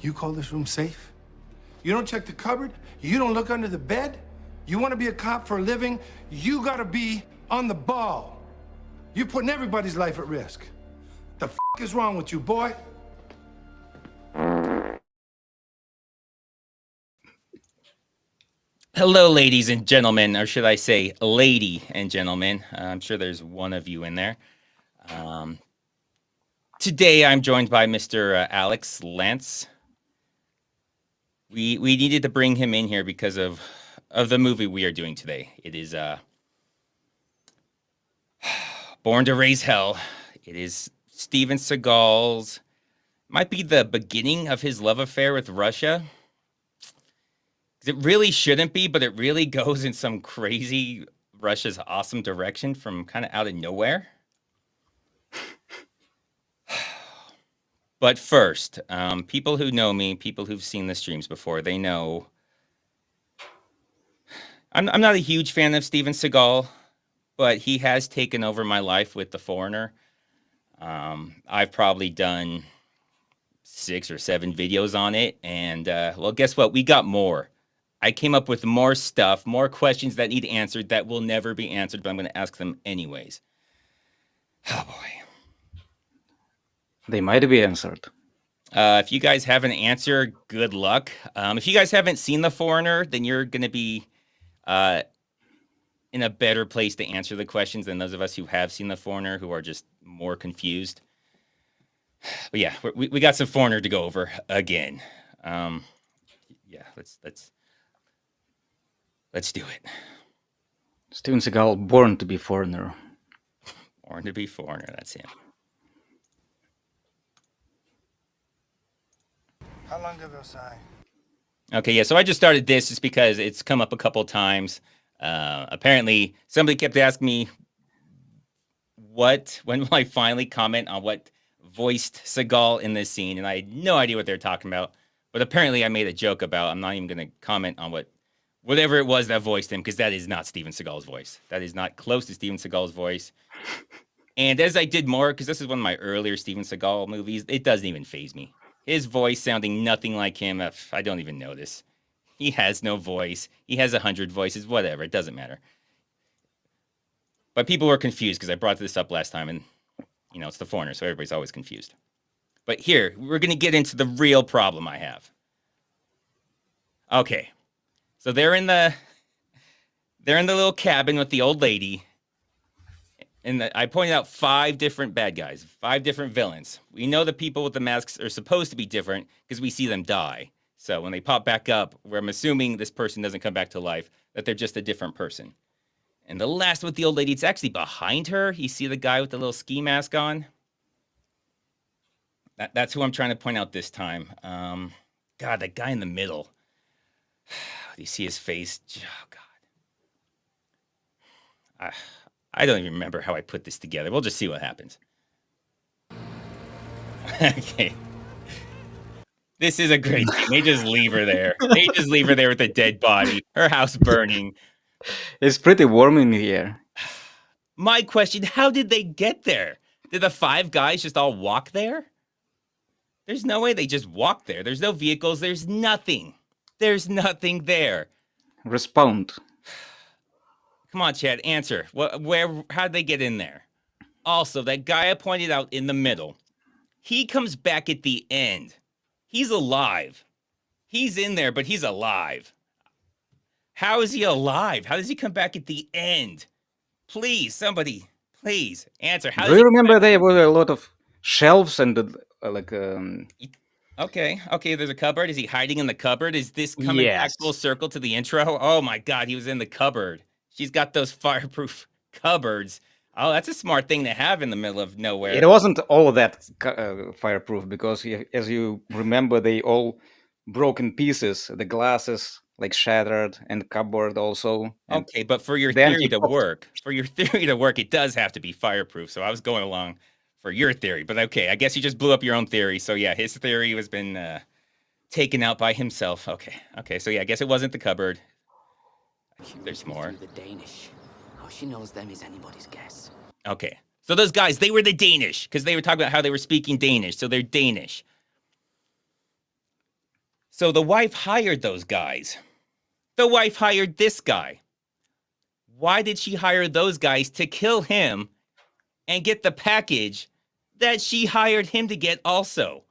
You call this room safe? You don't check the cupboard? You don't look under the bed? You want to be a cop for a living? You gotta be on the ball. You're putting everybody's life at risk. The f is wrong with you, boy? Hello, ladies and gentlemen, or should I say, lady and gentlemen. I'm sure there's one of you in there. Today, I'm joined by Mr. Alex Lantz. We needed to bring him in here because of the movie we are doing today. It is Born to Raise Hell. It is Steven Seagal's. Might be the beginning of his love affair with Russia. It really shouldn't be, but it really goes in some crazy Russia's awesome direction from kind of out of nowhere. But first, people who know me, people who've seen the streams before, they know I'm not a huge fan of Steven Seagal, but he has taken over my life with The Foreigner. I've probably done 6 or 7 videos on it, and well, guess what? We got more. I came up with more stuff, more questions that need answered that will never be answered, but I'm going to ask them anyways. Oh, boy. They might be answered. If you guys have an answer, good luck. If you guys haven't seen The Foreigner, then you're going to be in a better place to answer the questions than those of us who have seen The Foreigner, who are just more confused. But yeah, we got some Foreigner to go over again. Yeah, let's do it. Steven Seagal, Born to be Foreigner. Born to be Foreigner, that's him. How long ago, Si? Okay, yeah, so I just started this just because it's come up a couple times. Apparently, somebody kept asking me when will I finally comment on what voiced Seagal in this scene, and I had no idea what they were talking about. But apparently I made a joke about, I'm not even going to comment on whatever it was that voiced him, because that is not Steven Seagal's voice. That is not close to Steven Seagal's voice. And as I did more, because this is one of my earlier Steven Seagal movies, it doesn't even faze me. His voice sounding nothing like him, I don't even notice. He has no voice. He has 100 voices, whatever. It doesn't matter. But people were confused because I brought this up last time, and, you know, it's The Foreigner, so everybody's always confused. But here, we're going to get into the real problem I have. Okay. So they're in the little cabin with the old lady. And I pointed out 5 different bad guys, 5 different villains. We know the people with the masks are supposed to be different because we see them die. So when they pop back up, I'm assuming this person doesn't come back to life, that they're just a different person. And the last with the old lady, it's actually behind her. You see the guy with the little ski mask on? That's who I'm trying to point out this time. God, that guy in the middle. Do you see his face? Oh, God. I don't even remember how I put this together. We'll just see what happens. Okay. This is a great scene. They just leave her there. They just leave her there with a dead body. Her house burning. It's pretty warm in here. My question, how did they get there? Did the 5 guys just all walk there? There's no way they just walked there. There's no vehicles. There's nothing. There's nothing there. Respond. Come on, Chad, answer. How'd they get in there? Also, that guy I pointed out in the middle, he comes back at the end. He's alive. He's in there, but he's alive. How is he alive? How does he come back at the end? Please, somebody, please answer. Do you remember there were a lot of shelves and Okay, there's a cupboard. Is he hiding in the cupboard? Is this coming back full circle to the intro? Oh my God, he was in the cupboard. She's got those fireproof cupboards. Oh, that's a smart thing to have in the middle of nowhere. It wasn't all that fireproof because, as you remember, they all broke in pieces. The glasses like shattered, and cupboard also. Okay, but for your theory to work, it does have to be fireproof. So I was going along for your theory, but okay, I guess you just blew up your own theory. So yeah, his theory has been taken out by himself. Okay, so yeah, I guess it wasn't the cupboard. There's more. The Danish. How she knows them is anybody's guess. Okay, so those guys, they were the Danish because they were talking about how they were speaking Danish. So they're Danish. So the wife hired those guys. The wife hired this guy. Why did she hire those guys to kill him and get the package that she hired him to get also?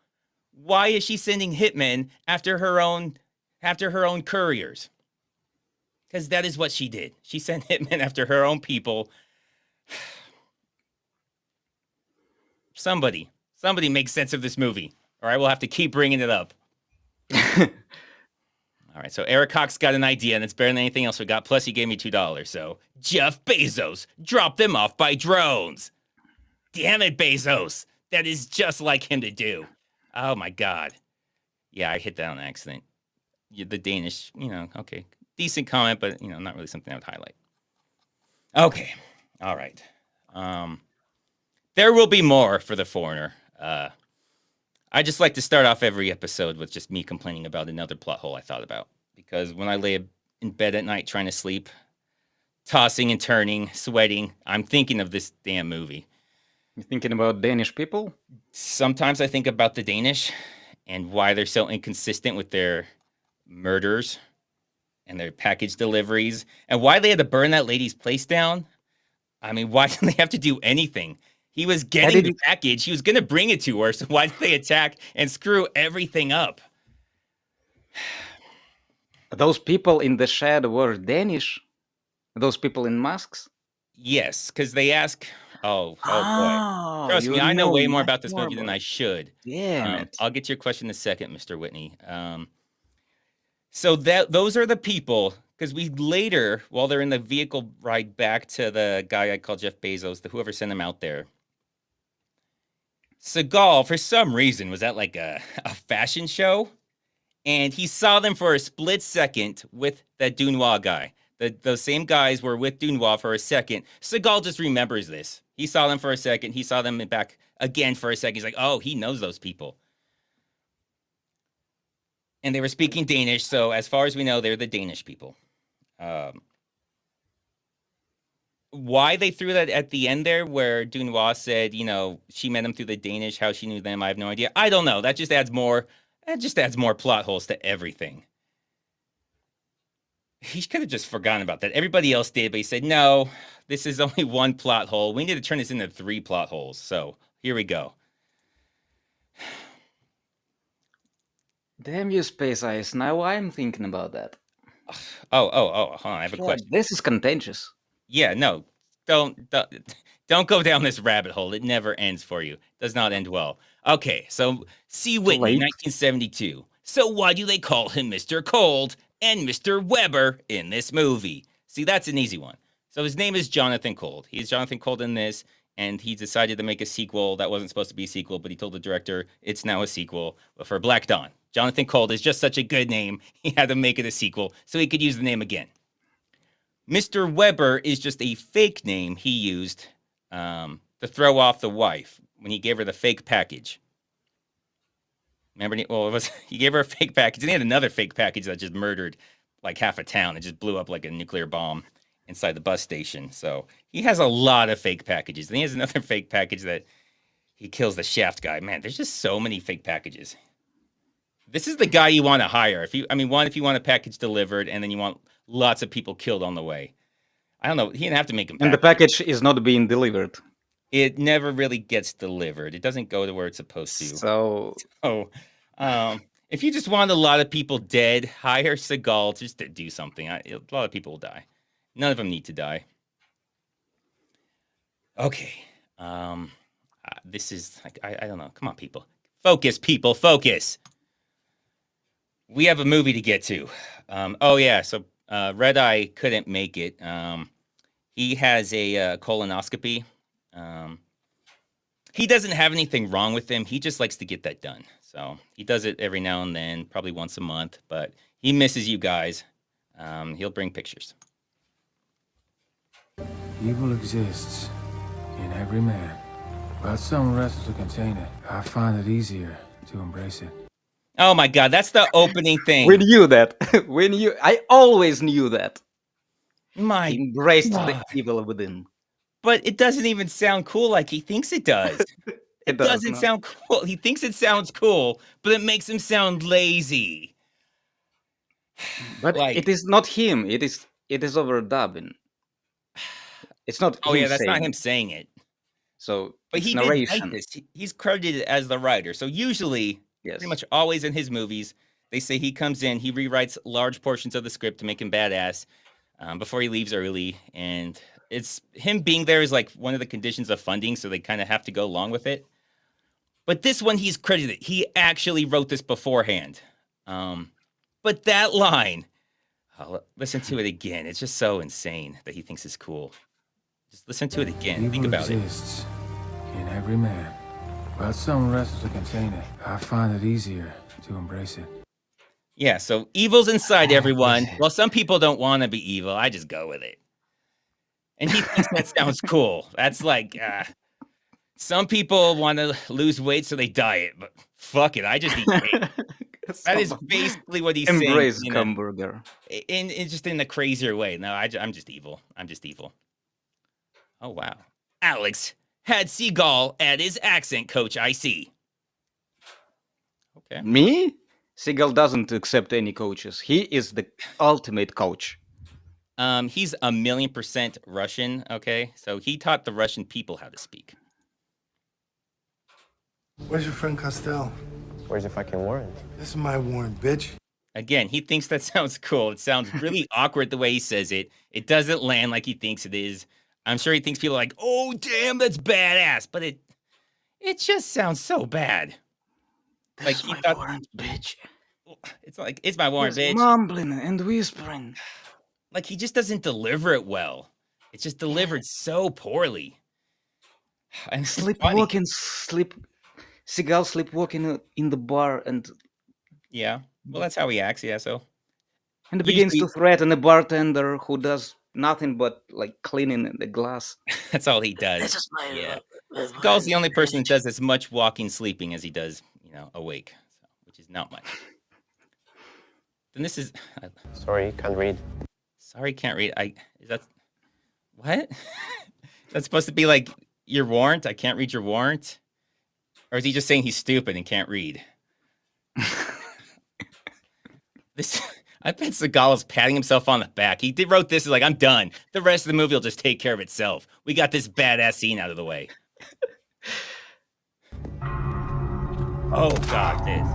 Why is she sending hitmen after her own couriers? Because that is what she did. She sent hitmen after her own people. Somebody make sense of this movie, or I will have to keep bringing it up. All right, so Eric Cox got an idea, and it's better than anything else we got. Plus, he gave me $2. So Jeff Bezos dropped them off by drones. Damn it, Bezos! That is just like him to do. Oh my God. Yeah, I hit that on accident. The Danish, okay, decent comment, but not really something I would highlight. Okay, all right. There will be more for The Foreigner. I just like to start off every episode with just me complaining about another plot hole I thought about. Because when I lay in bed at night trying to sleep, tossing and turning, sweating, I'm thinking of this damn movie. You thinking about Danish people? Sometimes I think about the Danish and why they're so inconsistent with their murders and their package deliveries, and why they had to burn that lady's place down. I mean, why didn't they have to do anything? He was getting the package. He was going to bring it to her. So why did they attack and screw everything up? Those people in the shed were Danish? Those people in masks? Yes, because they ask... Oh boy. Trust me, I know way more about this movie than I should. Damn it. I'll get to your question in a second, Mr. Whitney. So those are the people... Because we later, while they're in the vehicle ride back to the guy I call Jeff Bezos, whoever sent him out there, Seagal, for some reason, was at like a fashion show, and he saw them for a split second with that Dunois guy. Those same guys were with Dunois for a second. Seagal just remembers this. He saw them for a second. He saw them back again for a second. He's like, oh, he knows those people. And they were speaking Danish, so as far as we know, they're the Danish people. Why they threw that at the end there, where Dunois said, she met him through the Danish, how she knew them, I have no idea. I don't know. That just adds more plot holes to everything. He could have just forgotten about that. Everybody else did, but he said, no, this is only one plot hole. We need to turn this into 3 plot holes. So here we go. Damn you, Space Ice. Now I'm thinking about that. Oh, hold on. I have a question. This is contentious. Yeah, no, don't go down this rabbit hole. It never ends for you. It does not end well. Okay, so C. Whitney, 1972. So why do they call him Mr. Cold and Mr. Weber in this movie? See, that's an easy one. So his name is Jonathan Cold. He's Jonathan Cold in this, and he decided to make a sequel that wasn't supposed to be a sequel, but he told the director it's now a sequel for Black Dawn. Jonathan Cold is just such a good name, he had to make it a sequel so he could use the name again. Mr. Weber is just a fake name he used to throw off the wife when he gave her the fake package. Remember, he gave her a fake package, and he had another fake package that just murdered like half a town. It just blew up like a nuclear bomb inside the bus station. So he has a lot of fake packages. And he has another fake package that he kills the Shaft guy. Man, there's just so many fake packages. This is the guy you want to hire. If you want a package delivered, and then you want lots of people killed on the way. I don't know. He didn't have to make them. And the package is not being delivered. It never really gets delivered. It doesn't go to where it's supposed to. So if you just want a lot of people dead, hire Seagal just to do something. A lot of people will die. None of them need to die. Okay. This is like I don't know. Come on, people. Focus, people. Focus. We have a movie to get to. So Red Eye couldn't make it. He has a colonoscopy. He doesn't have anything wrong with him. He just likes to get that done. So he does it every now and then, probably once a month, but he misses you guys. He'll bring pictures. Evil exists in every man, but some wrestle to contain it. I find it easier to embrace it. Oh my God, that's the opening thing. We knew that. I always knew that. My He embraced God. the evil within. But it doesn't even sound cool like he thinks it does. It doesn't no. sound cool. He thinks it sounds cool, but it makes him sound lazy. But Like, it is not him. It is overdubbing. It's not oh him yeah, that's not saying him it. saying it. So But it's he did write narration. this. He's credited as the writer. So usually, pretty Yes. much always in his movies, they say he comes in, he rewrites large portions of the script to make him badass before he leaves early. And it's him being there is like one of the conditions of funding, so they kind of have to go along with it. But this one, he's credited. He actually wrote this beforehand. But that line, listen to it again. It's just so insane that he thinks it's cool. Just listen to it again. Think Evil about it. exists in every man, but some wrestle to contain it. I find it easier to embrace it. Yeah, so evil's inside everyone. Well, some people don't want to be evil. I just go with it. And he thinks that sounds cool. That's like, some people want to lose weight so they diet, but fuck it, I just eat weight. That is basically what he's Embrace saying. hamburger. In just in a crazier way. No, I'm just evil. I'm just evil. Oh, wow. Alex had Seagal at his accent coach, I see. Okay. Me? Seagal doesn't accept any coaches. He is the ultimate coach. He's 1,000,000% Russian, okay? So he taught the Russian people how to speak. Where's your friend Costello? Where's your fucking warrant? This is my warrant, bitch. Again, he thinks that sounds cool. It sounds really awkward the way he says it. It doesn't land like he thinks it is. I'm sure he thinks people are like, oh, damn, that's badass. But it just sounds so bad. That's Like, he my thought- warrant, bitch. It's like, it's my warrant, He's bitch. mumbling and whispering. Like, he just doesn't deliver it well. It's just delivered so poorly. And it's funny. Seagal sleepwalking in the bar and Yeah. Well, that's how he acts, yeah, so. begins Usually- to threaten a bartender who does nothing but like cleaning the glass. That's all he does. This is my Yeah. my Seagal's the only person that bitch. does as much walking, sleeping as he does, awake, so, which is not much. Then this is Sorry, can't read. sorry, can't read. Is that what? That's supposed to be like your warrant? I can't read your warrant, or is he just saying he's stupid and can't read? This. I bet Seagal is patting himself on the back. He wrote this, is like, I'm done. The rest of the movie will just take care of itself. We got this badass scene out of the way. Oh, God, this.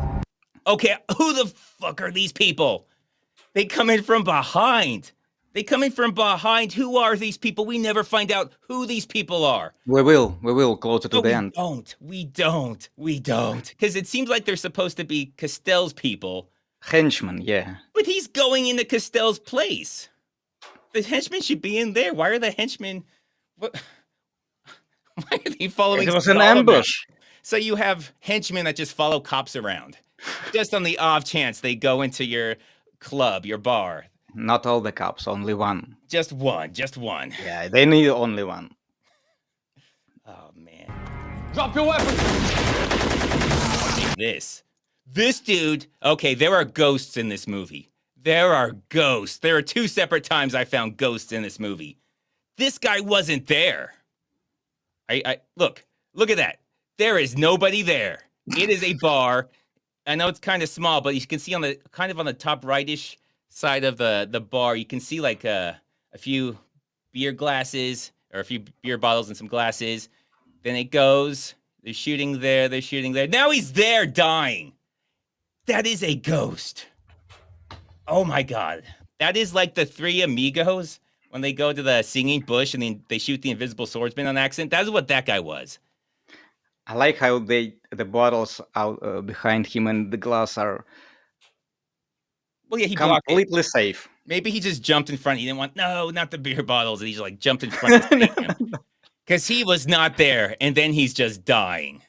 Okay, who the fuck are these people? They come in from behind. Who are these people? We never find out who these people are. We will closer to No, the end. We don't. Because it seems like they're supposed to be Castell's people. Henchman, yeah. But he's going into Castell's place. The henchmen should be in there. Why are the henchmen? What? Why are they following? It was an Seagal around? ambush. So you have henchmen that just follow cops around, just on the off chance they go into your club, your bar. Not all the cops, only one. Just one. Yeah, they need only one. Oh man. Drop your weapon! This dude, okay, there are ghosts in this movie. There are ghosts. There are 2 separate times I found ghosts in this movie. This guy wasn't there. I look at that. There is nobody there. It is a bar. I know it's kind of small, but you can see on the top rightish side of the bar, you can see like a few beer glasses or a few beer bottles and some glasses. Then it goes, they're shooting there. Now he's there dying. That is a ghost. Oh my God. That is like the 3 amigos when they go to the singing bush and then they shoot the invisible swordsman on accident. That's what that guy was. I like how the bottles out behind him and the glass are Well, yeah, he blocked it. completely safe. Maybe he just jumped in front. He didn't want, no, not the beer bottles. And he just like jumped in front of him. Because he was not there. And then he's just dying.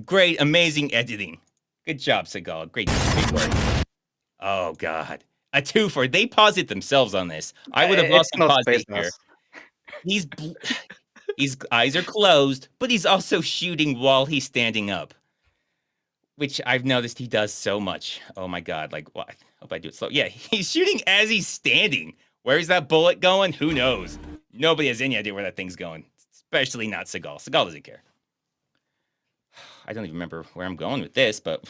Great, amazing editing. Good job, Seagal. Great work. Oh, God. A 2-for. They paused it themselves on this. I would have It's also not paused it business. here. His eyes are closed, but he's also shooting while he's standing up. Which I've noticed he does so much. Oh, my God. Like, what? I hope I do it slow. Yeah, he's shooting as he's standing. Where's that bullet going? Who knows? Nobody has any idea where that thing's going. Especially not Seagal. Seagal doesn't care. I don't even remember where I'm going with this, but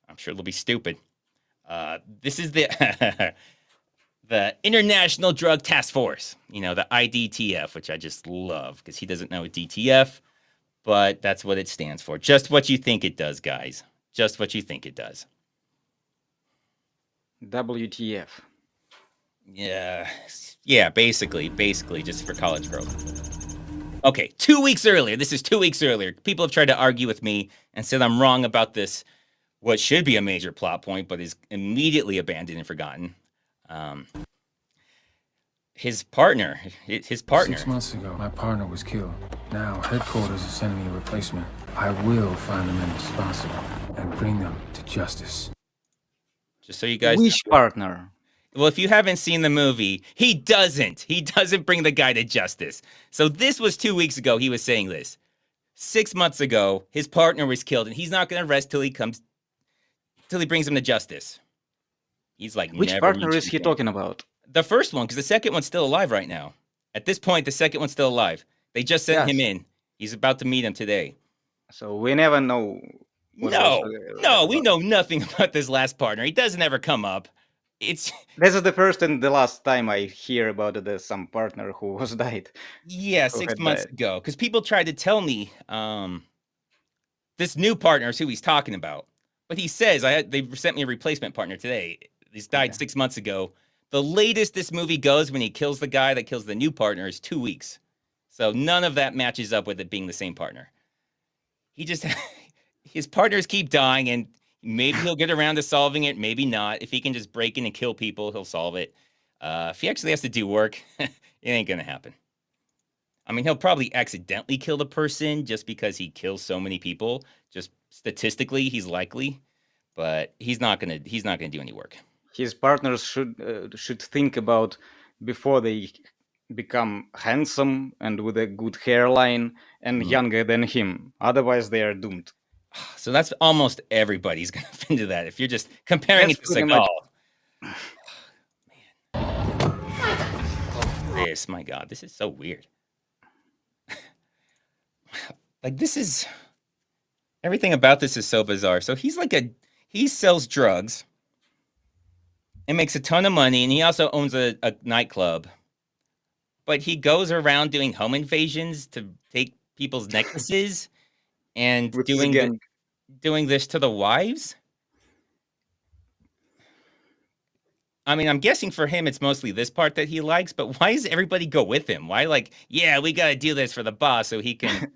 I'm sure it'll be stupid. This is the the International Drug Task Force, you know, the IDTF, which I just love because he doesn't know what DTF, but that's what it stands for. Just what you think it does, guys. Just what you think it does. WTF. Yeah, basically, just for college girls. Okay, 2 weeks earlier. This is 2 weeks earlier. People have tried to argue with me and said I'm wrong about this, what should be a major plot point, but is immediately abandoned and forgotten. His partner. 6 months ago, my partner was killed. Now, headquarters is sending me a replacement. I will find the men responsible and bring them to justice. Just so you guys Which partner? Well, if you haven't seen the movie, he doesn't bring the guy to justice. So this was 2 weeks ago. He was saying this. 6 months ago, his partner was killed, and he's not going to rest till he brings him to justice. He's like, Which never partner is mentioned he again. talking about? The first one, because the second one's still alive right now. At this point, the second one's still alive. They just sent him in. He's about to meet him today. So we never know. what No, was, we know nothing about this last partner. He doesn't ever come up. It's This is the first and the last time I hear about some partner who was died. yeah, Who 6 had months died. ago. Because people tried to tell me this new partner is who he's talking about. But he says they sent me a replacement partner today. He's died 6 months ago. The latest this movie goes when he kills the guy that kills the new partner is 2 weeks. So none of that matches up with it being the same partner. He just his partners keep dying, and maybe he'll get around to solving it, maybe not. If he can just break in and kill people, he'll solve it. If he actually has to do work, it ain't gonna happen. I mean, he'll probably accidentally kill the person just because he kills so many people. Just statistically, he's likely, but he's not gonna do any work. His partners should think about before they become handsome and with a good hairline and younger than him. Otherwise, they are doomed. So that's almost everybody's gonna fit into that. If you're just comparing That's it to pretty Seagal. much- This, my God, this is so weird. Like, this is everything about this is so bizarre. So he sells drugs and makes a ton of money, and he also owns a nightclub. But he goes around doing home invasions to take people's necklaces and With his gang. doing this to the wives. I mean, I'm guessing for him, it's mostly this part that he likes, but why does everybody go with him? Why, like, yeah, we got to do this for the boss so he can.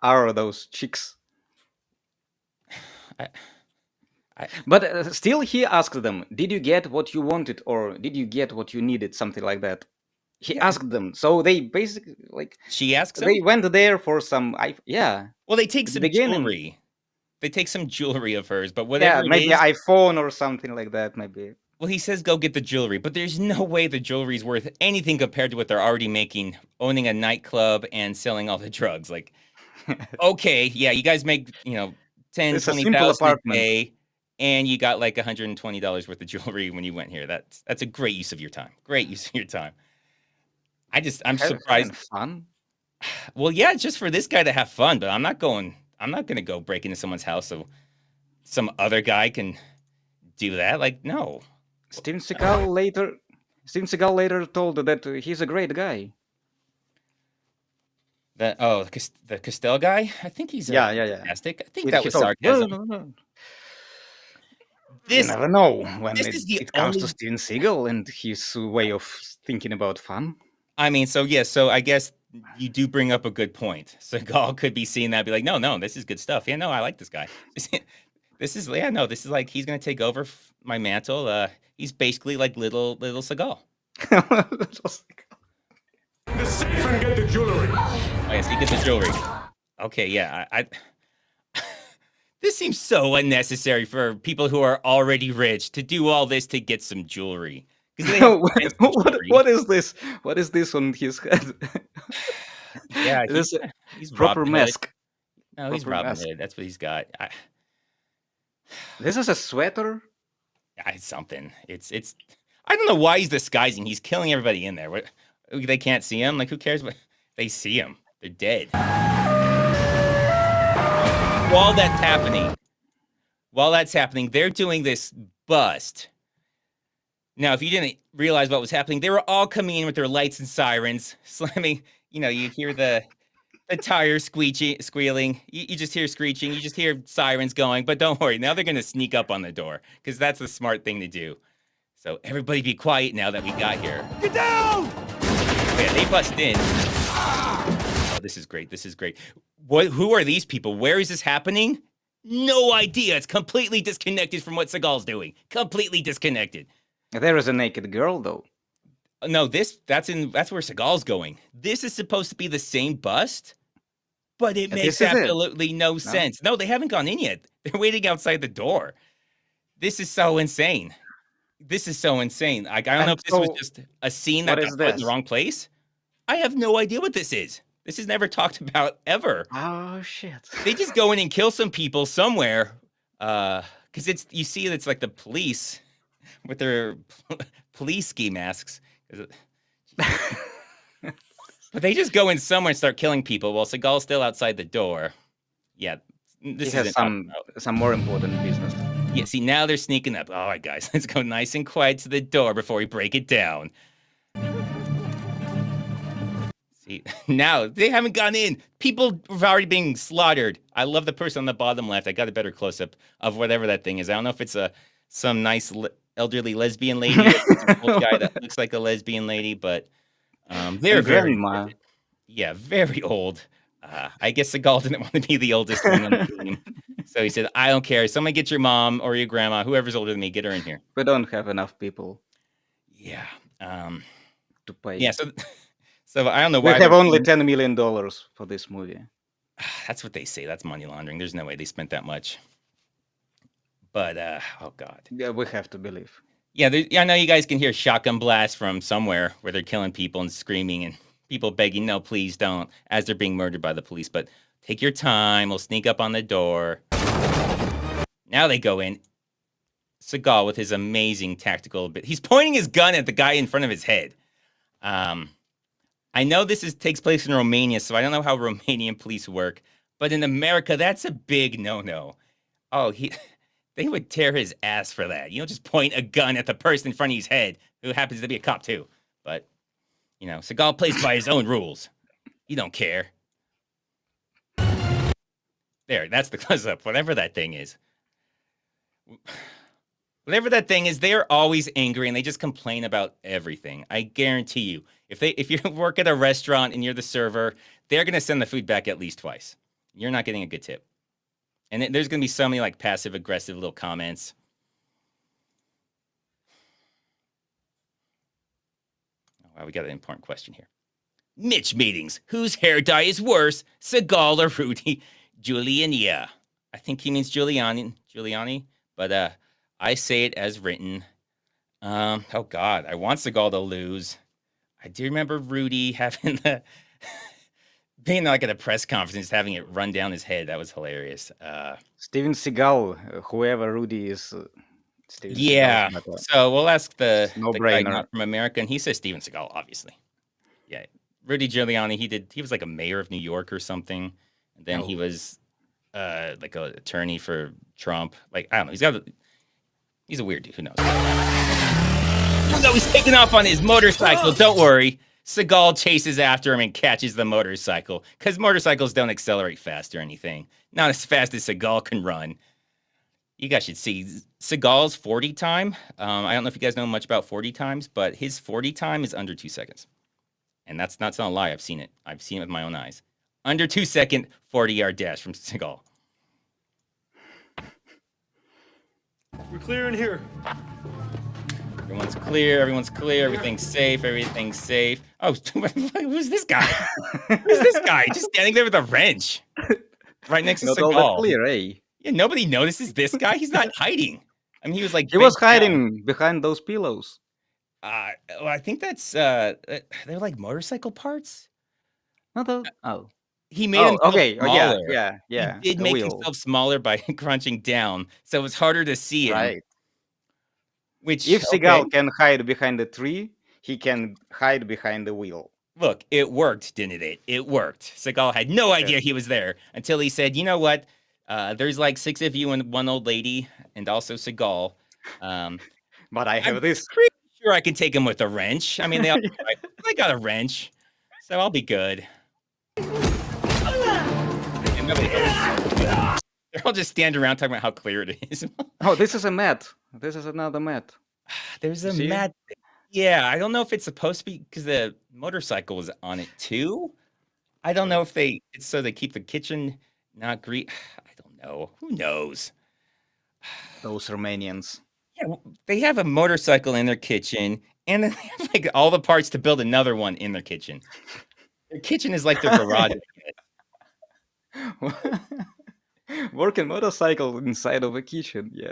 Are those chicks? I- But still, he asked them, "Did you get what you wanted, or did you get what you needed?" Something like that. He asked them, so they basically She asks him? they went there for some. Well, they take the some beginning. jewelry. They take some jewelry of hers, but whatever Yeah, it maybe is, iPhone or something like that. Maybe. well, he says go get the jewelry, but there's no way the jewelry is worth anything compared to what they're already making, owning a nightclub and selling all the drugs. Like, okay, yeah, you guys make, 10, It's a simple 20,000 a apartment. day, and you got like $120 worth of jewelry when you went here. That's a great use of your time. Great use of your time. I'm surprised. Having fun. Well, yeah, just for this guy to have fun, but I'm not gonna go break into someone's house so some other guy can do that. Like, no. Steven Seagal later told that he's a great guy. The Castell guy? I think he's Yeah. fantastic. I think that He was told- sarcasm. No. This You never know when this is the it comes to only- Steven Seagal and his way of thinking about fun. I mean, so I guess you do bring up a good point. Seagal could be seeing that, be like, no, this is good stuff. Yeah, no, I like this guy. This is like he's gonna take over my mantle. He's basically like little Seagal. The safe and get the jewelry. Oh, yes, he gets the jewelry. Okay, yeah, I this seems so unnecessary for people who are already rich to do all this to get some jewelry. 'Cause they have fancy jewelry. What is this? What is this on his head? Yeah, This he's proper Robin Hood. mask. No, he's proper Robin mask. Hood. That's what he's got. This is a sweater. It's something. It's. I don't know why he's disguising. He's killing everybody in there. What? They can't see him. Like, who cares? What? They see him. They're dead. While that's happening, While that's happening, they're doing this bust. Now, if you didn't realize what was happening, they were all coming in with their lights and sirens, slamming. You hear the tires squealing. You just hear screeching. You just hear sirens going. But don't worry, now they're going to sneak up on the door because that's the smart thing to do. So everybody be quiet now that we got here. Get down! Oh, yeah, they bust in. Oh, this is great. This is great. Who are these people? Where is this happening? No idea. It's completely disconnected from what Seagal's doing. Completely disconnected. There is a naked girl, though. No, that's where Seagal's going. This is supposed to be the same bust, but it makes absolutely no sense. No, they haven't gone in yet. They're waiting outside the door. This is so insane. This is so insane. I don't know if this was just a scene that got put in the wrong place. I have no idea what this is. This is never talked about ever. Oh shit! They just go in and kill some people somewhere, because it's like the police with their police ski masks. But they just go in somewhere and start killing people while Seagal's still outside the door. Yeah, this has some more important business. Yeah, see, now they're sneaking up. All right, guys, let's go nice and quiet to the door before we break it down. See, now they haven't gone in. People are already being slaughtered. I love the person on the bottom left. I got a better close-up of whatever that thing is. I don't know if it's some nice elderly lesbian lady, an old guy that looks like a lesbian lady, but they're very very old. I guess Seagal didn't want to be the oldest one on the team, so he said, "I don't care. Somebody get your mom or your grandma, whoever's older than me, get her in here." We don't have enough people. Yeah. To pay. Yeah. So I don't know why we have only $10 million for this movie. That's what they say. That's money laundering. There's no way they spent that much. But oh god. Yeah, we have to believe. Yeah, I know you guys can hear shotgun blasts from somewhere where they're killing people and screaming and people begging, "No, please don't," as they're being murdered by the police. But take your time. We'll sneak up on the door. Now they go in. Seagal with his amazing tactical bit. He's pointing his gun at the guy in front of his head. I know this takes place in Romania, so I don't know how Romanian police work. But in America, that's a big no-no. Oh, they would tear his ass for that. You don't just point a gun at the person in front of his head, who happens to be a cop too. But, Seagal plays by his own rules. He don't care. There, that's the close-up, whatever that thing is. Whatever that thing is, they're always angry and they just complain about everything. I guarantee you. If you work at a restaurant and you're the server, they're going to send the food back at least twice. You're not getting a good tip. And there's going to be so many like passive-aggressive little comments. Oh, wow, we got an important question here. Mitch meetings. Whose hair dye is worse, Seagal or Rudy Giuliani? I think he means Giuliani, but I say it as written. Oh God, I want Seagal to lose. I do remember Rudy having being like at a press conference, having it run down his head. That was hilarious. Steven Seagal, whoever Rudy is. Yeah. So we'll ask the guy not from America, and he says Steven Seagal, obviously. Yeah. Rudy Giuliani, he was like a mayor of New York or something. And then he was like an attorney for Trump. Like, I don't know. He's a weird dude. Who knows? Even though he's taking off on his motorcycle, don't worry. Seagal chases after him and catches the motorcycle. Because motorcycles don't accelerate fast or anything. Not as fast as Seagal can run. You guys should see Seagal's 40 time. I don't know if you guys know much about 40 times, but his 40 time is under 2 seconds. And that's not a lie. I've seen it. I've seen it with my own eyes. Under 2 second, 40-yard dash from Seagal. We're clear in here. Everyone's clear. Everything's safe. Oh, who's this guy? Who's this guy? Just standing there with a wrench. Right next to Seagal. Not all that clear, eh? Yeah, nobody notices this guy. He's not hiding. I mean, he was hiding behind those pillows. Well, I think that's they're like motorcycle parts. He made himself smaller. Yeah. He did make himself smaller by crunching down, so it's harder to see him. Right. Which if Seagal can hide behind the tree, he can hide behind the wheel. Look, it worked, didn't it? It worked. Seagal had no idea he was there until he said, "You know what? There's like 6 of you and one old lady, and also Seagal. But I I'm have this. pretty sure I can take him with a wrench. I mean, they all, I got a wrench, so I'll be good. And they're all just standing around talking about how clear it is. Oh, this is a mat. This is another mat. There's a See? mat. Yeah, I don't know if it's supposed to be because the motorcycle was on it too. I don't know if it's so they keep the kitchen not great. I don't know. Who knows? Those Romanians. Yeah, they have a motorcycle in their kitchen, and then they have like all the parts to build another one in their kitchen. Their kitchen is like their garage. Working motorcycle inside of a kitchen, yeah.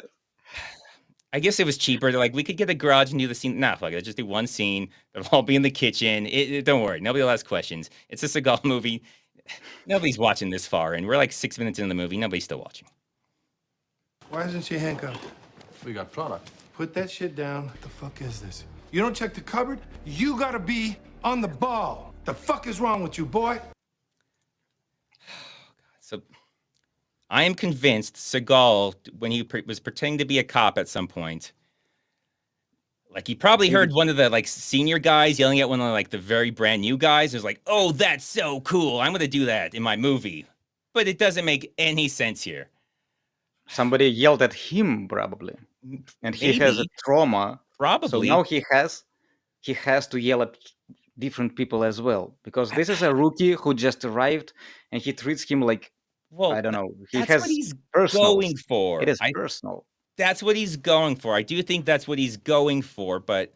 I guess it was cheaper. They're like, we could get a garage and do the scene. Nah, fuck it. Just do one scene. They'll all be in the kitchen. Don't worry. Nobody will ask questions. It's a Seagal movie. Nobody's watching this far, and we're like 6 minutes into the movie. Nobody's still watching. Why isn't she handcuffed? We got product. Put that shit down. What the fuck is this? You don't check the cupboard? You gotta be on the ball. The fuck is wrong with you, boy? So I am convinced Seagal, when he was pretending to be a cop at some point, like he probably heard one of the like senior guys yelling at one of like the very brand new guys. It was like, oh, that's so cool. I'm going to do that in my movie. But it doesn't make any sense here. Somebody yelled at him probably. And he has a Maybe. trauma. Probably. So now he has to yell at different people as well. Because this is a rookie who just arrived and he treats him like, well, I don't know. He that's has what he's personal. going for. It is personal. That's what he's going for. I do think that's what he's going for, but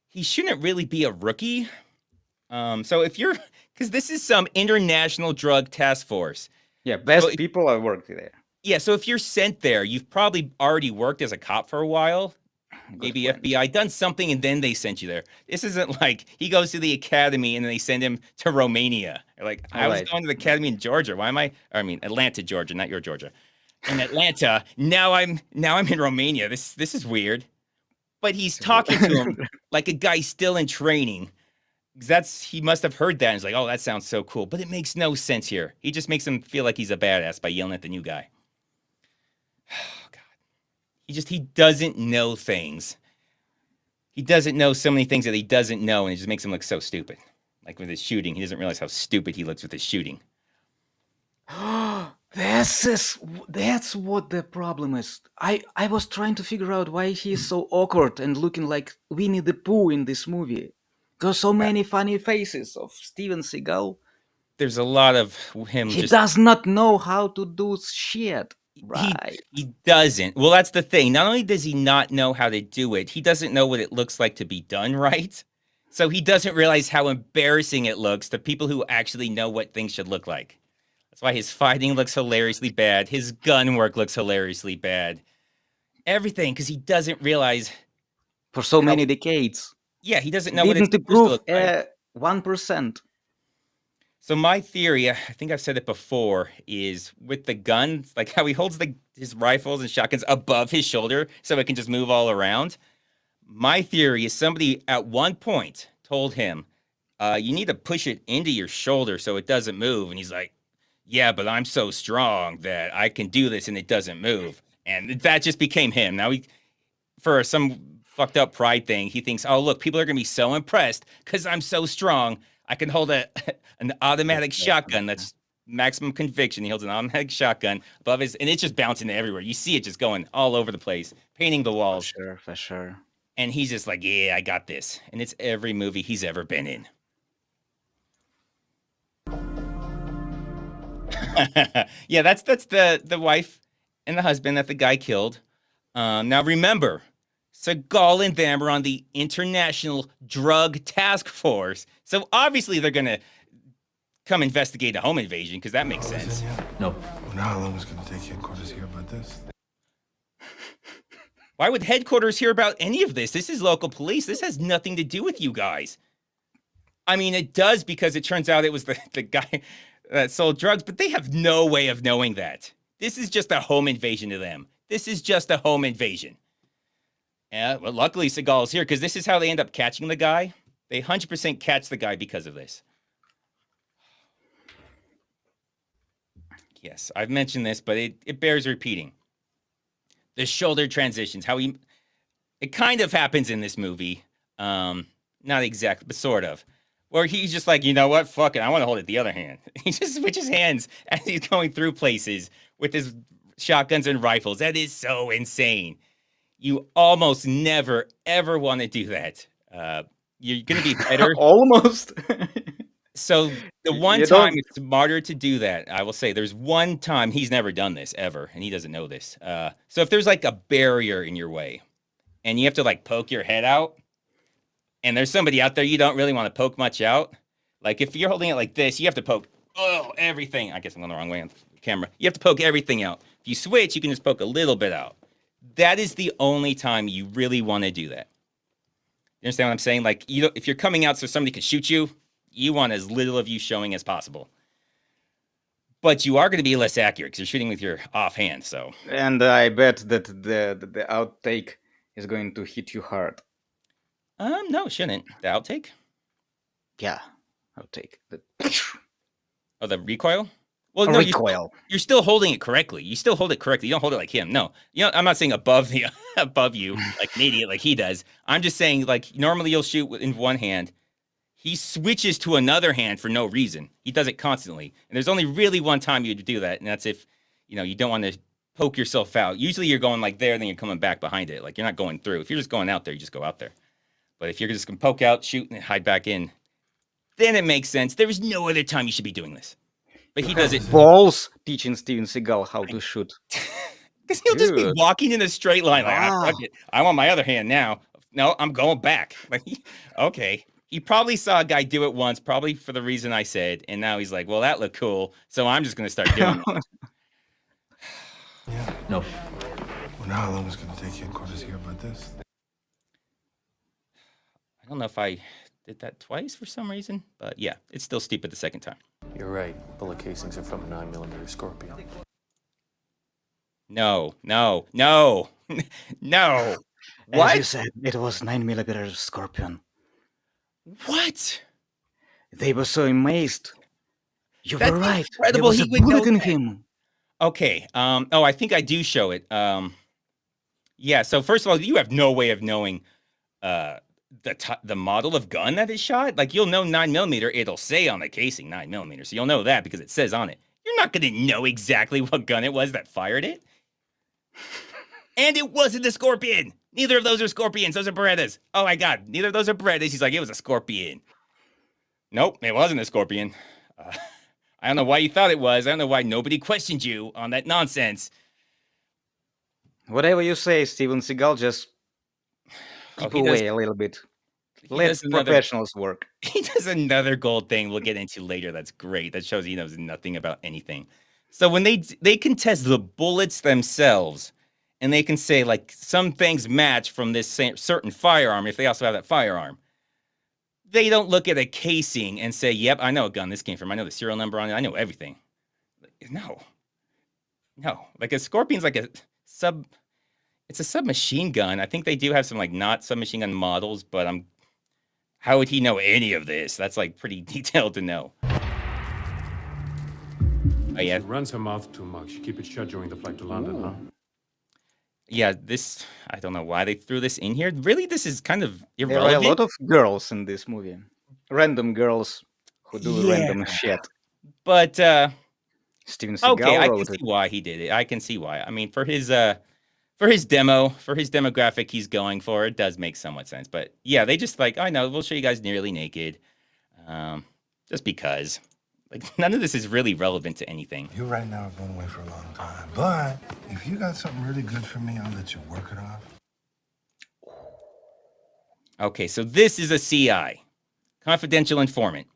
he shouldn't really be a rookie. So if you're, because this is some international drug task force. Yeah, best So if- people are working there. Yeah, so if you're sent there, you've probably already worked as a cop for a while. Maybe point. FBI, done something, and then they sent you there. This isn't like he goes to the academy and then they send him to Romania. Like, I was Right. going to the academy in Georgia. I mean, Atlanta, Georgia, not your Georgia. In Atlanta, now I'm in Romania. This is weird. But he's talking to him like a guy still in training. He must have heard that and he's like, oh, that sounds so cool. But it makes no sense here. He just makes him feel like he's a badass by yelling at the new guy. Oh, God. He doesn't know things. He doesn't know so many things that he doesn't know, and it just makes him look so stupid. Like with his shooting, he doesn't realize how stupid he looks with his shooting. That's what the problem is. I was trying to figure out why he is so awkward and looking like Winnie the Pooh in this movie. Because so many funny faces of Steven Seagal. There's a lot of him He just... does not know how to do shit. Right. He doesn't. Well, that's the thing. Not only does he not know how to do it, he doesn't know what it looks like to be done right. So he doesn't realize how embarrassing it looks to people who actually know what things should look like. That's why his fighting looks hilariously bad. His gun work looks hilariously bad. Everything, because he doesn't realize... For so many decades. Yeah, he doesn't know what Didn't it's supposed to improve look like. 1%. So my theory, I think I've said it before, is with the gun, like how he holds his rifles and shotguns above his shoulder so it can just move all around. My theory is somebody at one point told him, you need to push it into your shoulder so it doesn't move. And he's like, yeah, but I'm so strong that I can do this and it doesn't move. And that just became him. Now, for some fucked up pride thing, he thinks, oh, look, people are going to be so impressed because I'm so strong. I can hold an automatic shotgun. That's maximum conviction. He holds an automatic shotgun above his, and it's just bouncing everywhere. You see it just going all over the place, painting the walls. For sure. And he's just like, yeah, I got this. And it's every movie he's ever been in. Yeah, that's the wife and the husband that the guy killed. Now remember, Seagal and them are on the International Drug Task Force. So obviously they're going to come investigate a home invasion because that makes sense. No. Well, now how long is it going to take headquarters to hear about this? Why would headquarters hear about any of this? This is local police. This has nothing to do with you guys. I mean, it does because it turns out it was the guy that sold drugs, but they have no way of knowing that. This is just a home invasion to them. This is just a home invasion. Yeah, well, luckily Seagal's here because this is how they end up catching the guy. They 100% catch the guy because of this. Yes, I've mentioned this, but it bears repeating. The shoulder transitions, it kind of happens in this movie. Not exactly, but sort of. Where he's just like, you know what? Fuck it. I want to hold it the other hand. He just switches hands as he's going through places with his shotguns and rifles. That is so insane. You almost never, ever want to do that. You're going to be better. Almost. So the one You time don't. it's smarter to do that, I will say there's one time he's never done this ever, and he doesn't know this. So if there's like a barrier in your way and you have to like poke your head out, and there's somebody out there you don't really want to poke much out, like if you're holding it like this, you have to poke everything. I guess I'm going the wrong way on the camera. You have to poke everything out. If you switch, you can just poke a little bit out. That is the only time you really want to do that. You understand what I'm saying? Like, if you're coming out so somebody can shoot you, you want as little of you showing as possible. But you are going to be less accurate because you're shooting with your offhand. So, And I bet that the outtake is going to hit you hard. no, it shouldn't. The outtake? Yeah, outtake. Oh, the recoil? Well, A no, recoil. you're still holding it correctly. You still hold it correctly. You don't hold it like him. No, I'm not saying above you, like an idiot, like he does. I'm just saying, like, normally you'll shoot in one hand. He switches to another hand for no reason. He does it constantly. And there's only really one time you do that, and that's if, you don't want to poke yourself out. Usually you're going like there, then you're coming back behind it. Like, you're not going through. If you're just going out there, you just go out there. But if you're just going to poke out, shoot, and hide back in, then it makes sense. There is no other time you should be doing this. But he does it. Balls teaching Steven Seagal how to shoot. Because he'll just be Dude. walking in a straight line. Like, Wow. fuck it. I want my other hand now. No, I'm going back. Like, okay. He probably saw a guy do it once, probably for the reason I said. And now he's like, well, that looked cool. So I'm just going to start doing it. Yeah. No. Wonder how long it's going to take you in court to hear about this. I don't know if I did that twice for some reason. But yeah, it's still stupid the second time. You're right. Bullet casings are from a 9mm Scorpion. No. No. As you What? said, it was 9mm Scorpion. What? They were so amazed. You That's were right. There incredible. was He a would know bullet in that. him. Okay. I think I do show it. Yeah. So first of all, you have no way of knowing the model of gun that is shot. Like, you'll know 9mm. It'll say on the casing 9mm, so you'll know that because it says on it. You're not going to know exactly what gun it was that fired it. And it wasn't a Scorpion. Neither of those are Scorpions. Those are Berettas. Oh my God. Neither of those are Berettas. He's like, it was a Scorpion. Nope, it wasn't a Scorpion. I don't know why you thought it was. I don't know why nobody questioned you on that nonsense. Whatever you say, Steven Seagal, just keep he does- away a little bit. He Let does another- professionals work. He does another gold thing we'll get into later. That's great. That shows he knows nothing about anything. So when they can test the bullets themselves, and they can say, like, some things match from this certain firearm if they also have that firearm. They don't look at a casing and say, yep, I know what gun this came from. I know the serial number on it. I know everything. No. Like, a Scorpion's like it's a submachine gun. I think they do have some, like, not submachine gun models, but how would he know any of this? That's, like, pretty detailed to know. Oh, yeah. Runs her mouth too much. Keep it shut during the flight to London, huh? Yeah, I don't know why they threw this in here. Really, this is kind of There are irrelevant. a lot of girls in this movie. Random girls who do random shit. But, Steven Seagal okay, I can wrote see it. why he did it. I can see why. I mean, for his demographic he's going for, it does make somewhat sense. But yeah, they just like, I know, we'll show you guys nearly naked. Just because. Like, none of this is really relevant to anything. You right now are going away for a long time. But if you got something really good for me, I'll let you work it off. Okay, so this is a CI, confidential informant.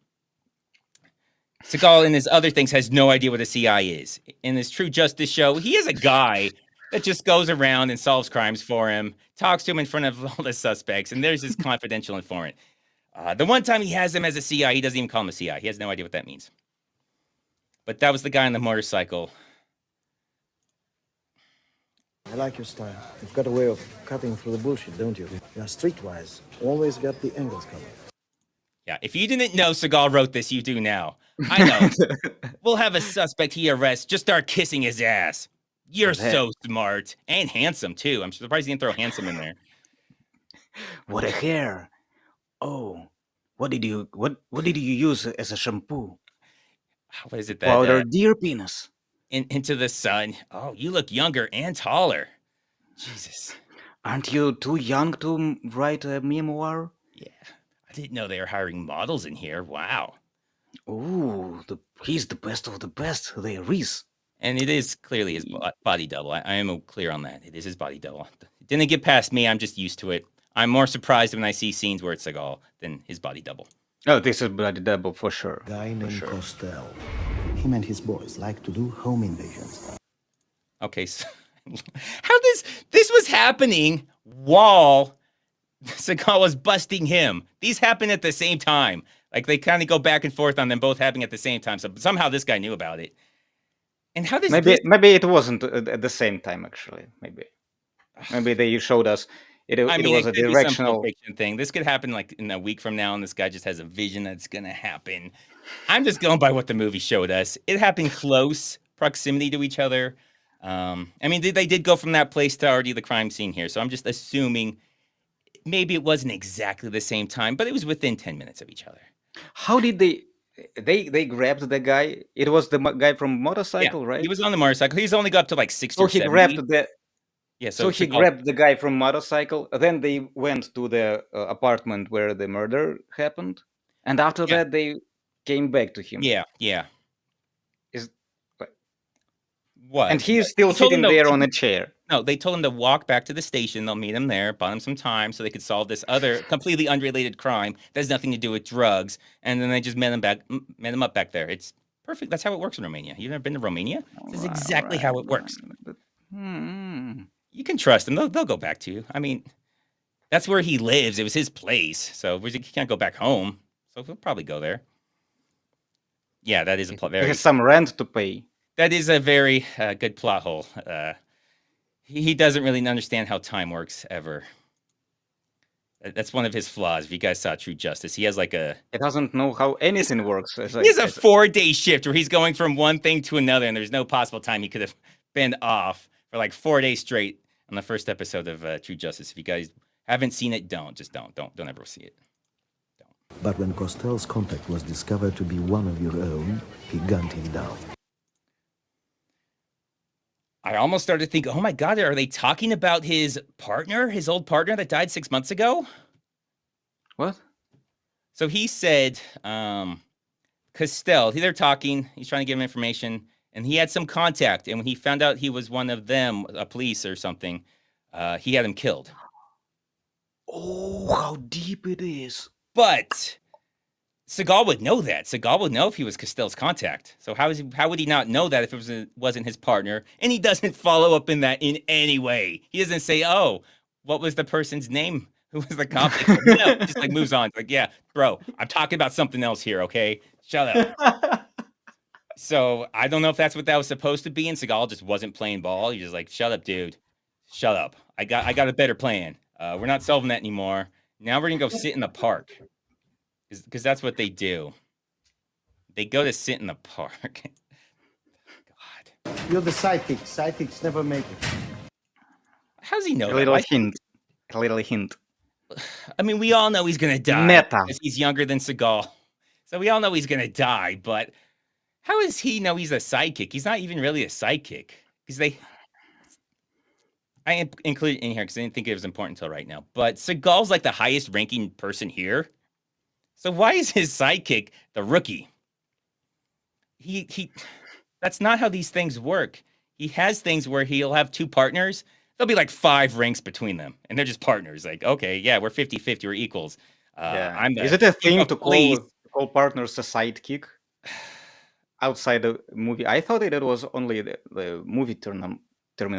Seagal in his other things has no idea what a CI is. In his True Justice show, he is a guy that just goes around and solves crimes for him, talks to him in front of all the suspects, and there's his confidential informant. The one time he has him as a CI, he doesn't even call him a CI. He has no idea what that means. But that was the guy on the motorcycle. I like your style. You've got a way of cutting through the bullshit, don't you? You're streetwise. Always got the angles covered. Yeah, if you didn't know Seagal wrote this, you do now. I know. We'll have a suspect he arrests. Just start kissing his ass. You're That- so smart and handsome too. I'm surprised he didn't throw handsome in there. What a hair! Oh, what did you use as a shampoo? What is it that Powder deer penis. into the sun? Oh, you look younger and taller. Jesus. Aren't you too young to write a memoir? Yeah. I didn't know they were hiring models in here. Wow. Ooh, he's the best of the best there is. And it is clearly his body double. I am clear on that. It is his body double. It didn't get past me. I'm just used to it. I'm more surprised when I see scenes where it's Seagal than his body double. Oh, this is bloody double for sure. Guy named Costell. Him and his boys like to do home invasions. Okay, so how this was happening while Seagal was busting him. These happen at the same time. Like they kind of go back and forth on them both happening at the same time. So somehow this guy knew about it. And how does maybe it wasn't at the same time actually. Maybe they showed us it was a could be some directional Pulp Fiction thing. This could happen like in a week from now, and this guy just has a vision that's gonna happen. I'm just going by what the movie showed us. It happened close proximity to each other. I mean, they did go from that place to already the crime scene here, so I'm just assuming maybe it wasn't exactly the same time, but it was within 10 minutes of each other. How did they grabbed the guy? It was the guy from motorcycle, right? He was on the motorcycle. He's only got up to like 60 So or he 70. grabbed the. Yeah, So he grabbed the guy from motorcycle. Then they went to the apartment where the murder happened, and after that they came back to him. Yeah. Is what? And he's still sitting there on a chair. No, they told him to walk back to the station. They'll meet him there, buy him some time so they could solve this other completely unrelated crime that has nothing to do with drugs. And then they just met him up back there. It's perfect. That's how it works in Romania. You've never been to Romania? This is exactly how it works. You can trust them. They'll go back to you. I mean, that's where he lives. It was his place. So he can't go back home. So he'll probably go there. Yeah, that is a He has some rent to pay. That is a very good plot hole. He doesn't really understand how time works ever. That's one of his flaws. If you guys saw True Justice, he has like He doesn't know how anything works. He has a 4-day shift where he's going from one thing to another, and there's no possible time he could have been off for like 4 days straight on the first episode of True Justice. If you guys haven't seen it, don't ever see it. But when Costell's contact was discovered to be one of your own, he gunned him down. I almost started to think, oh my God, are they talking about his partner, his old partner that died 6 months ago? What? So he said, Costell, they're talking, he's trying to give him information, and he had some contact, and when he found out he was one of them, a police or something, he had him killed. Oh, how deep it is. But Seagal would know that. Seagal would know if he was Costell's contact. So how would he not know that if it wasn't his partner? And he doesn't follow up in that in any way. He doesn't say, oh, what was the person's name? Who was the cop? No, just like moves on. It's like, yeah, bro, I'm talking about something else here, okay? Shut up. So I don't know if that's what that was supposed to be, and Seagal just wasn't playing ball. He's just like, shut up, dude. Shut up. I got a better plan. We're not solving that anymore. Now we're gonna go sit in the park. Because that's what they do. They go to sit in the park. God. You're the sidekick. Sidekicks never make it. How's he know A that? little hint. A little hint. I mean, we all know he's gonna die. Meta. Because he's younger than Seagal. So we all know he's gonna die, but how does he know he's a sidekick? He's not even really a sidekick. Because I included it in here because I didn't think it was important until right now. But Seagal's like the highest ranking person here. So why is his sidekick the rookie? He that's not how these things work. He has things where he'll have two partners. There'll be like 5 ranks between them, and they're just partners. Like, okay, yeah, we're 50-50, we're equals. Yeah. Is it a thing to call partners a sidekick outside the movie? I thought it was only the movie terminology.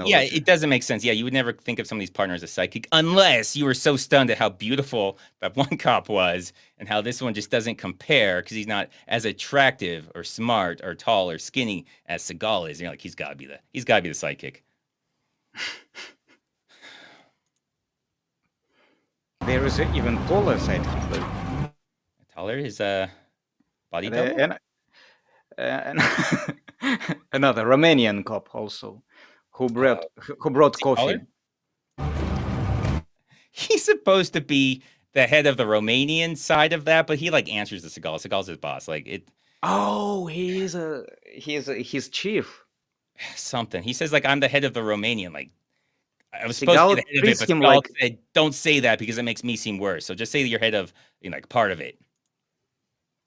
Yeah, it doesn't make sense. Yeah, you would never think of some of these partners as sidekick unless you were so stunned at how beautiful that one cop was and how this one just doesn't compare because he's not as attractive or smart or tall or skinny as Seagal is. You're like, he's got to be the sidekick. There is an even taller sidekick. Taller is body The- double. and another Romanian cop also, who brought Is he taller? coffee. He's supposed to be the head of the Romanian side of that, but he like answers to Seagal. Seagal's his boss. Like it Oh, he's his chief. something. He says like I'm the head of the Romanian. Like I was supposed to Seagal be the head of it, treats but him Seagal like said, "Don't say that because it makes me seem worse." So just say that you're head of like part of it.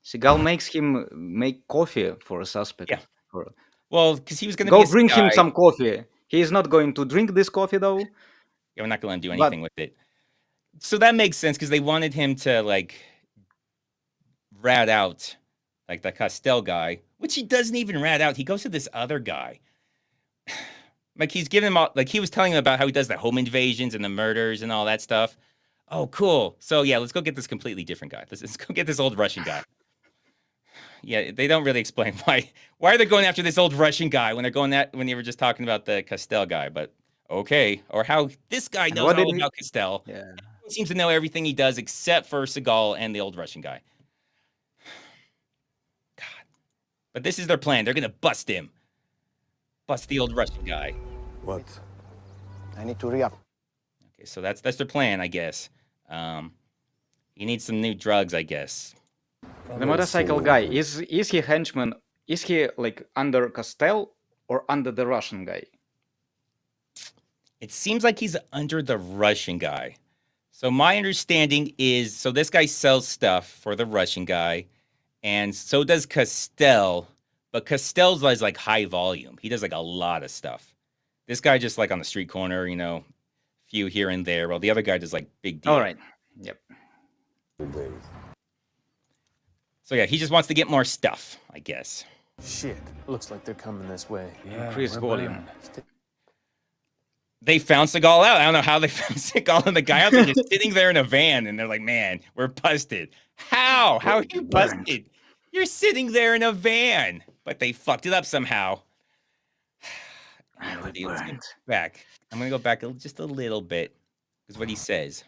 Seagal makes him make coffee for a suspect. Yeah. For- Well, because he was going to Go be a bring him guy. some coffee. He is not going to drink this coffee though. Yeah, we're not going to do But- anything with it. So that makes sense because they wanted him to like rat out like the Castell guy, which he doesn't even rat out. He goes to this other guy. Like he's giving him all, like he was telling him about how he does the home invasions and the murders and all that stuff. Oh, cool. So yeah, let's go get this completely different guy. Let's go get this old Russian guy. Yeah, they don't really explain why are they going after this old Russian guy when when they were just talking about the Castell guy, but okay. Or how this guy knows what did all he- about Castell. Yeah. He seems to know everything he does except for Seagal and the old Russian guy. God. But this is their plan. They're gonna bust him. Bust the old Russian guy. What? I need to re-up. Okay, so that's their plan, I guess. He needs some new drugs, I guess. The motorcycle guy is he henchman? Is he like under Castell or under the Russian guy? It seems like he's under the Russian guy. So my understanding is, so this guy sells stuff for the Russian guy, and so does Castell, but Castell's is like high volume. He does like a lot of stuff. This guy just like on the street corner, few here and there, while the other guy does like big deal. All right. Yep. So yeah, he just wants to get more stuff, I guess. Shit. Looks like they're coming this way. Yeah, Increase we're volume. burned. They found Seagal out. I don't know how they found Seagal and the guy out there just sitting there in a van, and they're like, man, we're busted. How? How are you busted? You're sitting there in a van. But they fucked it up somehow. Let's go back. I'm going to go back just a little bit. Because what he says.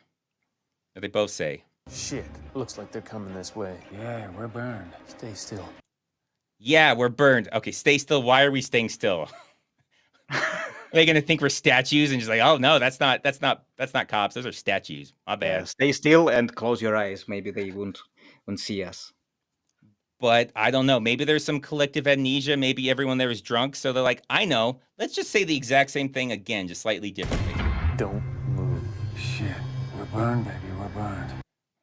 What they both say. Shit. Looks like they're coming this way. Yeah, we're burned. Stay still. Yeah, we're burned. Okay, stay still. Why are we staying still? Are they gonna think we're statues and just like, oh no, that's not cops. Those are statues. My bad. Stay still and close your eyes. Maybe they won't see us. But I don't know. Maybe there's some collective amnesia. Maybe everyone there is drunk, so they're like, I know. Let's just say the exact same thing again, just slightly differently. Don't move. Shit, we're burned, baby, we're burned.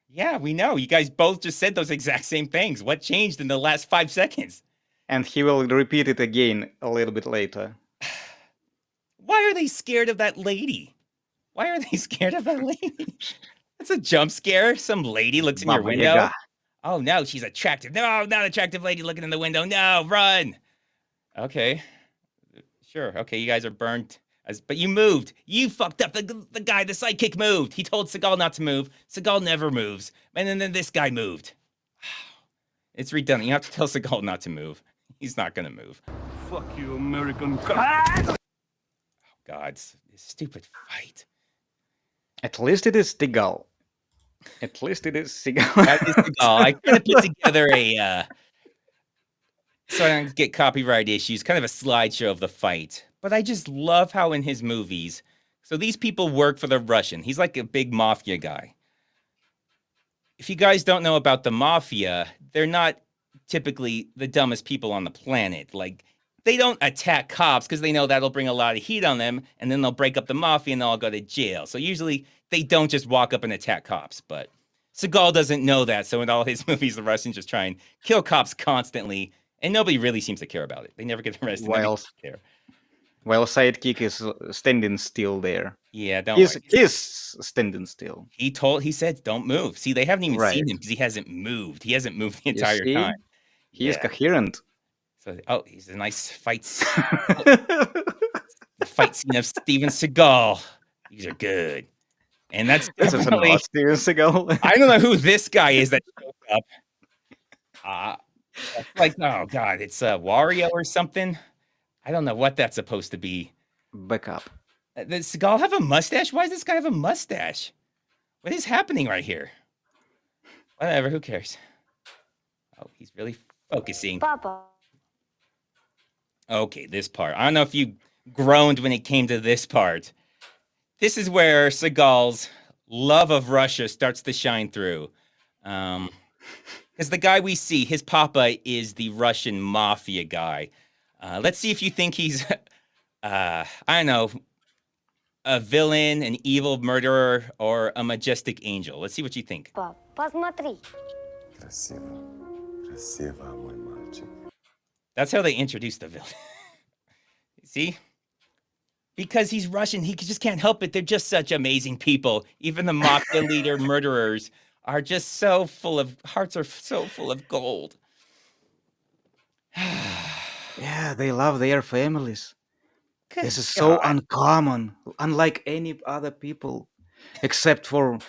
Yeah, we know. You guys both just said those exact same things. What changed in the last 5 seconds? And he will repeat it again a little bit later. Why are they scared of that lady? Why are they scared of that lady? That's a jump scare. Some lady looks in your Baba window. Yaga. Oh no, she's attractive. No, not attractive lady looking in the window. No, run. Okay. Sure. Okay, you guys are burnt. But you moved. You fucked up. The guy, the sidekick moved. He told Seagal not to move. Seagal never moves. And then this guy moved. It's redundant. You have to tell Seagal not to move. He's not going to move. Fuck you, American God, this stupid fight. At least it is Seagal. At least it is Seagal. That is Seagal. I kind of put together a, so I don't get copyright issues, kind of a slideshow of the fight. But I just love how in his movies, so these people work for the Russian. He's like a big mafia guy. If you guys don't know about the mafia, they're not typically the dumbest people on the planet. Like, they don't attack cops because they know that'll bring a lot of heat on them, and then they'll break up the mafia and they'll all go to jail. So usually they don't just walk up and attack cops. But Seagal doesn't know that. So in all his movies, the Russians just try and kill cops constantly, and nobody really seems to care about it. They never get arrested. Nobody While- seems to care. While sidekick is standing still there. Yeah, don't He's, worry. he's standing still. He said, don't move. See, they haven't even Right. seen him because he hasn't moved. He hasn't moved the You entire see? time. He is Yeah. coherent. So, he's a nice fight. The fight scene of Steven Seagal. These are good. And that's This is definitely, not Steven Seagal. I don't know who this guy is that shows up. Like, oh God, it's Wario or something. I don't know what that's supposed to be. Back up. Does Seagal have a mustache? Why does this guy have a mustache? What is happening right here? Whatever, who cares? Oh, he's really focusing. Papa. Okay, this part. I don't know if you groaned when it came to this part. This is where Seagal's love of Russia starts to shine through. Because the guy we see, his papa is the Russian Mafia guy. Let's see if you think he's, I don't know, a villain, an evil murderer, or a majestic angel. Let's see what you think. Посмотри. Красиво. Красиво, мой мальчик. That's how they introduce the villain. See? Because he's Russian, he just can't help it. They're just such amazing people. Even the mafia leader murderers are just so full of, hearts are so full of gold. Yeah, they love their families. Good This is so God. uncommon, unlike any other people, except for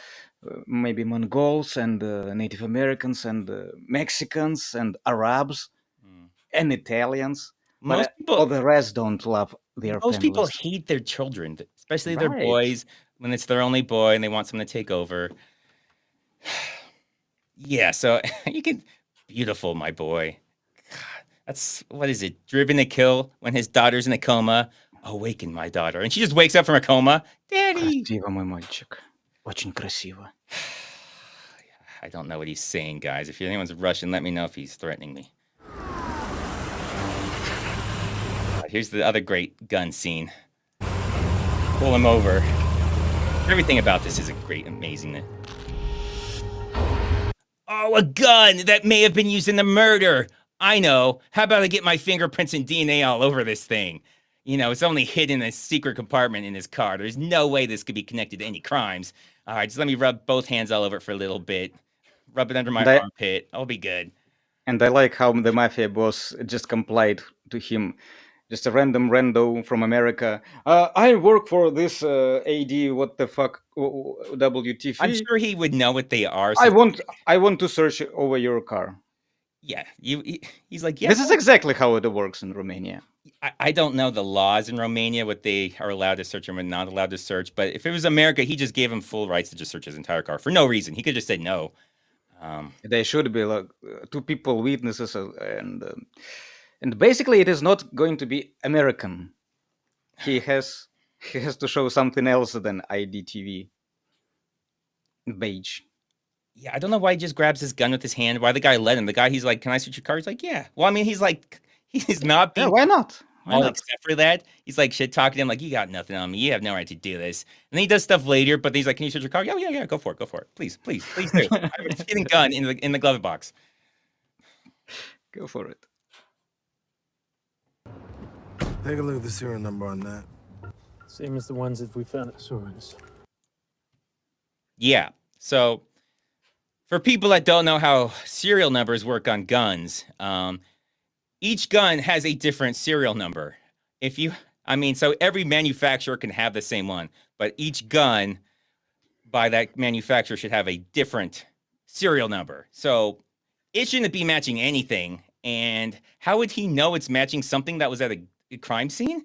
maybe Mongols and Native Americans and Mexicans and Arabs and Italians. Most But people, all the rest don't love their most people families. hate their children, especially their Right. boys, when it's their only boy and they want someone to take over. Yeah, so you can, beautiful, my boy. God, that's, what is it? Driven to kill when his daughter's in a coma. Awaken my daughter. And she just wakes up from a coma. Daddy. Красиво, мой мальчик. Очень красиво. I don't know what he's saying, guys. If anyone's Russian, let me know if he's threatening me. Here's the other great gun scene. Pull him over. Everything about this is a great, amazing. Oh, a gun that may have been used in the murder. I know. How about I get my fingerprints and DNA all over this thing? You know, it's only hidden in a secret compartment in his car. There's no way this could be connected to any crimes. All right, just let me rub both hands all over it for a little bit. Rub it under my armpit. I'll be good. And I like how the mafia boss just complied to him. Just a random rando from America. I work for this AD, what the fuck, WTF. I'm sure he would know what they are. I want to search over your car. Yeah, he's like, yeah. This is exactly how it works in Romania. I don't know the laws in Romania, what they are allowed to search and what not allowed to search. But if it was America, he just gave him full rights to just search his entire car for no reason. He could just say no. There should be like two people witnesses, and basically it is not going to be American. He has to show something else than IDTV badge. Yeah, I don't know why he just grabs his gun with his hand. Why the guy let him? The guy, he's like, "Can I search your car?" He's like, "Yeah." Well, I mean, he's like, he's not being. Yeah, why not? Why not? Except for that, he's like shit talking to him, like, "You got nothing on me. You have no right to do this." And then he does stuff later, but he's like, "Can you search your car?" Yeah, go for it. Please do. I have a hidden gun in the glove box. Go for it. Take a look at the serial number on that. Same as the ones that we found at Soren's. Yeah. So, for people that don't know how serial numbers work on guns, each gun has a different serial number. So every manufacturer can have the same one, but each gun by that manufacturer should have a different serial number. So it shouldn't be matching anything. And how would he know it's matching something that was at a crime scene?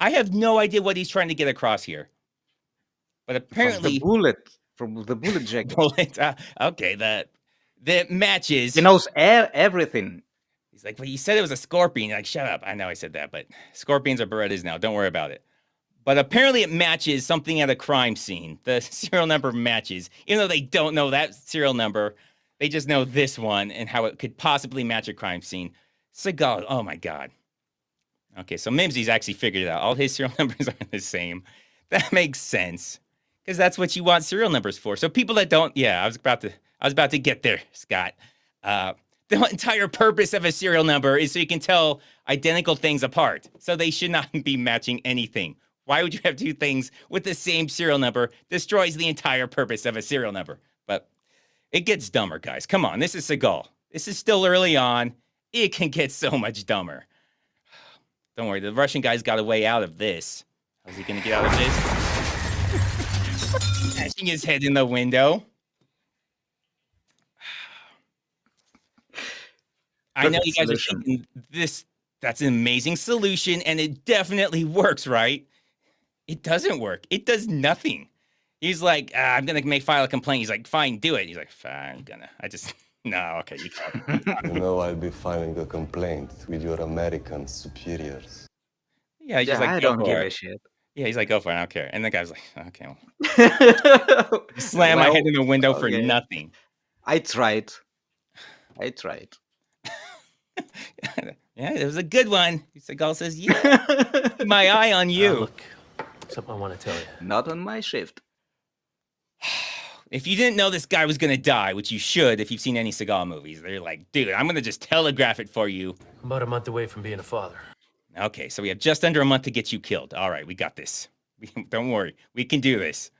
I have no idea what he's trying to get across here. But apparently, from the bullet jacket. Okay, that matches. He knows everything. He's like, well, you said it was a scorpion. You're like, shut up. I know I said that, but scorpions are Berettas now. Don't worry about it. But apparently it matches something at a crime scene. The serial number matches. Even though they don't know that serial number, they just know this one and how it could possibly match a crime scene. Seagal, oh my God. Okay, so Mimsy's actually figured it out. All his serial numbers are the same. That makes sense. Because that's what you want serial numbers for. So people that don't, I was about to get there, Scott. The entire purpose of a serial number is so you can tell identical things apart. So they should not be matching anything. Why would you have two things with the same serial number? Destroys the entire purpose of a serial number. But it gets dumber, guys. Come on, this is Seagal. This is still early on. It can get so much dumber. Don't worry, the Russian guy's got a way out of this. How's he gonna get out of this? Smashing his head in the window. I know you guys are thinking that's an amazing solution, and it definitely works, right? It doesn't work. It does nothing. He's like, I'm gonna file a complaint. He's like, fine, do it. He's like, fine, No, okay, you can't. You know I'll be filing a complaint with your American superiors. Yeah, he's just Yeah, like, I go don't for give a it. shit. Yeah, he's like, go for it. I don't care. And the guy's like, okay, well, slam my head Well, in the window for okay. nothing. I tried. I tried. Yeah, it was a good one. Seagal says, yeah, my eye on you. Look, something I want to tell you. Not on my shift. If you didn't know this guy was going to die, which you should if you've seen any Seagal movies, they're like, dude, I'm going to just telegraph it for you. I'm about a month away from being a father. Okay, so we have just under a month to get you killed. All right, we got this. Don't worry. We can do this.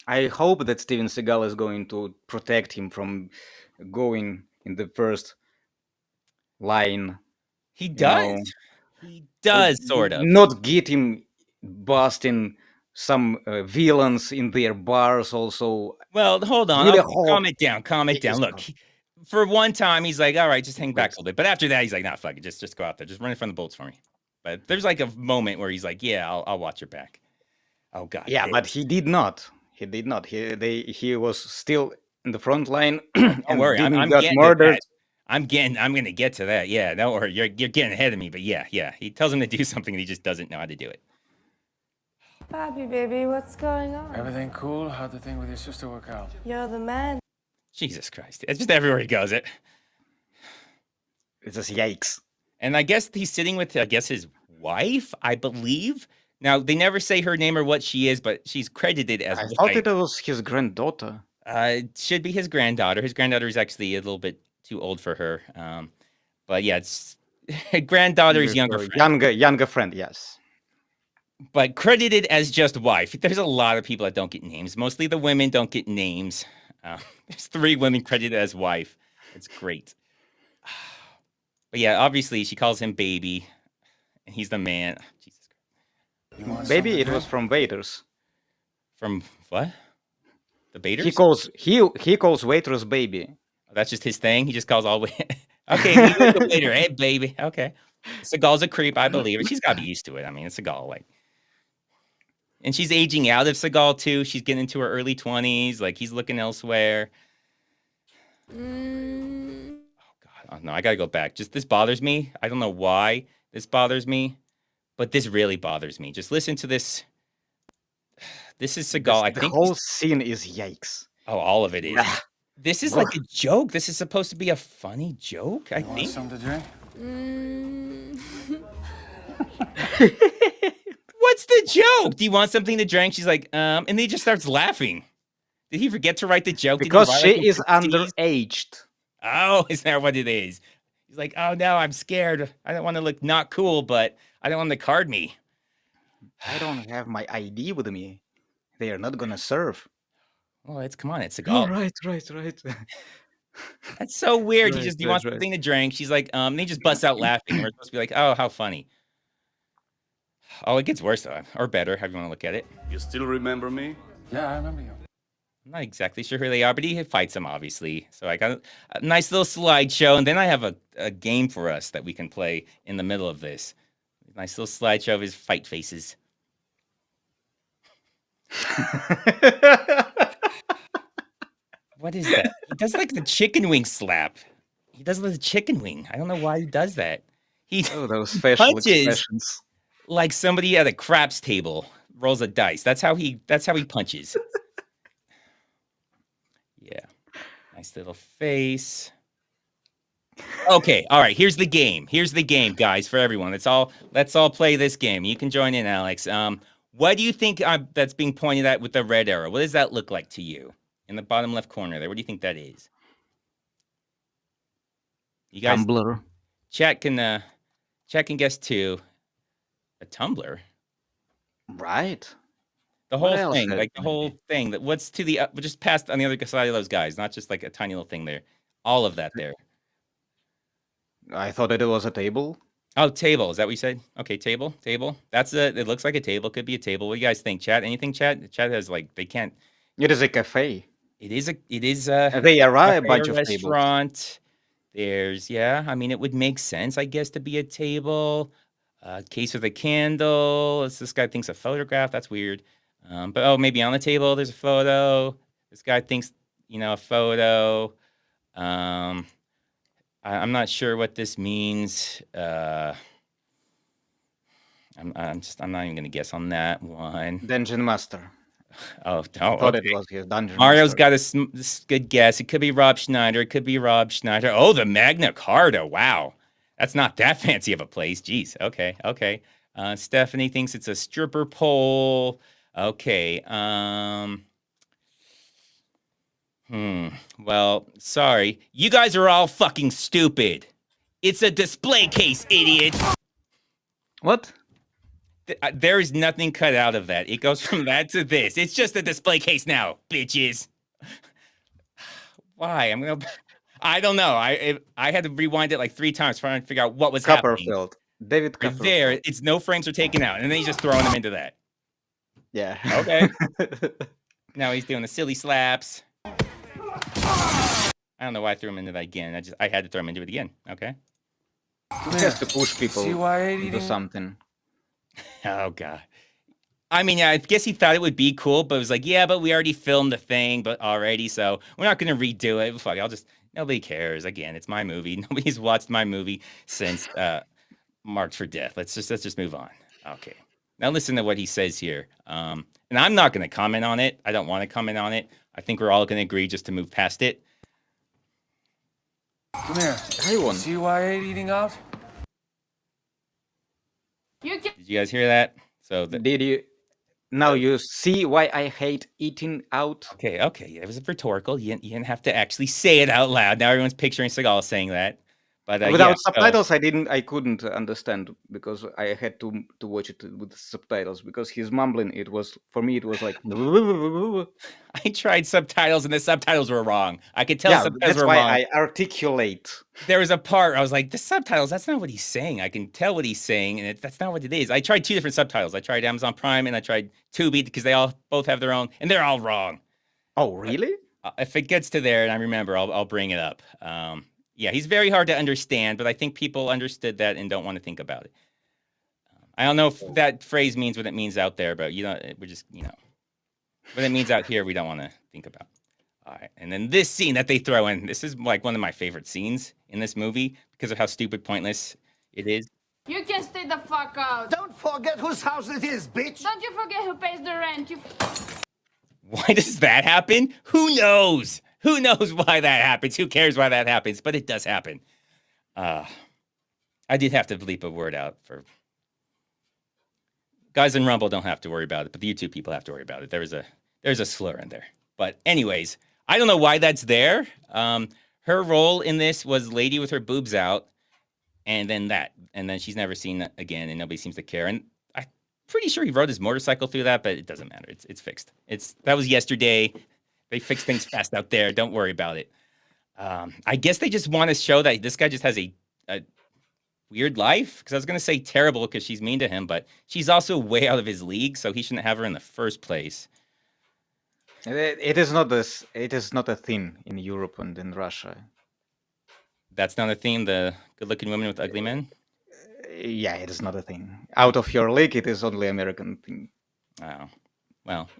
I hope that Steven Seagal is going to protect him from going in the first line. He does. He does, sort of. Not get him busting some villains in their bars also. Well, hold on. Really Okay, hope calm it down. Calm it down. Look, for one time, he's like, all right, just hang back a Yes. little bit. But after that, he's like, nah, fuck it. Just go out there. Just run in front of the bullets for me. But there's like a moment where he's like, yeah, I'll watch your back. Oh, God. Yeah, but he did not. He did not. He was still in the front line. Don't and worry. didn't I'm got getting murdered. I'm going to get to that. Yeah, don't worry. You're getting ahead of me. But yeah. He tells him to do something and he just doesn't know how to do it. Bobby, baby, what's going on? Everything cool? How'd the thing with your sister work out? You're the man. Jesus Christ. It's just everywhere he goes. It's just yikes. And I guess he's sitting with, his wife, I believe. Now, they never say her name or what she is, but she's credited as I wife. thought it was his granddaughter. It should be his granddaughter. His granddaughter is actually a little bit too old for her. But yeah, it's granddaughter's younger friend. Younger friend, yes. But credited as just wife. There's a lot of people that don't get names. Mostly the women don't get names. There's 3 women credited as wife. It's great. But yeah, obviously she calls him baby. And he's the man. Jesus Christ. Baby, it was from waiters. From what? The baiters? He calls waiters baby. Oh, that's just his thing. He just calls all okay, he goes to waiter. Hey, baby. Okay. Seagal's a creep, I believe it. She's got to be used to it. I mean, it's Seagal, like. And she's aging out of Seagal too. She's getting into her early 20s. Like he's looking elsewhere. Oh God. Oh, no, I gotta go back. Just this bothers me. I don't know why this bothers me, but this really bothers me. Just listen to this. This is Seagal. The whole scene is yikes. Oh, all of it is. This is like a joke. This is supposed to be a funny joke, I think. Want something to drink? What's the joke? Do you want something to drink? She's like, and then he just starts laughing. Did he forget to write the joke? Because she is underaged. Oh, is that what it is? He's like, oh no, I'm scared. I don't want to look not cool, but I don't want them to card me. I don't have my ID with me. They are not gonna serve. Well, come on, it's Seagal. Right. That's so weird. Right, He wants something to drink. She's like, and he just busts out laughing. We're supposed to be like, oh, how funny. Oh, it gets worse though, or better, however you want to look at it. You still remember me? Yeah, I remember you. I'm not exactly sure who they are, but he fights them, obviously. So I got a nice little slideshow, and then I have a game for us that we can play in the middle of this. Nice little slideshow of his fight faces. What is that? He does like the chicken wing slap. He does the chicken wing. I don't know why he does that. He those facial punches expressions. like somebody at a craps table rolls a dice. That's how he punches. Yeah. Nice little face. Okay, all right. Here's the game. Guys, for everyone. Let's all play this game. You can join in, Alex. What do you think that's being pointed at with the red arrow? What does that look like to you? In the bottom left corner there. What do you think that is? You guys Tumblr. Chat can guess too. A tumbler. Right. The whole thing, like the whole thing. That what's to the just past on the other side of those guys, not just like a tiny little thing there. All of that there. I thought it was a table. Oh, table. Is that what you said? Okay, table. That's it looks like a table. Could be a table. What do you guys think? Chat? Anything, chat? Chat has like they can't. It is a cafe. It is they are a bunch of restaurant. Tables. There's I mean it would make sense, I guess, to be a table. Case with a candle. This guy thinks a photograph. That's weird. But maybe on the table there's a photo. This guy thinks, a photo. I'm not sure what this means. I'm not even gonna guess on that one. Dungeon Master. Oh, I oh, thought okay. it was his Dungeon Mario's Master. got a good guess. It could be Rob Schneider. It could be Rob Schneider. Oh, the Magna Carta. Wow. That's not that fancy of a place. Jeez. Okay. Okay. Stephanie thinks it's a stripper pole. Okay. Well, sorry. You guys are all fucking stupid. It's a display case, idiot. What? There is nothing cut out of that. It goes from that to this. It's just a display case now, bitches. Why? I don't know. I had to rewind it like 3 times trying to figure out what was happening. Copperfield. David Right Copperfield. there, it's no frames are taken out, and then he's just throwing them into that. Yeah. Okay. Now he's doing the silly slaps. I don't know why I threw him into that again. I had to throw him into it again. Okay. He has to push people to do something. Oh god. I mean, I guess he thought it would be cool, but it was like, yeah, but we already filmed the thing, but already, so we're not gonna redo it. Fuck, nobody cares. Again, it's my movie. Nobody's watched my movie since Marked for Death. Let's just move on. Okay. Now listen to what he says here. And I'm not gonna comment on it. I don't want to comment on it. I think we're all gonna agree just to move past it. Come here. See why I hate eating out? Did you guys hear that? So Did you? Now you see why I hate eating out? Okay. It was rhetorical. You didn't have to actually say it out loud. Now everyone's picturing Seagal saying that. But Without subtitles, I couldn't understand because I had to watch it with subtitles because he's mumbling. It was for me. It was like I tried subtitles and the subtitles were wrong. I could tell subtitles that's were why wrong. I articulate. There was a part I was like, the subtitles. That's not what he's saying. I can tell what he's saying, and that's not what it is. I tried 2 different subtitles. I tried Amazon Prime and I tried Tubi because they both have their own, and they're all wrong. Oh, really? If it gets to there and I remember, I'll bring it up. Yeah, he's very hard to understand, but I think people understood that and don't want to think about it. I don't know if that phrase means what it means out there, but we're just, what it means out here, we don't want to think about. All right, and then this scene that they throw in, this is like one of my favorite scenes in this movie because of how stupid, pointless it is. You can stay the fuck out. Don't forget whose house it is, bitch! Don't you forget who pays the rent. Why does that happen? Who knows? Who knows why that happens? Who cares why that happens? But it does happen. I did have to bleep a word out for guys in Rumble. Don't have to worry about it, but the YouTube people have to worry about it. There's a slur in there. But anyways, I don't know why that's there. Her role in this was lady with her boobs out, and then she's never seen that again, and nobody seems to care. And I'm pretty sure he rode his motorcycle through that, but it doesn't matter. It's fixed. That was yesterday. They fix things fast out there. Don't worry about it. I guess they just want to show that this guy just has a weird life. Because I was going to say terrible because she's mean to him, but she's also way out of his league, so he shouldn't have her in the first place. It is not this. It is not a thing in Europe and in Russia. That's not a theme. The good-looking women with ugly men. Yeah, it is not a thing. Out of your league, it is only American thing. Oh, well.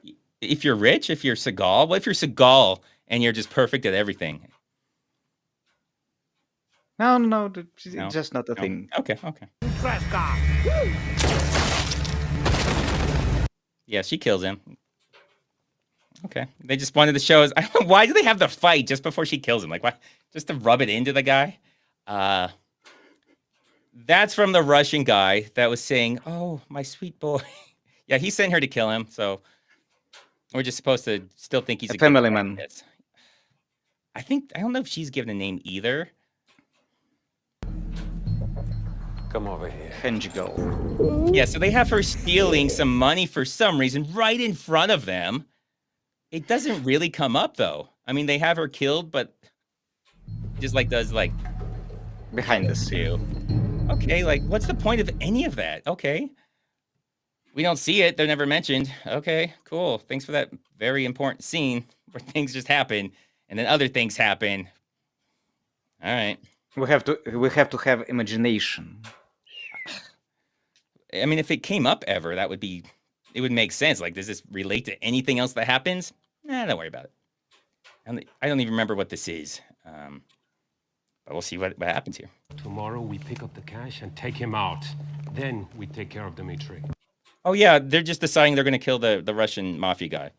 If you're rich, if you're Seagal, what if you're Seagal and you're just perfect at everything? No, it's just not a thing. Okay. Yeah, she kills him. Okay. They just wanted to show us. I don't know, why do they have the fight just before she kills him? Like, why? Just to rub it into the guy? That's from the Russian guy that was saying, oh, my sweet boy. Yeah, he sent her to kill him, so we're just supposed to still think he's a family man. I don't know if she's given a name either. Come over here. Seagal. Yeah, so they have her stealing some money for some reason right in front of them. It doesn't really come up though. I mean, they have her killed, but just does behind the scene. Okay, what's the point of any of that? Okay. We don't see it. They're never mentioned. Okay, cool. Thanks for that very important scene where things just happen and then other things happen. All right. We have to have imagination. I mean, if it came up ever, it would make sense. Does this relate to anything else that happens? Nah, don't worry about it. I don't even remember what this is. But we'll see what happens here. Tomorrow we pick up the cash and take him out. Then we take care of Dmitri. Oh yeah, they're just deciding they're going to kill the Russian mafia guy.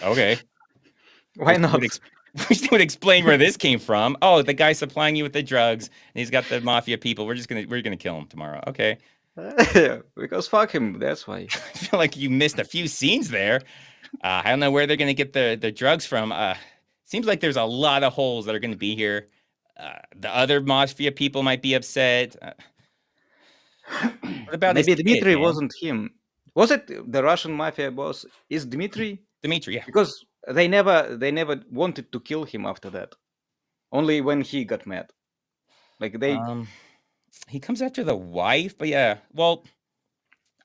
Okay. Why not? Wish would explain where this came from. Oh, the guy supplying you with the drugs, and he's got the mafia people. We're gonna kill him tomorrow. Okay. Because fuck him. That's why. I feel like you missed a few scenes there. I don't know where they're gonna get the drugs from. Seems like there's a lot of holes that are gonna be here. The other mafia people might be upset. What about maybe his Dmitri kid, wasn't him? Was it the Russian mafia boss? Is Dmitri? Dmitri, yeah. Because they never wanted to kill him after that. Only when he got mad. Like they he comes after the wife, but yeah. Well,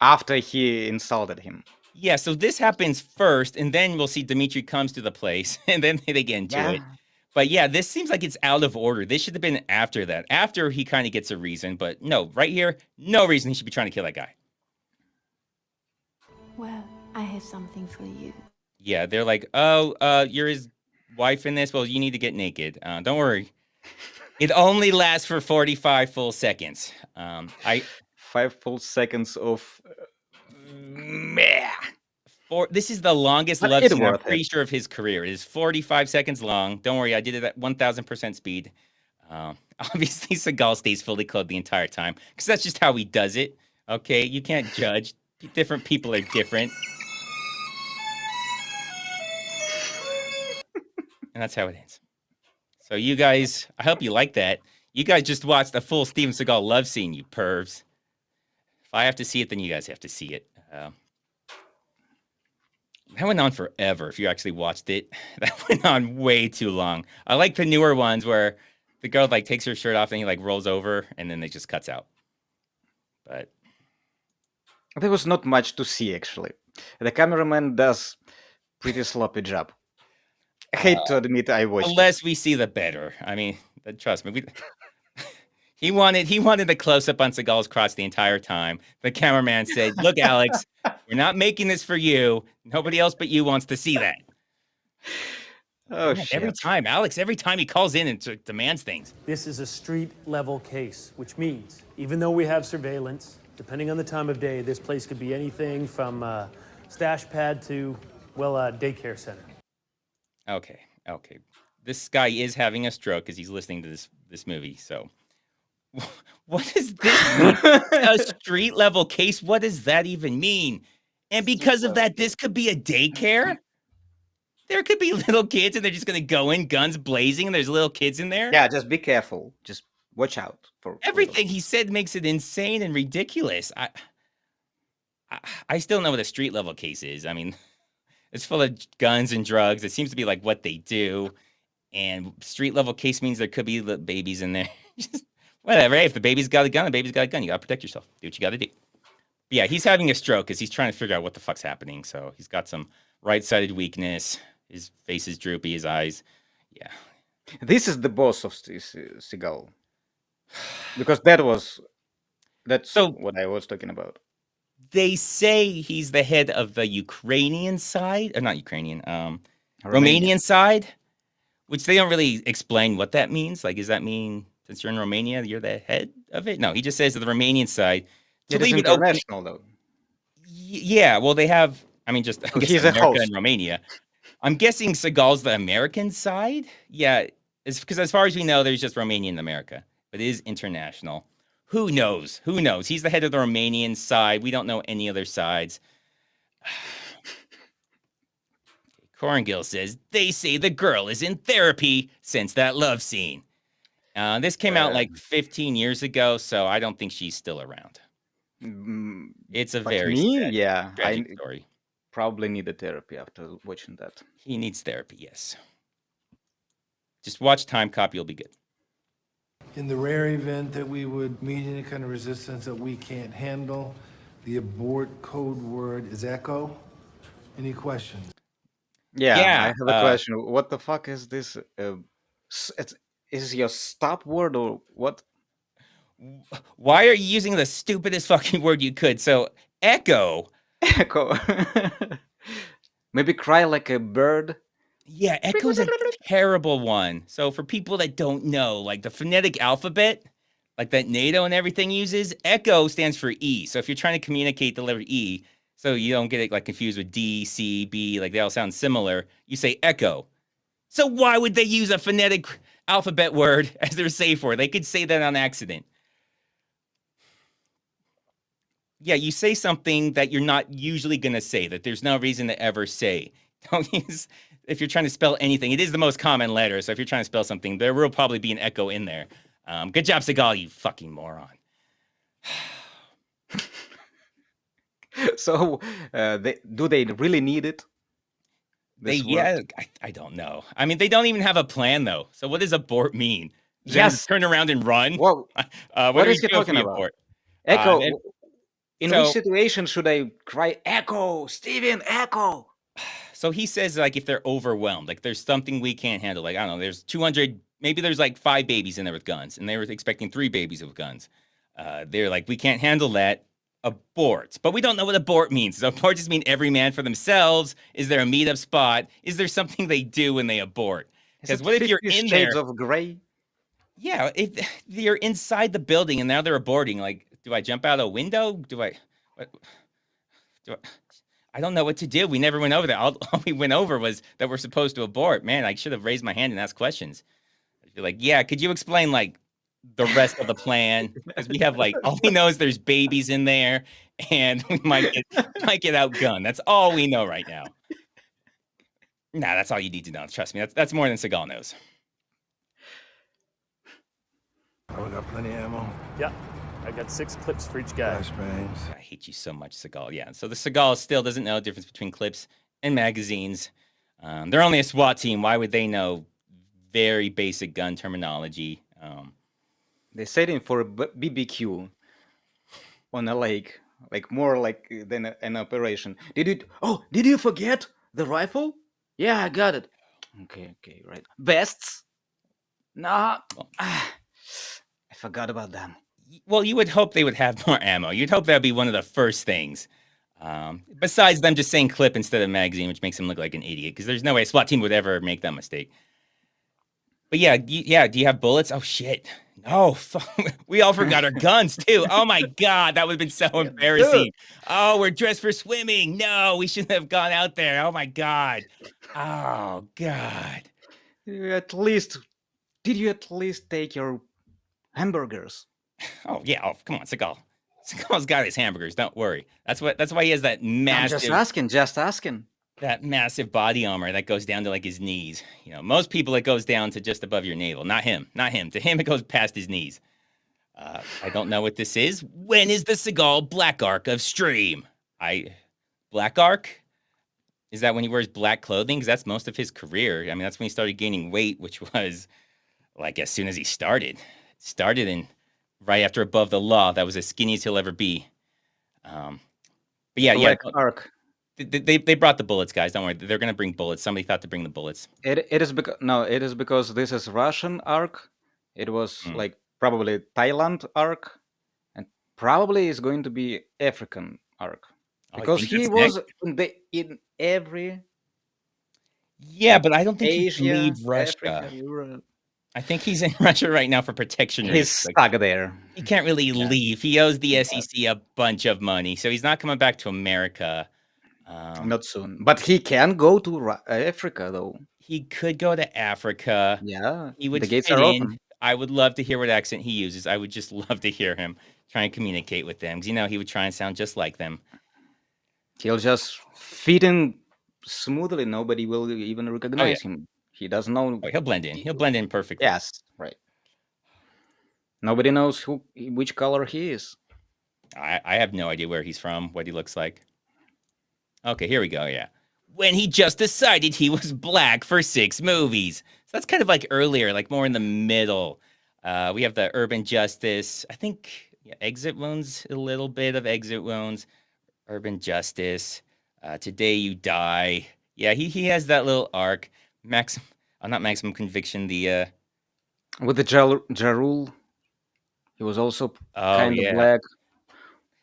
after he insulted him. Yeah, so this happens first, and then we'll see Dmitri comes to the place, and then they get into it. But yeah, this seems like it's out of order. This should have been after that. After he kind of gets a reason, but no, right here, no reason he should be trying to kill that guy. Well, I have something for you. Yeah, they're like, oh, you're his wife in this? Well, you need to get naked. Don't worry. It only lasts for 45 full seconds. 5 full seconds of... This is the longest But love it scene, I'm worth pretty it. sure, of his career. It is 45 seconds long. Don't worry, I did it at 1,000% speed. Obviously, Seagal stays fully clothed the entire time, because that's just how he does it. Okay, you can't judge. Different people are different. And that's how it ends. So you guys, I hope you like that. You guys just watched a full Steven Seagal love scene, you pervs. If I have to see it, then you guys have to see it. That went on forever. If you actually watched it, that went on way too long. I like the newer ones where the girl like takes her shirt off and he like rolls over and then it just cuts out. But there was not much to see actually. The cameraman does pretty sloppy job. I hate to admit I watched the less we see, the better. I mean, trust me. He wanted the close up on Seagal's crotch the entire time. The cameraman said, "Look, Alex, we're not making this for you. Nobody else but you wants to see that." Oh, Man, shit. every time he calls in and demands things. This is a street level case, which means even though we have surveillance, depending on the time of day, this place could be anything from stash pad to, well, daycare center. Okay. This guy is having a stroke because he's listening to this movie. So, what does this mean? A street level case? What does that even mean? And because of that, this could be a daycare. There could be little kids, and they're just gonna go in, guns blazing, and there's little kids in there. Yeah, just be careful. Just watch out for Everything he said makes it insane and ridiculous. I still know what a street level case is. I mean, it's full of guns and drugs. It seems to be like what they do. And street level case means there could be little babies in there. Just whatever. Hey, if the baby's got a gun, the baby's got a gun. You gotta protect yourself. Do what you gotta do. But yeah, he's having a stroke because he's trying to figure out what the fuck's happening. So he's got some right-sided weakness. His face is droopy. His eyes. Yeah. This is the boss of Seagal. Because that's what I was talking about. They say he's the head of the Ukrainian side, or not Ukrainian, Romanian side, which they don't really explain what that means. Like, does that mean since you're in Romania, you're the head of it? No, he just says the Romanian side. To It is leave it open, international, though. yeah, well, they have, I mean, just I guess he's a America host. and Romania. I'm guessing Seagal's the American side. Yeah, it's because as far as we know, there's just Romania in America, but it is international. Who knows? Who knows? He's the head of the Romanian side. We don't know any other sides. Corngill says, they say the girl is in therapy since that love scene. This came out like 15 years ago, so I don't think she's still around. It's a But very me, sad, tragic story. Probably need a therapy after watching that. He needs therapy, yes. Just watch Time Cop, you'll be good. In the rare event that we would meet any kind of resistance that we can't handle, the abort code word is echo. Any questions? Yeah, Yeah, I have a question. What the fuck is this? Is your stop word or what? Why are you using the stupidest fucking word you could? So, echo. Echo. Maybe cry like a bird. Yeah, Echo's a terrible one. So for people that don't know, like the phonetic alphabet, like that NATO and everything uses, Echo stands for E. So if you're trying to communicate the letter E, so you don't get it like confused with D, C, B, like they all sound similar, you say Echo. So why would they use a phonetic alphabet word as their safe word? They could say that on accident. Yeah, you say something that you're not usually going to say, that there's no reason to ever say. Don't use, if you're trying to spell anything, it is the most common letter. So if you're trying to spell something, there will probably be an echo in there. Good job, Seagal, you fucking moron. So, do they really need it? I don't know. I mean, they don't even have a plan, though. So what does abort mean? Yes. Turn around and run? Whoa. What is he talking about? Abort? Echo. In which situation should I cry, Echo, Steven, Echo? So he says, like, if they're overwhelmed, like there's something we can't handle. Like, I don't know, there's 200, maybe there's like 5 babies in there with guns, and they were expecting 3 babies with guns. They're like, we can't handle that. Abort. But we don't know what abort means. Does abort just mean every man for themselves? Is there a meetup spot? Is there something they do when they abort? Because what if you're in Shades there? of Grey? Yeah, if you're inside the building and now they're aborting, like, do I jump out a window? I don't know what to do. We never went over that. All we went over was that we're supposed to abort. Man, I should have raised my hand and asked questions. I'd be like, yeah, could you explain, like, the rest of the plan? Because we have, like, all we know is there's babies in there and we might get outgunned. That's all we know right now. Nah, that's all you need to know. Trust me. That's more than Seagal knows. Oh, we got plenty of ammo. Yeah. I got 6 clips for each guy. I hate you so much, Seagal. Yeah, so the Seagal still doesn't know the difference between clips and magazines. They're only a SWAT team. Why would they know very basic gun terminology? They set in for a BBQ on a lake, like more like than an operation. Did you forget the rifle? Yeah, I got it. Okay, right. Vests? Nah, I forgot about them. Well, you would hope they would have more ammo. You'd hope that'd be one of the first things. Besides them just saying clip instead of magazine, which makes them look like an idiot, because there's no way a SWAT team would ever make that mistake. But yeah, do you have bullets? Oh, shit. No, we all forgot our guns, too. Oh, my God, that would have been so embarrassing. Oh, we're dressed for swimming. No, we shouldn't have gone out there. Oh, my God. Oh, God. Did you at least take your hamburgers? Oh, yeah. Oh, come on, Seagal. Seagal's got his hamburgers. Don't worry. That's why he has that massive... I'm just asking. That massive body armor that goes down to like his knees. You know, most people it goes down to just above your navel. Not him. To him, it goes past his knees. I don't know what this is. When is the Seagal Black Arc of Stream? Black Arc? Is that when he wears black clothing? Because that's most of his career. I mean, that's when he started gaining weight, which was like as soon as he started. Started in right after Above the Law. That was as skinny as he'll ever be. But yeah, Black Arc. They brought the bullets, guys. Don't worry. They're going to bring bullets. Somebody thought to bring the bullets. It is because this is Russian arc. It was like probably Thailand arc, and probably is going to be African arc because he was in every. Yeah, but I don't think Asia, he can leave Russia. Africa, Europe. I think he's in Russia right now for protection. He's stuck there. He can't really leave. He owes the SEC a bunch of money, so he's not coming back to America. Not soon, but he can go to Africa though. He could go to Africa. Yeah, he would the gates fit are in. open. I would love to hear what accent he uses. I would just love to hear him try and communicate with them, because he would try and sound just like them. He'll just fit in smoothly. Nobody will even recognize him. He doesn't know. He'll blend in. He'll blend in perfectly. Yes, right. Nobody knows which color he is. I have no idea where he's from, what he looks like. Okay, here we go, yeah. When he just decided he was black for 6 movies. So that's kind of like earlier, like more in the middle. We have the Urban Justice. I think Exit Wounds, a little bit of Exit Wounds. Urban Justice. Today You Die. Yeah, he has that little arc. Not Maximum Conviction, the... With the Ja Rule. He was also kind of black.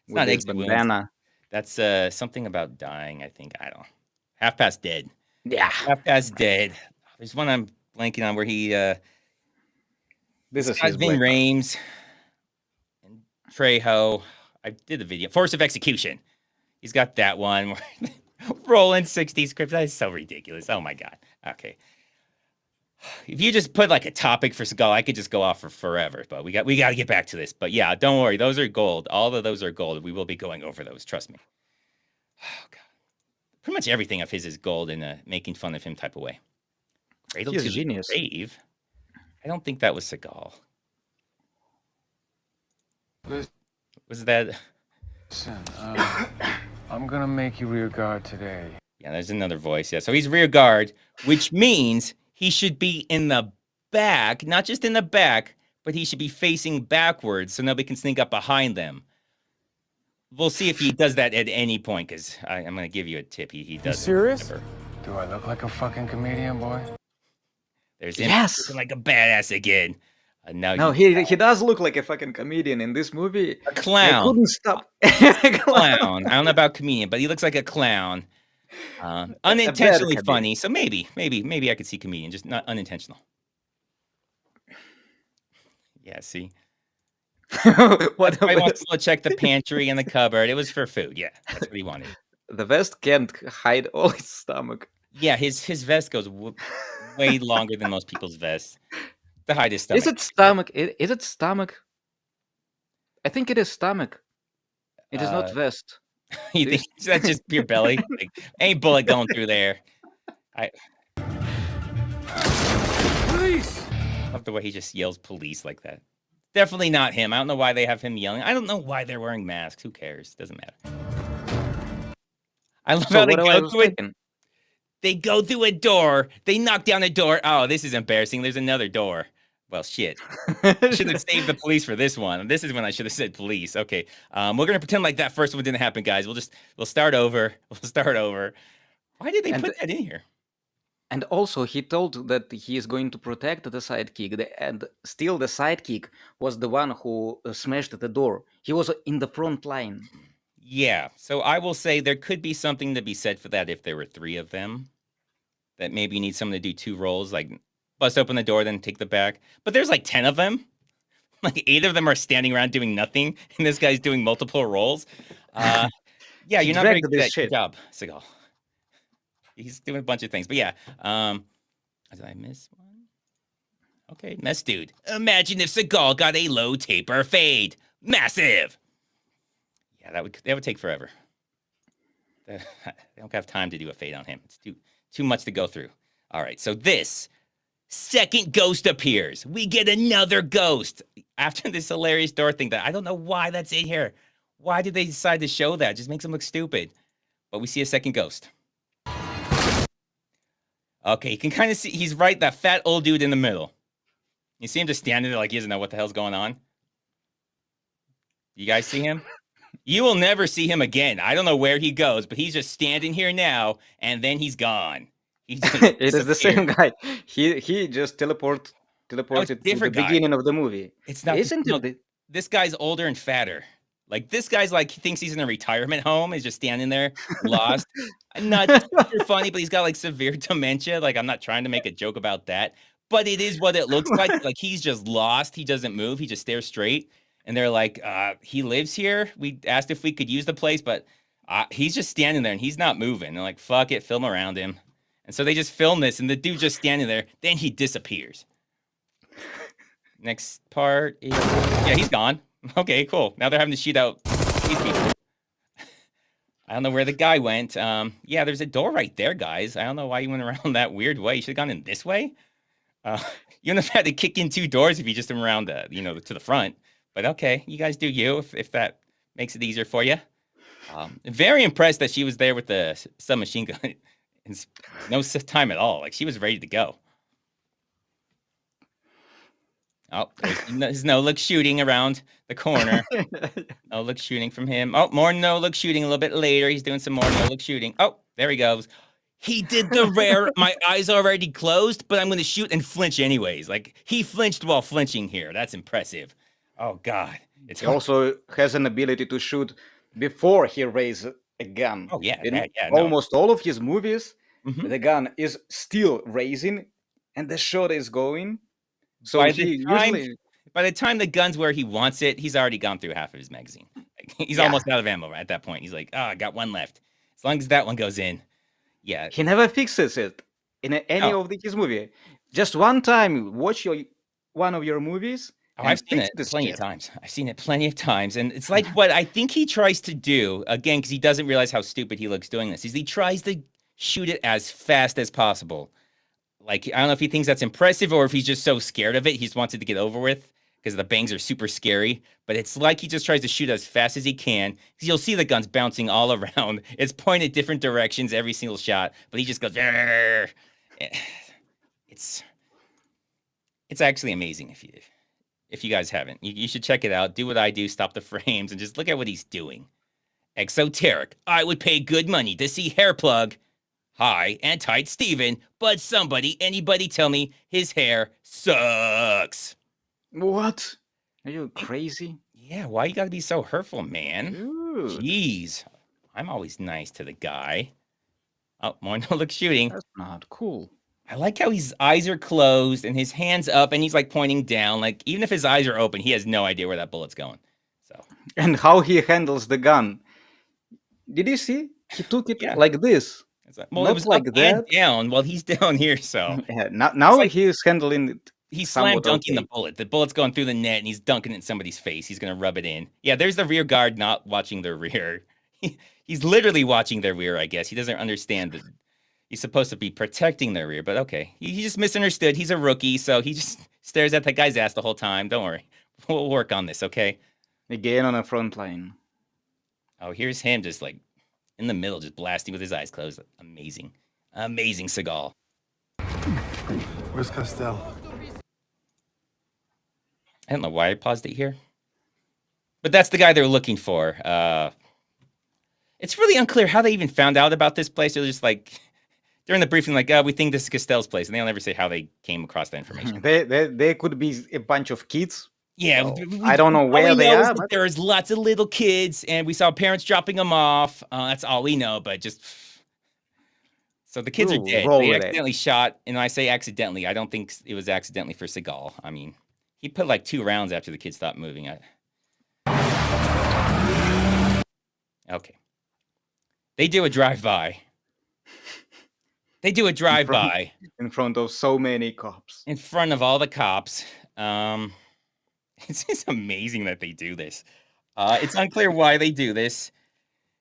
It's not Exit Wounds. That's something about dying, I think. I don't know. Half Past Dead. Yeah. Half past dead. There's one I'm blanking on where he. This is got his Vin black card. Rames and Trejo. I did the video. Force of Execution. He's got that one. Rolling 60 scripts. That is so ridiculous. Oh my god. Okay. If you just put like a topic for Seagal, I could just go off for forever. But we got to get back to this. But yeah, don't worry. Those are gold. All of those are gold. We will be going over those. Trust me. Oh god. Pretty much everything of his is gold in a making fun of him type of way. Cradle He's to a the genius. Grave. I don't think that was Seagal. Was that? Listen, I'm gonna make you rear guard today. Yeah, there's another voice. Yeah, so he's rear guard, which means he should be in the back, not just in the back, but he should be facing backwards so nobody can sneak up behind them. We'll see if he does that at any point, because I'm going to give you a tip. He does. Serious? Do I look like a fucking comedian, boy? There's him Yes. looking like a badass again. No, he does look like a fucking comedian in this movie. A clown. I couldn't stop. Clown. I don't know about comedian, but he looks like a clown. Unintentionally comedian. funny. So maybe I could see comedian, just not unintentional. Yeah, see. What I want people to check the pantry and the cupboard. It was for food. Yeah, that's what he wanted. The vest can't hide all his stomach. Yeah, his vest goes way longer than most people's vests to hide his stomach. Is it stomach? Is it stomach? I think it is stomach. It is not vest. You think that's just your belly? Like, ain't bullet going through there. Police! Love the way he just yells police like that. Definitely not him. I don't know why they have him yelling. I don't know why they're wearing masks. Who cares? Doesn't matter. I love how they go through it. They go through a door. They knock down a door. Oh, this is embarrassing. There's another door. Well, shit. I should have saved the police for this one. This is when I should have said police. Okay. We're going to pretend like that first one didn't happen, guys. We'll start over. We'll start over. Why did they put that in here? And also, he told that he is going to protect the sidekick, and still the sidekick was the one who smashed the door. He was in the front line. Yeah, so I will say there could be something to be said for that if there were 3 of them. That maybe you need someone to do 2 roles, like bust open the door, then take the back. But there's like 10 of them. Like 8 of them are standing around doing nothing, and this guy's doing multiple roles. Yeah, you're not very good at your job, Seagal. He's doing a bunch of things, but yeah. Did I miss one? Okay, mess dude. Imagine if Seagal got a low taper fade. Massive. Yeah, that would take forever. They don't have time to do a fade on him. It's too much to go through. All right, so this second ghost appears. We get another ghost after this hilarious door thing that I don't know why that's in here. Why did they decide to show that? It just makes them look stupid. But we see a second ghost. Okay, you can kind of see he's right, that fat old dude in the middle. You see him just standing there like he doesn't know what the hell's going on? You guys see him? You will never see him again. I don't know where he goes, but he's just standing here now, and then he's gone. It is the same guy. He just teleported to the beginning of the movie. It's not. Isn't it? This guy's older and fatter. Like, this guy's like, he thinks he's in a retirement home. He's just standing there, lost. Not super funny, but he's got like severe dementia. Like, I'm not trying to make a joke about that, but it is what it looks like. Like, he's just lost. He doesn't move. He just stares straight. And they're like, he lives here. We asked if we could use the place, but he's just standing there and he's not moving. They're like, fuck it, film around him. And so they just film this and the dude just standing there. Then he disappears. Next part is, yeah, he's gone. Okay, cool. Now they're having to shoot out these people. I don't know where the guy went. Yeah, there's a door right there, guys. I don't know why you went around that weird way. You should have gone in this way. You wouldn't have had to kick in 2 doors if you just went around, to the front. But okay, you guys do you, if that makes it easier for you. Very impressed that she was there with the submachine gun. No time at all. Like, she was ready to go. Oh, there's no-look shooting around the corner. No-look shooting from him. Oh, more no-look shooting a little bit later. He's doing some more no-look shooting. Oh, there he goes. He did the rare, my eyes already closed, but I'm going to shoot and flinch anyways. Like, he flinched while flinching here. That's impressive. Oh, God. He also has an ability to shoot before he raises a gun. Oh, yeah. In almost all of his movies, Mhm. the gun is still raising, and the shot is going. So By he the time usually, by the time the gun's where he wants it, he's already gone through half of his magazine. He's Yeah. almost out of ammo at that point. He's like, "Oh, I got one left." As long as that one goes in. Yeah. he never fixes it in any No. of his movie. Just one time, watch one of your movies. Oh, and I've seen fix it this plenty shit. of times. I've seen it plenty of times, and it's like what I think he tries to do, again, because he doesn't realize how stupid he looks doing this, is he tries to shoot it as fast as possible. Like, I don't know if he thinks that's impressive or if he's just so scared of it, he just wants it to get over with because the bangs are super scary. But it's like he just tries to shoot as fast as he can. Because you'll see the guns bouncing all around. It's pointed different directions every single shot, but he just goes, "Arr!" It's actually amazing if you guys haven't. You should check it out. Do what I do, stop the frames, and just look at what he's doing. Exoteric. I would pay good money to see hair plug. Hi and tight Steven, but anybody tell me his hair sucks. What? Are you crazy? Yeah, why you gotta be so hurtful, man? Dude, Jeez. I'm always nice to the guy. Oh, more no look shooting. that's not cool. I like how his eyes are closed and his hands up and he's like pointing down. Like, even if his eyes are open, he has no idea where that bullet's going. So, And how he handles the gun. Did you see? He took it Yeah. like this. it's like, well, Not it was like up and that. down. Well, he's down here, so. Yeah, now like- he is handling it. He's slam somewhat dunking okay. the bullet. The bullet's going through the net and he's dunking it in somebody's face. He's going to rub it in. Yeah, there's the rear guard not watching the rear. He's literally watching their rear, I guess. He doesn't understand that he's supposed to be protecting their rear, but okay. He just misunderstood. He's a rookie, so he just stares at that guy's ass the whole time. Don't worry. We'll work on this, okay? Again on the front line. Oh, here's him just like in the middle, just blasting with his eyes closed. Amazing. Amazing Seagal. Where's Costell? I don't know why I paused it here. But that's the guy they were looking for. It's really unclear how they even found out about this place. They're just like, during the briefing, like, we think this is Costell's place. And they'll never say how they came across that information. They could be a bunch of kids. Yeah. So, I don't know where they are. But... There's lots of little kids, and we saw parents dropping them off. That's all we know, but just... So the kids are dead. They accidentally shot, and I say accidentally. I don't think it was accidentally for Seagal. I mean, he put like 2 rounds after the kids stopped moving. Okay. They do a drive-by. They do a drive-by. In front of so many cops. In front of all the cops. It's just amazing that they do this. It's unclear why they do this.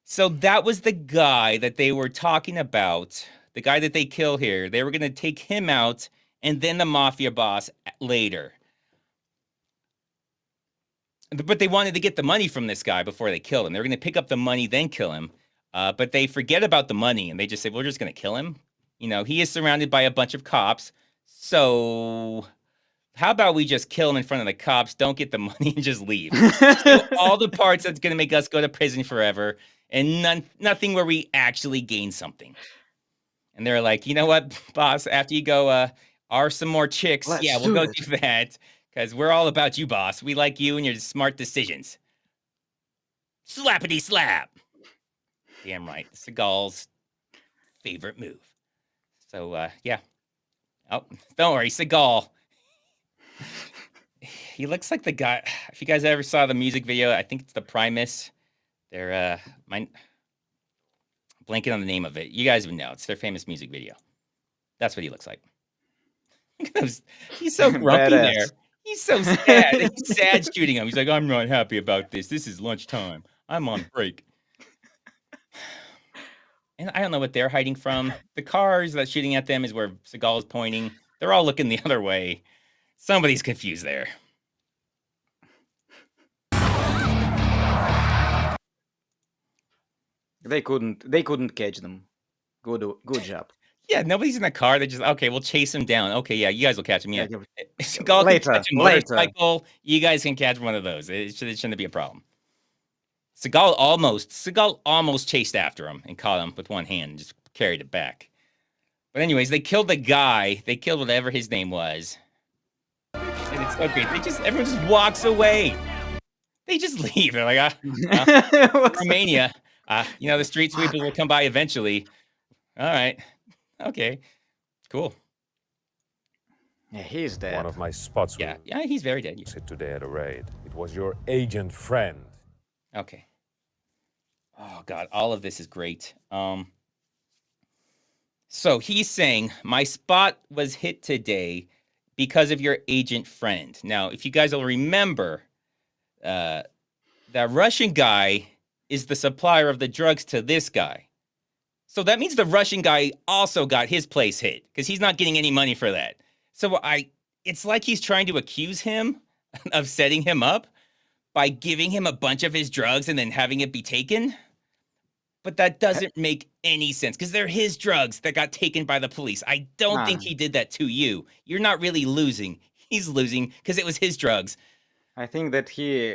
So that was the guy that they were talking about. The guy that they kill here. They were going to take him out and then the Mafia boss later. But they wanted to get the money from this guy before they killed him. They were going to pick up the money, then kill him. But they forget about the money, and they just say, we're just going to kill him. You know, he is surrounded by a bunch of cops. So how about we just kill him in front of the cops, don't get the money, and just leave? So all the parts that's going to make us go to prison forever, and nothing where we actually gain something. And they're like, you know what, boss, after you go are some more chicks, we'll go do that. Because we're all about you, boss. We like you and your smart decisions. Slappity slap. Damn right. Seagal's favorite move. So, yeah. Oh, don't worry. Seagal. He looks like the guy. If you guys ever saw the music video, I think it's the Primus. They're, blanking on the name of it. You guys would know. It's their famous music video. That's what he looks like. He's so grumpy there. He's so sad. He's sad shooting him. He's like, I'm not happy about this. This is lunchtime. I'm on break. And I don't know what they're hiding from. The cars that's shooting at them is where Seagal is pointing. They're all looking the other way. Somebody's confused there. They couldn't catch them. Good job. Yeah, nobody's in the car. They just, okay, we'll chase him down. Okay, yeah, you guys will catch him. Yeah. Seagal can catch a motorcycle. You guys can catch one of those. It shouldn't be a problem. Seagal almost chased after him and caught him with one hand and just carried it back. But anyways, they killed the guy. They killed whatever his name was. And it's so great. Everyone just walks away. They just leave. They're like, Romania. The street sweepers will come by eventually. All right. Okay, cool. Yeah, he's dead. One of my spots Yeah, he's very dead. sit today at a raid. It was your agent friend. Okay. Oh God, all of this is great. So he's saying my spot was hit today because of your agent friend. Now, if you guys will remember, that Russian guy is the supplier of the drugs to this guy. So that means the Russian guy also got his place hit because he's not getting any money for that. So it's like he's trying to accuse him of setting him up by giving him a bunch of his drugs and then having it be taken. But that doesn't make any sense because they're his drugs that got taken by the police. I don't think he did that to you. You're not really losing. He's losing because it was his drugs. I think that he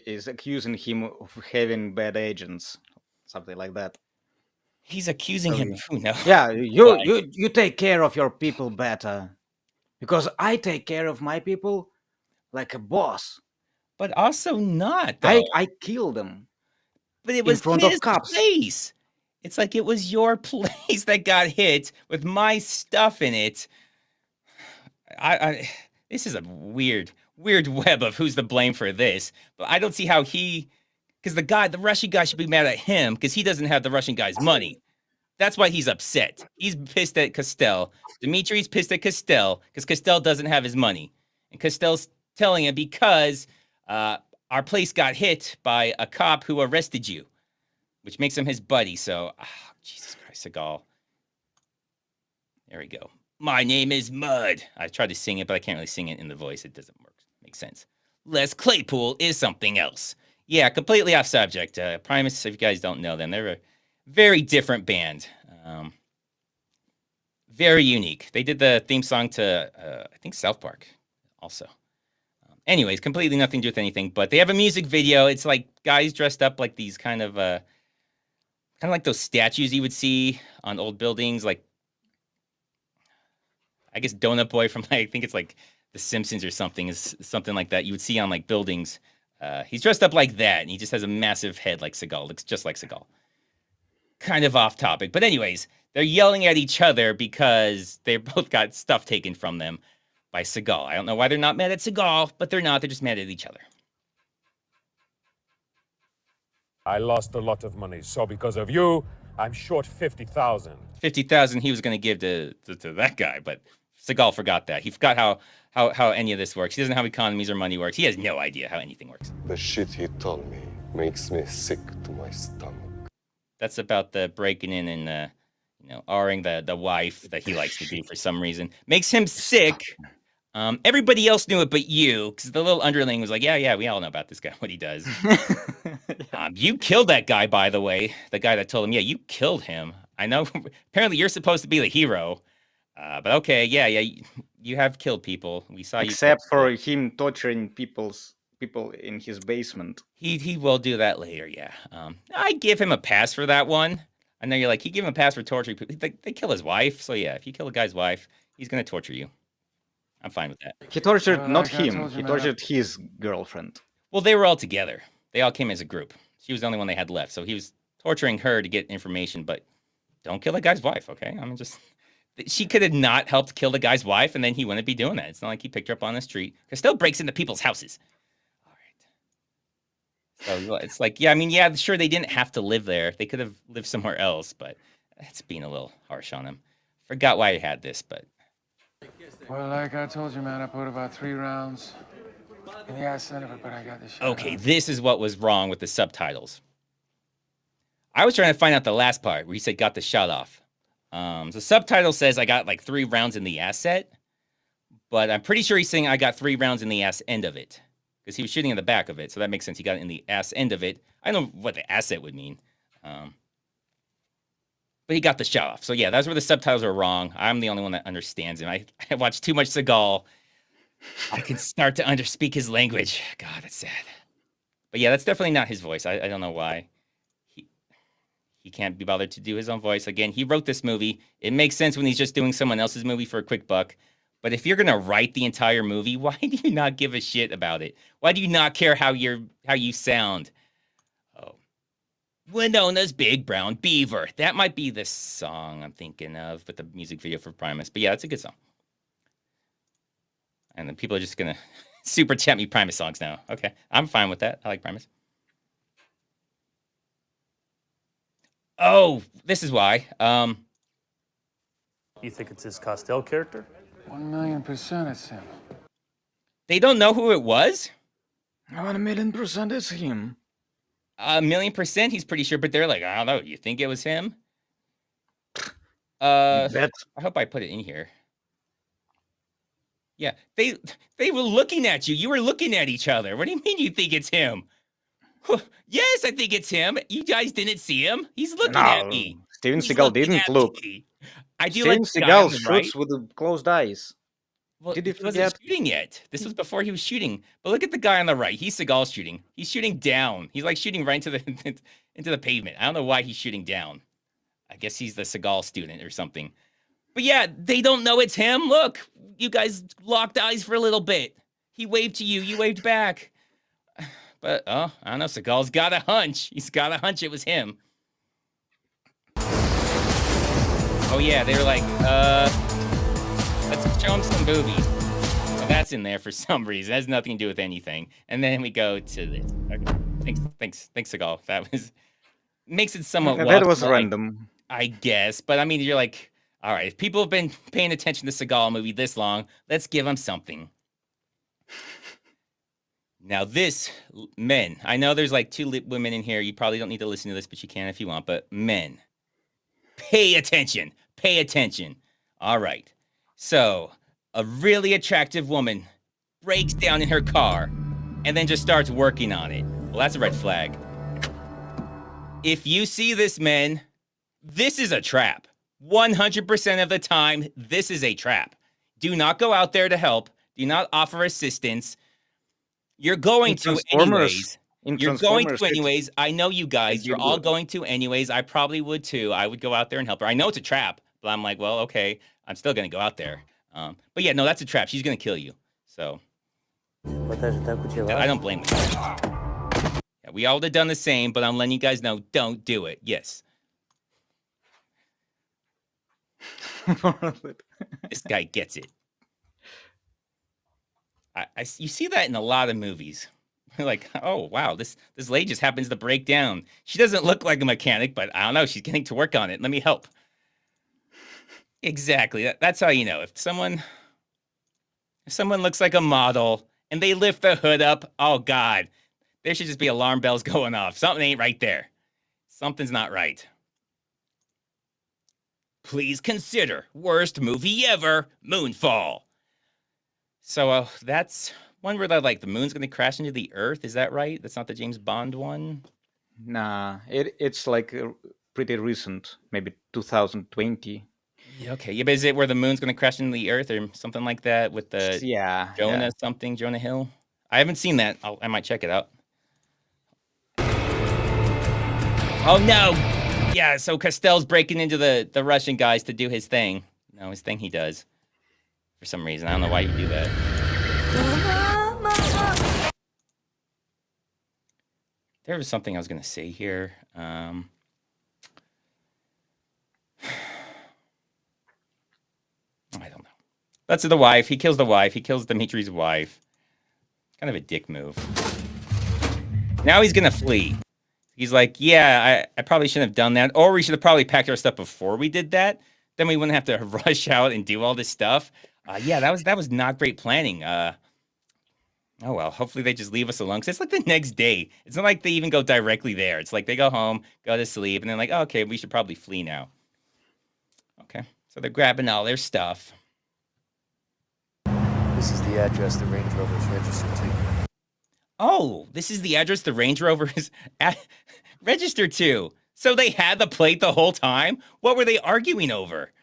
is accusing him of having bad agents, something like that. He's accusing him of who? No. Yeah, you take care of your people better, because I take care of my people like a boss. But also not. Though. I kill them. But it was in front his of cops. place. It's like it was your place that got hit with my stuff in it. This is a weird web of who's to blame for this. But I don't see how because the Russian guy should be mad at him because he doesn't have the Russian guy's money. That's why he's upset. He's pissed at Castell. Dimitri's pissed at Castell because Castell doesn't have his money. And Castell's telling him because our place got hit by a cop who arrested you, which makes him his buddy. So, Jesus Christ, Seagal. There we go. My name is Mud. I tried to sing it, but I can't really sing it in the voice. It doesn't work. Makes sense. Les Claypool is something else. Yeah, completely off subject. Primus, if you guys don't know them, they're a very different band. Very unique. They did the theme song to, I think, South Park also. Anyways, completely nothing to do with anything, but they have a music video. It's like guys dressed up like these kind of like those statues you would see on old buildings, like I guess Donut Boy from I think it's like The Simpsons or something, is something like that you would see on like buildings. He's dressed up like that, and he just has a massive head like Seagal. Looks just like Seagal. Kind of off topic, but anyways, they're yelling at each other because they both got stuff taken from them by Seagal. I don't know why they're not mad at Seagal, but they're not. They're just mad at each other. I lost a lot of money, so because of you, I'm short 50,000. 50,000 he was going to give to that guy, but Seagal forgot that. He forgot how any of this works. He doesn't know how economies or money works. He has no idea how anything works. The shit he told me makes me sick to my stomach. That's about the breaking in and R-ing the wife that he likes to do for some reason. Makes him sick. Everybody else knew it but you, because the little underling was like, yeah, we all know about this guy, what he does. You killed that guy, by the way. The guy that told him, yeah, you killed him. I know, apparently you're supposed to be the hero. But okay, yeah, you have killed people. We saw you. Except for him torturing people in his basement. He will do that later, yeah. I give him a pass for that one. I know you're like, he gave him a pass for torturing people. They kill his wife, so yeah, if you kill a guy's wife, he's going to torture you. I'm fine with that. He tortured not him. He tortured his girlfriend. Well, they were all together. They all came as a group. She was the only one they had left. So he was torturing her to get information, but don't kill a guy's wife, okay? I mean, she could have not helped kill the guy's wife, and then he wouldn't be doing that. It's not like he picked her up on the street. Castell breaks into people's houses. All right. So it's like, yeah, sure, they didn't have to live there. They could have lived somewhere else, but that's being a little harsh on him. Forgot why he had this, but... Well, like I told you, man, I put about 3 rounds in the ass end of it, but I got the shot. Okay, this is what was wrong with the subtitles. I was trying to find out the last part where he said got the shot off. The subtitle says I got like 3 rounds in the asset, but I'm pretty sure he's saying I got 3 rounds in the ass end of it because he was shooting in the back of it, so that makes sense. He got it in the ass end of it. I don't know what the asset would mean. But he got the shot off. So yeah, that's where the subtitles are wrong. I'm the only one that understands him. I watched too much Seagal. I can start to speak his language. God, that's sad. But yeah, that's definitely not his voice. I don't know why. He can't be bothered to do his own voice. Again, he wrote this movie. It makes sense when he's just doing someone else's movie for a quick buck. But if you're going to write the entire movie, why do you not give a shit about it? Why do you not care how you sound? Oh. Winona's Big Brown Beaver. That might be the song I'm thinking of with the music video for Primus. But yeah, it's a good song. And then people are just going to super chat me Primus songs now. Okay, I'm fine with that. I like Primus. Oh, this is why. You think it's his Costell character? 1,000,000% it's him. They don't know who it was? 1,000,000% it's him. 1,000,000% he's pretty sure, but they're like, I don't know. You think it was him? I hope I put it in here. Yeah, they were looking at you. You were looking at each other. What do you mean you think it's him? Yes, I think it's him. You guys didn't see him. He's looking at me. Steven He's Seagal looking didn't at look. me. I do Steven like the guy on Seagal the shoots right. with the closed eyes. Well, Did you he wasn't forget? shooting yet. This was before he was shooting. But look at the guy on the right. He's Seagal shooting. He's shooting down. He's like shooting right into the into the pavement. I don't know why he's shooting down. I guess he's the Seagal student or something. But yeah, they don't know it's him. Look, you guys locked eyes for a little bit. He waved to you. You waved back. But, I don't know. Seagal's got a hunch. He's got a hunch it was him. Oh, yeah. They were like, let's show him some boobies. Well, that's in there for some reason. It has nothing to do with anything. And then we go to this. Okay. Thanks, Seagal. That was... Makes it somewhat... That was like, random. I guess. But, I mean, you're like... All right, if people have been paying attention to Seagal movie this long, let's give them something. Now this, men, I know there's like 2 women in here. You probably don't need to listen to this, but you can if you want. But men, pay attention. Pay attention. All right. So a really attractive woman breaks down in her car and then just starts working on it. Well, that's a red flag. If you see this, men, this is a trap. 100% of the time, this is a trap. Do not go out there to help. Do not offer assistance. You're going to anyways. You're going to anyways. I know you guys. You're all going to anyways. I probably would too. I would go out there and help her. I know it's a trap, but I'm like, well, okay. I'm still going to go out there. But yeah, no, that's a trap. She's going to kill you. So I don't blame you. Yeah, we all would have done the same, but I'm letting you guys know, don't do it. Yes. This guy gets it. You see that in a lot of movies. Like, oh wow, this lady just happens to break down. She doesn't look like a mechanic, but I don't know. She's getting to work on it. Let me help. Exactly. That's how you know if someone looks like a model and they lift the hood up. Oh God, there should just be alarm bells going off. Something ain't right there. Something's not right. Please consider worst movie ever, Moonfall. So that's one where like the moon's gonna crash into the earth. Is that right? That's not the James Bond one. Nah, it's like pretty recent, maybe 2020. Yeah, okay, yeah, but is it where the moon's gonna crash into the earth or something like that with the Jonah Hill? I haven't seen that. I might check it out. Oh no! Yeah, so Costell's breaking into the Russian guys to do his thing. No, his thing he does. For some reason. I don't know why you do that. There was something I was going to say here. I don't know. That's the wife. He kills the wife. He kills Dimitri's wife. Kind of a dick move. Now he's going to flee. He's like, yeah, I probably shouldn't have done that. Or we should have probably packed our stuff before we did that. Then we wouldn't have to rush out and do all this stuff. Yeah, that was not great planning. Oh, well, hopefully they just leave us alone. Because it's like the next day. It's not like they even go directly there. It's like they go home, go to sleep, and then like, oh, okay, we should probably flee now. Okay, so they're grabbing all their stuff. This is the address the Range Rover's registered to. Oh, this is the address the Range Rover is registered to. So they had the plate the whole time? What were they arguing over?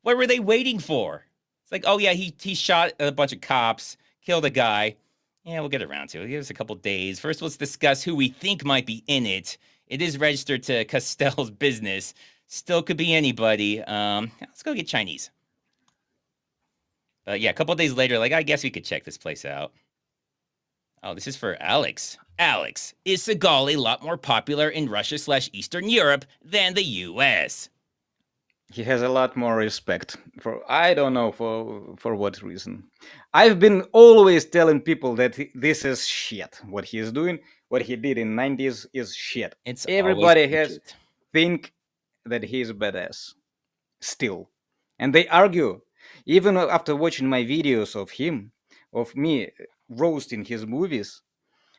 What were they waiting for? It's like, oh yeah, he shot a bunch of cops, killed a guy. Yeah, we'll get around to it. Give us a couple days. First, let's discuss who we think might be in it. It is registered to Costell's business. Still could be anybody. Let's go get Chinese. But yeah, a couple days later, like, I guess we could check this place out. Oh, this is for Alex. Alex, is Seagal a lot more popular in Russia/Eastern Europe than the US? He has a lot more respect for, I don't know for what reason. I've been always telling people that this is shit. What he is doing, what he did in 90s is shit. It's Everybody always has shit. think that he's badass still. And they argue, even after watching my videos of him, of me roasting his movies,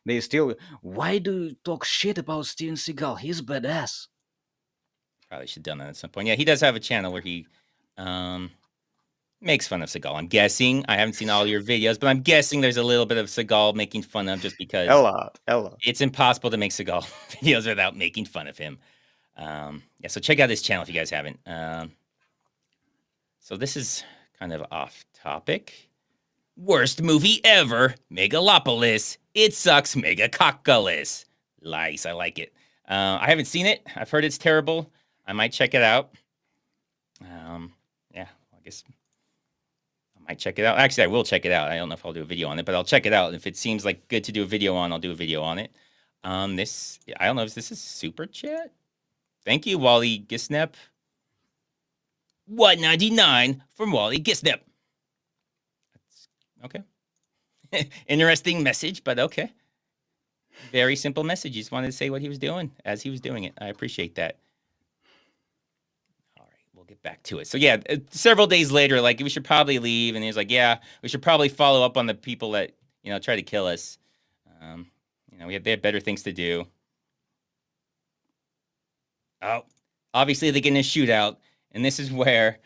they still, why do you talk shit about Steven Seagal? He's badass. Probably should have done that at some point. Yeah, he does have a channel where he makes fun of Seagal. I'm guessing. I haven't seen all your videos, but I'm guessing there's a little bit of Seagal making fun of just because A lot. it's impossible to make Seagal videos without making fun of him. Yeah, so check out this channel if you guys haven't. So this is kind of off topic. Worst movie ever, Megalopolis. It sucks, Megacoculus. Nice, I like it. I haven't seen it. I've heard it's terrible. I might check it out. Yeah, I guess I might check it out. Actually, I will check it out. I don't know if I'll do a video on it, but I'll check it out. If it seems like good to do a video on, I'll do a video on it. This, I don't know if this is super chat. Thank you, Wally Gisnep. $1.99 from Wally Gisnep. Okay. Interesting message, but okay. Very simple message. He just wanted to say what he was doing as he was doing it. I appreciate that. All right, we'll get back to it. So yeah, several days later, like, we should probably leave. And he was like, yeah, we should probably follow up on the people that, you know, try to kill us. You know, they had better things to do. Oh, obviously they get in a shootout. And this is where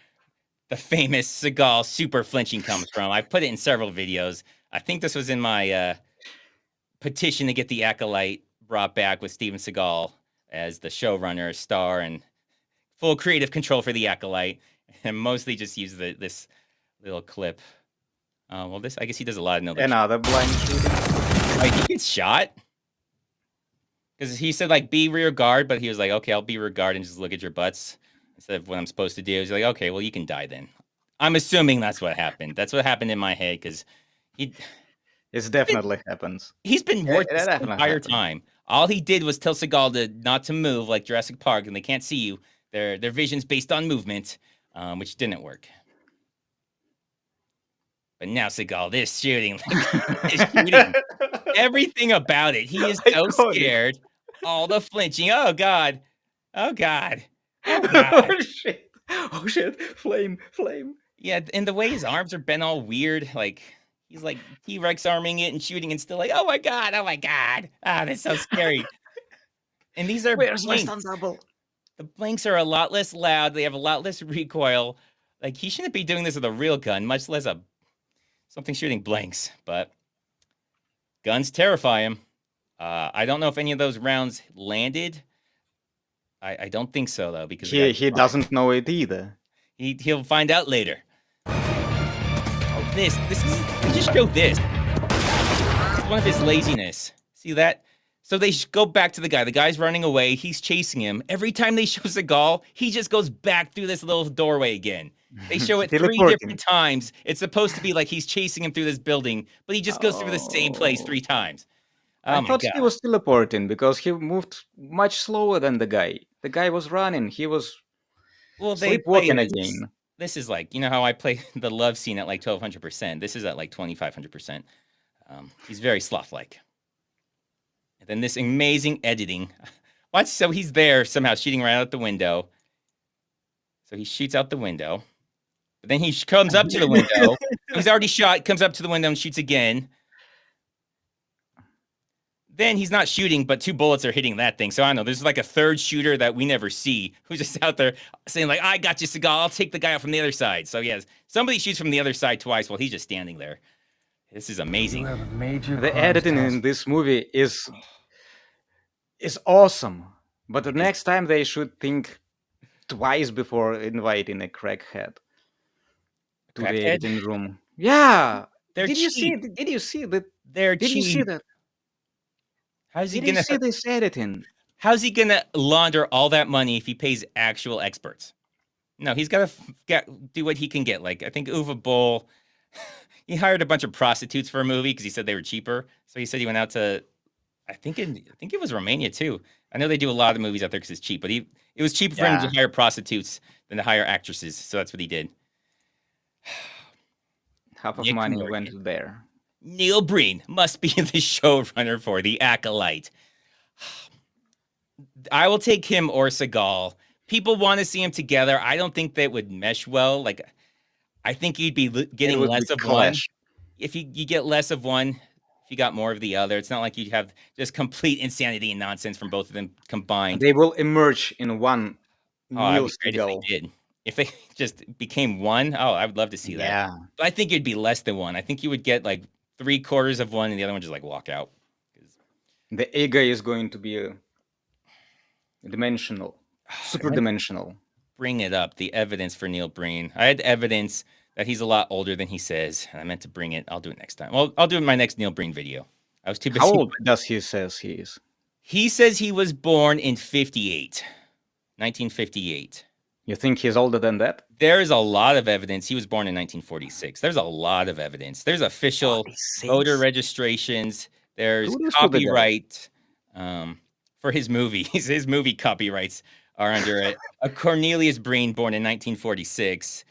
the famous Seagal super flinching comes from. I've put it in several videos. I think this was in my petition to get the Acolyte brought back with Steven Seagal as the showrunner, star, and full creative control for the Acolyte. And mostly just use this little clip. Well, this, I guess he does a lot of another blind shooting. Like, he gets shot. Because he said, like, be rear guard, but he was like, okay, I'll be rear guard and just look at your butts instead of what I'm supposed to do. He's like, okay, well, you can die then. I'm assuming that's what happened. That's what happened in my head, because he... It definitely happens. He's been working this entire time. All he did was tell Seagal not to move like Jurassic Park, and they can't see you. Their vision's based on movement, which didn't work. But now Seagal, this shooting, everything about it. He is so scared. All the flinching. Oh God. Oh God. Oh God. Oh shit. Oh shit. Flame. Yeah, and the way his arms are bent all weird, like he's like T-Rex arming it and shooting and still like, oh my God. Ah, that's so scary. And these are Where's my blinks. stun double? The blinks are a lot less loud. They have a lot less recoil. Like, he shouldn't be doing this with a real gun, much less something shooting blanks. But guns terrify him. I don't know if any of those rounds landed. I don't think so, though, because he doesn't know it either. He'll find out later. Oh, this is, he just showed this. It's one of his laziness. See that? So they go back to the guy. The guy's running away. He's chasing him. Every time they show Seagal, he just goes back through this little doorway again. They show it 3 different times. It's supposed to be like he's chasing him through this building, but he just goes through the same place 3 times. Oh I thought he was teleporting because he moved much slower than the guy. The guy was running. He was sleepwalking again. This is like, you know how I play the love scene at like 1200%. This is at like 2500%. He's very sloth-like. And then this amazing editing. Watch, so he's there somehow shooting right out the window. So he shoots out the window. But then he comes up to the window. He's already shot, comes up to the window and shoots again. Then he's not shooting, but 2 bullets are hitting that thing. So I don't know, there's like a third shooter that we never see who's just out there saying like, I got you, Seagal. I'll take the guy out from the other side. So yes, somebody shoots from the other side twice while he's just standing there. This is amazing. The editing in this movie is awesome. But the next time they should think twice before inviting a crackhead to the editing room. Yeah. Did you see that? They're Did you see that? How's he Did you gonna see this editing? How's he gonna launder all that money if he pays actual experts? No, he's gotta do what he can get. Like, I think Uwe Boll, he hired a bunch of prostitutes for a movie because he said they were cheaper. So he said he went out to, I think it was Romania too. I know they do a lot of movies out there because it's cheap, but it was cheaper for him to hire prostitutes than to hire actresses, so that's what he did. Half of Nick money Morgan. went there. Neil Breen must be the showrunner for The Acolyte. I will take him or Seagal. People want to see him together. I don't think they would mesh well. Like, I think you'd be getting less of one. If you get less of one, if you got more of the other, it's not like you'd have just complete insanity and nonsense from both of them combined. They will emerge in one Neil Neil Seagal. If they did. If they just became one, I would love to see that. Yeah. But I think it'd be less than one. I think you would get like 3/4 of one and the other one just like walk out. The ego is going to be dimensional, super dimensional. Bring it up, the evidence for Neil Breen. I had evidence that he's a lot older than he says, and I meant to bring it. I'll do it next time. Well, I'll do it in my next Neil Breen video. I was too busy. How old does he says he is? He says he was born in 1958. You think he's older than that? There is a lot of evidence. He was born in 1946. There's a lot of evidence. There's official voter registrations. There's copyright for his movies. His movie copyrights are under a Cornelius Breen born in 1946,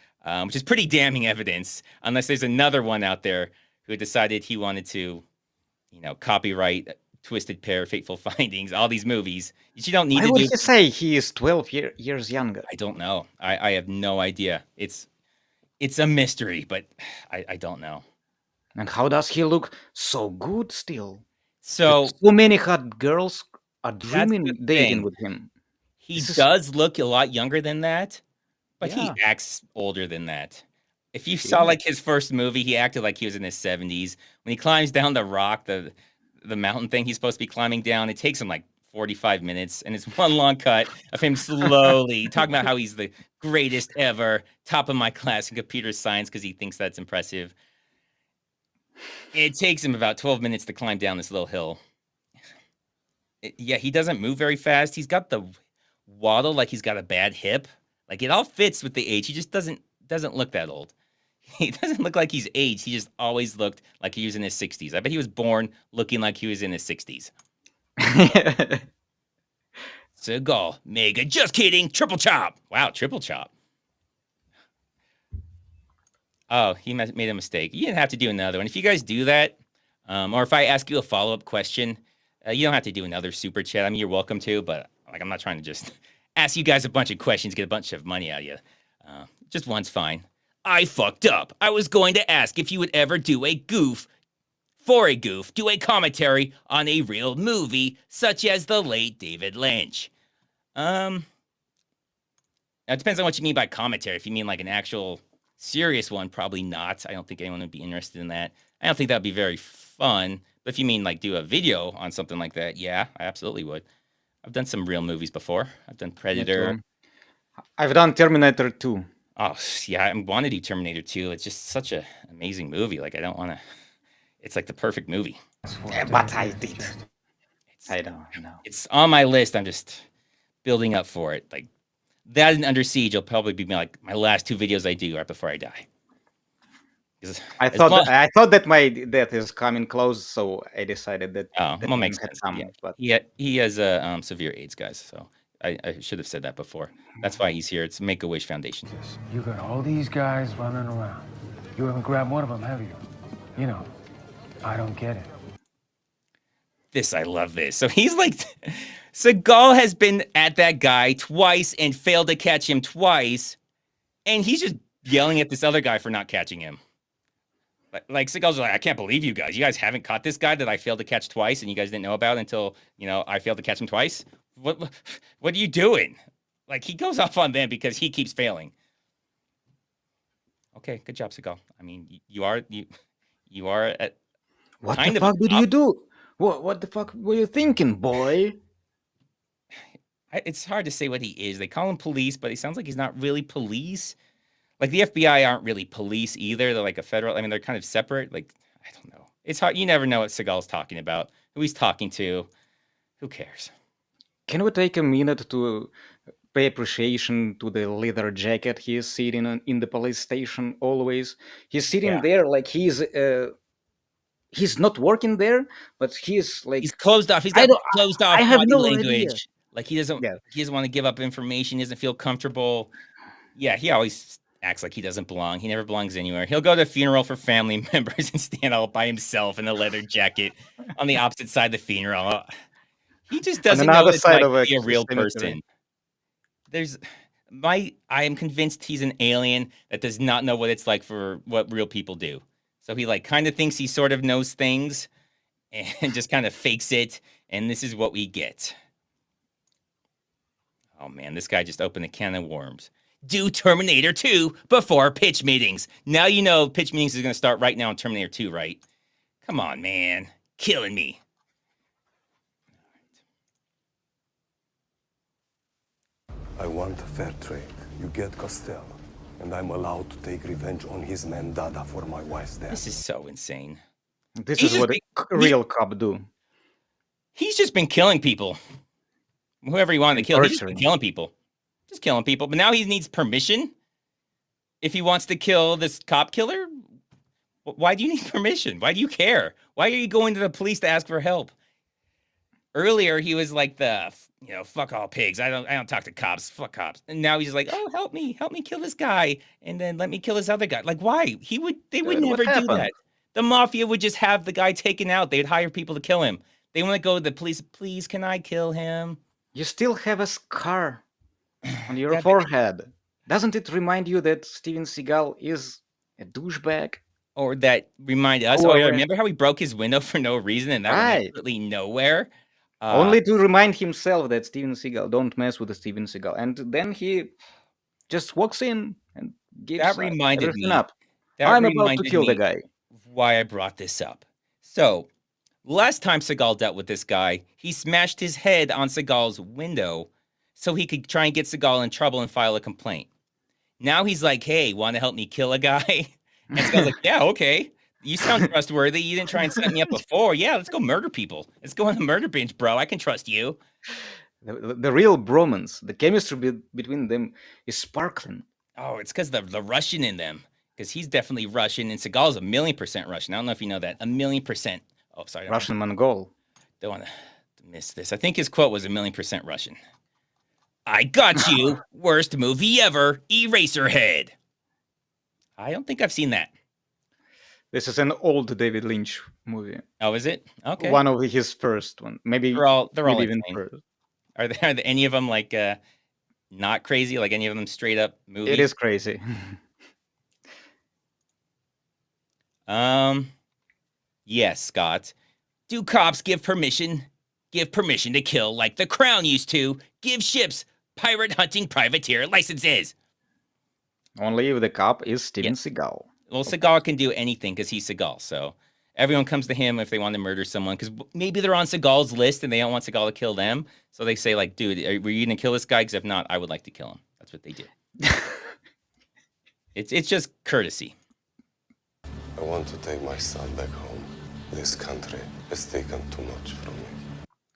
which is pretty damning evidence, unless there's another one out there who decided he wanted to, copyright Twisted Pair, Fateful Findings, all these movies. You don't need Why to would do. he say he is 12 years younger? I don't know. I have no idea. It's a mystery, but I don't know. And how does he look so good still? So many hot girls are dreaming dating with him. He does look a lot younger than that, but he acts older than that. If you saw like his first movie, he acted like he was in his 70s. When he climbs down the rock, the mountain thing he's supposed to be climbing down, it takes him like 45 minutes, and it's one long cut of him slowly talking about how he's the greatest ever, top of my class in computer science because he thinks that's impressive. It takes him about 12 minutes to climb down this little hill. He doesn't move very fast. He's got the waddle like he's got a bad hip. Like it all fits with the age. He just doesn't look that old. He doesn't look like he's aged. He just always looked like he was in his 60s. I bet he was born looking like he was in his 60s. Seagal, mega, just kidding, triple chop. Wow, triple chop. Oh, he made a mistake. You didn't have to do another one. If you guys do that, or if I ask you a follow-up question, you don't have to do another super chat. I mean, you're welcome to, but like I'm not trying to just ask you guys a bunch of questions, get a bunch of money out of you. Just one's fine. I fucked up. I was going to ask if you would ever do a goof, do a commentary on a real movie, such as the late David Lynch. Now it depends on what you mean by commentary. If you mean like an actual serious one, probably not. I don't think anyone would be interested in that. I don't think that would be very fun. But if you mean like do a video on something like that, yeah, I absolutely would. I've done some real movies before. I've done Predator. I've done Terminator 2. Oh, yeah, I want to do Terminator 2. It's just such an amazing movie. Like, I don't want to... It's like the perfect movie. Yeah, but I did. I don't know. It's on my list. I'm just building up for it. Like, that and Under Siege will probably be like my last two videos I do right before I die. I thought that my death is coming close, so I decided that. That makes sense. But he has severe AIDS, guys. So I should have said that before. That's why he's here. It's Make-A-Wish Foundation. You got all these guys running around. You haven't grabbed one of them, have you? You know, I don't get it. I love this. So he's like, Seagal has been at that guy twice and failed to catch him twice, and he's just yelling at this other guy for not catching him. Like Seagal's like, I can't believe you guys. You guys haven't caught this guy that I failed to catch twice, and you guys didn't know about until I failed to catch him twice. What are you doing? Like he goes off on them because he keeps failing. Okay, good job, Seagal. I mean, you are at. What the fuck did you do? What the fuck were you thinking, boy? It's hard to say what he is. They call him police, but he sounds like he's not really police. Like the FBI aren't really police either. They're like a federal. I mean, they're kind of separate. Like I don't know. It's hard. You never know what Seagal's talking about. Who he's talking to. Who cares? Can we take a minute to pay appreciation to the leather jacket he is sitting in the police station always? He's sitting there like he's he's not working there, but he's like He's closed off. He's I got don't. closed I off have body no idea. language. Like he doesn't want to give up information. He doesn't feel comfortable. Yeah, he always acts like he doesn't belong. He never belongs anywhere. He'll go to a funeral for family members and stand all by himself in a leather jacket on the opposite side of the funeral. He just doesn't know what it's like to be a real person. I am convinced he's an alien that does not know what it's like for what real people do. So he like kind of thinks he sort of knows things and just kind of fakes it. And this is what we get. Oh man, this guy just opened a can of worms. Do Terminator 2 before pitch meetings. Now you know pitch meetings is going to start right now in Terminator 2, right? Come on, man. Killing me. I want a fair trade. You get Costello, and I'm allowed to take revenge on his man Dada for my wife's death. This is so insane. This is what a real cop do. He's just been killing people. Whoever he wanted to kill, he's just been killing people. Just killing people. But now he needs permission? If he wants to kill this cop killer? Why do you need permission? Why do you care? Why are you going to the police to ask for help? Earlier, he was like fuck all pigs. I don't talk to cops. Fuck cops. And now he's like, oh, help me kill this guy, and then let me kill this other guy. Like, why? They would never do that. The Mafia would just have the guy taken out. They'd hire people to kill him. They want to go to the police. Please, can I kill him? You still have a scar on your forehead. Doesn't it remind you that Steven Seagal is a douchebag? Or that remind us? Oh, yeah, remember how he broke his window for no reason and that went absolutely nowhere? Only to remind himself that Steven Seagal, don't mess with the Steven Seagal. And then he just walks in and gives everything up. I'm about to kill the guy. Why I brought this up. So, last time Seagal dealt with this guy, he smashed his head on Seagal's window so he could try and get Seagal in trouble and file a complaint. Now he's like, hey, want to help me kill a guy? And Seagal's like, yeah, okay. You sound trustworthy. You didn't try and set me up before. Yeah, let's go murder people. Let's go on the murder bench, bro. I can trust you. The real bromance, the chemistry between them is sparkling. Oh, it's because the Russian in them. Because he's definitely Russian, and Seagal's 1,000,000% Russian. I don't know if you know that. 1,000,000%. Oh, sorry. Russian Mongol. Don't want to miss this. I think his quote was 1,000,000% Russian. I got you. Worst movie ever. Eraserhead. I don't think I've seen that. This is an old David Lynch movie. Oh, is it? Okay. One of his first one. Maybe they're all even first. Are there any of them like not crazy? Like any of them straight up movies? It is crazy. Yes, Scott. Do cops give permission? Give permission to kill like the Crown used to. Give ships pirate hunting privateer licenses. Only if the cop is Steven Seagal. Well, Seagal can do anything because he's Seagal. So everyone comes to him if they want to murder someone because maybe they're on Seagal's list and they don't want Seagal to kill them. So they say, like, dude, were you going to kill this guy? Because if not, I would like to kill him. That's what they do. It's just courtesy. I want to take my son back home. This country has taken too much from me.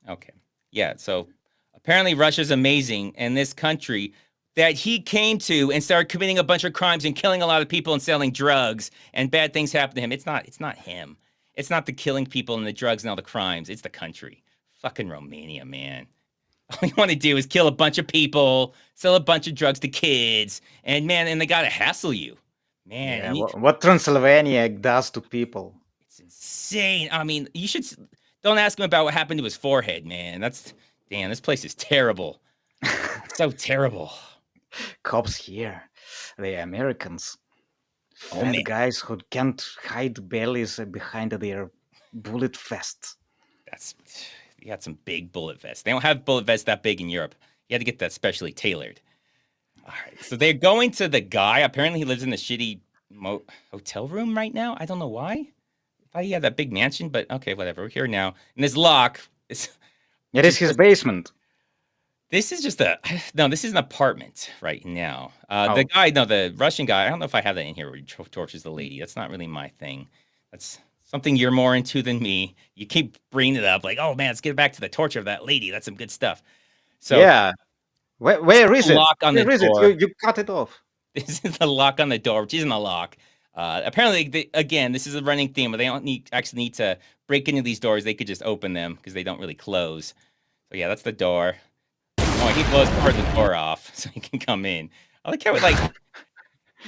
Okay. Yeah, so apparently Russia's amazing, and this country that he came to and started committing a bunch of crimes and killing a lot of people and selling drugs, and bad things happen to him. It's not him. It's not the killing people and the drugs and all the crimes. It's the country. Fucking Romania, man. All you want to do is kill a bunch of people, sell a bunch of drugs to kids, and they gotta hassle you. Man. Yeah, what Transylvania does to people. It's insane. I mean, you should... Don't ask him about what happened to his forehead, man. Damn, this place is terrible. So terrible. Cops here, the Americans. Fat guys who can't hide bellies behind their bullet vests. You got some big bullet vests. They don't have bullet vests that big in Europe. You had to get that specially tailored. All right, so they're going to the guy. Apparently he lives in the shitty hotel room right now. I don't know why. I thought he had that big mansion, but okay, whatever. We're here now. And this lock is... It is his basement. This is just this is an apartment right now. The guy, the Russian guy, I don't know if I have that in here where he tortures the lady. That's not really my thing. That's something you're more into than me. You keep bringing it up like, oh man, let's get back to the torture of that lady. That's some good stuff. So yeah. Where is it? Lock on the door. You cut it off. This is the lock on the door, which isn't a lock. Apparently, again, this is a running theme, but they don't actually need to break into these doors. They could just open them because they don't really close. So yeah, that's the door. Oh, he blows part of the door off so he can come in. I like how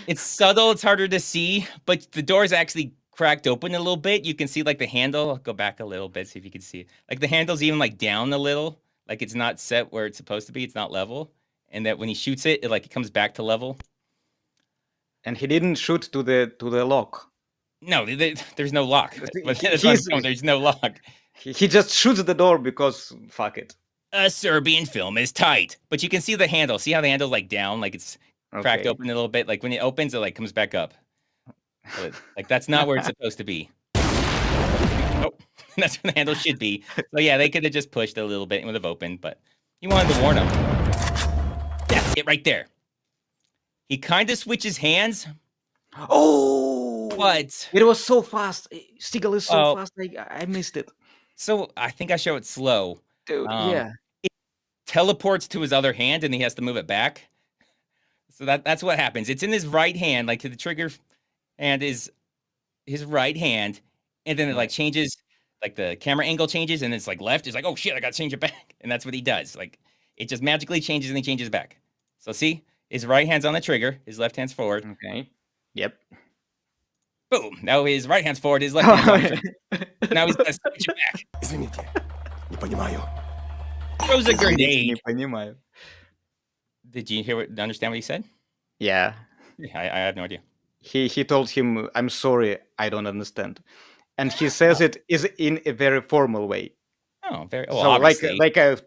it's subtle. It's harder to see, but the door is actually cracked open a little bit. You can see like the handle. I'll go back a little bit, see if you can see it. Like the handle's even like down a little. Like it's not set where it's supposed to be. It's not level. And that when he shoots it, it comes back to level. And he didn't shoot to the lock. No, there's no lock. There's no lock. He just shoots the door because fuck it. A Serbian film is tight, but you can see the handle. See how the handle's like down, like it's cracked open a little bit. Like when it opens, it like comes back up. But, like that's not where it's supposed to be. Oh, that's where the handle should be. So yeah, they could have just pushed a little bit and would have opened, but he wanted to warn him. That's it right there. He kind of switches hands. Oh, but it was so fast. Seagal is so fast. I missed it. So I think I show it slow. Dude, yeah. It teleports to his other hand, and he has to move it back. So that's what happens. It's in his right hand, like to the trigger, and is his right hand, and then it like changes, like the camera angle changes, and it's like left. It's like, oh shit, I got to change it back, and that's what he does. Like it just magically changes and he changes back. So see, his right hand's on the trigger, his left hand's forward. Okay. Yep. Boom. Now his right hand's forward, his left hand's on the trigger. Now he's gonna switch it back. Извините, не понимаю. Throws a grenade. Не понимаю. Did you understand what he said? Yeah. I have no idea. He told him, "I'm sorry, I don't understand," and he says it is in a very formal way. Oh, very well. So Obviously. like a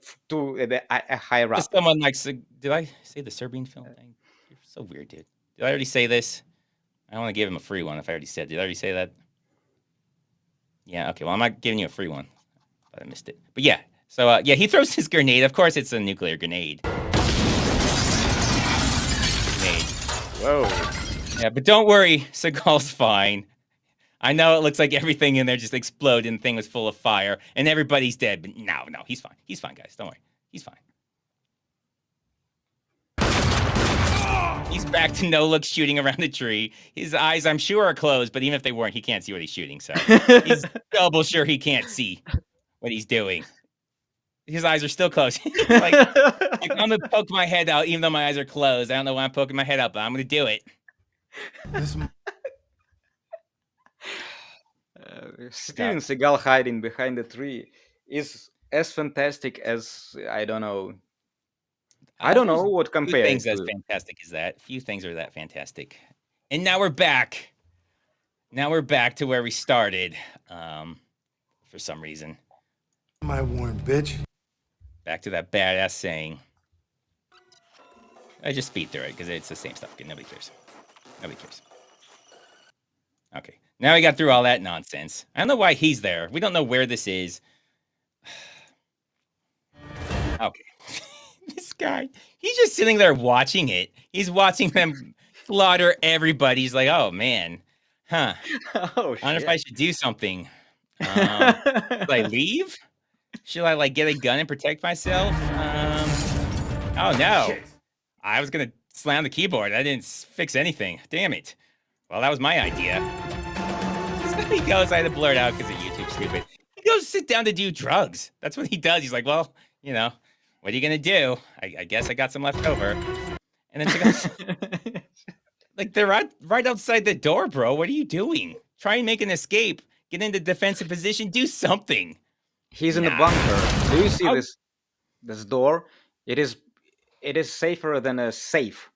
higher up. Someone like, did I say the Serbian film thing? You're so weird, dude. Did I already say this? I want to give him a free one if I already said. Did I already say that? Yeah, okay. Well, I'm not giving you a free one. But I missed it. But yeah. So, yeah, he throws his grenade. Of course, it's a nuclear grenade. Whoa. Yeah, but don't worry. Seagal's fine. I know it looks like everything in there just exploded and the thing was full of fire and everybody's dead. But no, he's fine. He's fine, guys. Don't worry. He's fine. He's back to no-look shooting around the tree. His eyes, I'm sure, are closed, but even if they weren't, he can't see what he's shooting. So he's double sure he can't see what he's doing. His eyes are still closed. like, I'm going to poke my head out, even though my eyes are closed. I don't know why I'm poking my head out, but I'm going to do it. Steven Seagal hiding behind the tree is as fantastic as, I don't know what compares. Few things as fantastic as that. Few things are that fantastic. And now we're back. Now we're back to where we started. For some reason. My warm bitch. Back to that badass saying. I just speed through it because it's the same stuff. Okay, nobody cares. Nobody cares. Okay. Now we got through all that nonsense. I don't know why he's there. We don't know where this is. Okay. This guy, he's just sitting there watching it. He's watching them slaughter everybody. He's like, oh, man. Huh. Oh, I wonder if I should do something. Should I leave? Should I, like, get a gun and protect myself? Oh, no. Shit. I was going to slam the keyboard. I didn't fix anything. Damn it. Well, that was my idea. He goes, I had to blur it out because of YouTube, stupid. He goes sit down to do drugs. That's what he does. He's like, well, you know, what are you going to do? I guess I got some left over. And then she goes, like, they're right outside the door, bro. What are you doing? Try and make an escape. Get into defensive position. Do something. He's in the bunker. Do you see this door? It is safer than a safe.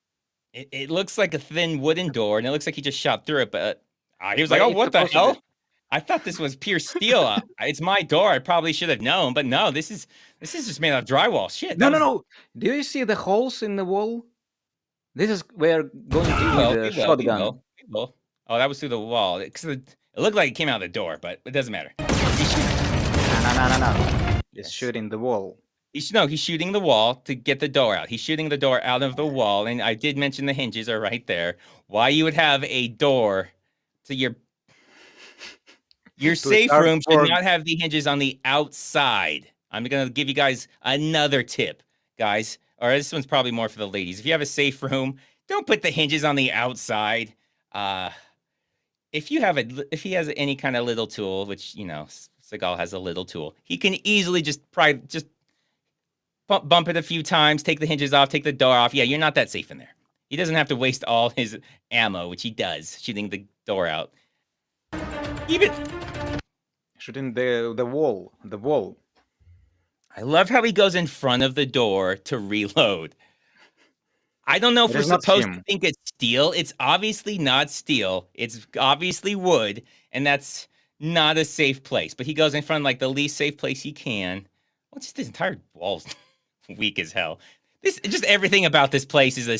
It looks like a thin wooden door, and it looks like he just shot through it, but he was like, oh, what the hell? I thought this was pure steel. It's my door. I probably should have known, but no, this is just made out of drywall. Shit. No. Do you see the holes in the wall? This is where going to be the shotgun. Oh, that was through the wall. It looked like it came out of the door, but it doesn't matter. No. He's shooting the wall. He's shooting the wall to get the door out. He's shooting the door out of the wall, and I did mention the hinges are right there. Why you would have a door to your safe room should not have the hinges on the outside. I'm going to give you guys another tip, guys. Or this one's probably more for the ladies. If you have a safe room, don't put the hinges on the outside. if he has any kind of little tool, which Seagal has a little tool, he can easily just bump it a few times, take the hinges off, take the door off. Yeah, you're not that safe in there. He doesn't have to waste all his ammo, which he does, shooting the door out. Even shooting the wall. The wall. I love how he goes in front of the door to reload. I don't know if we're supposed to think it's steel. It's obviously not steel. It's obviously wood, and that's not a safe place. But he goes in front of like the least safe place he can. Well, just this entire wall's weak as hell. Just everything about this place is a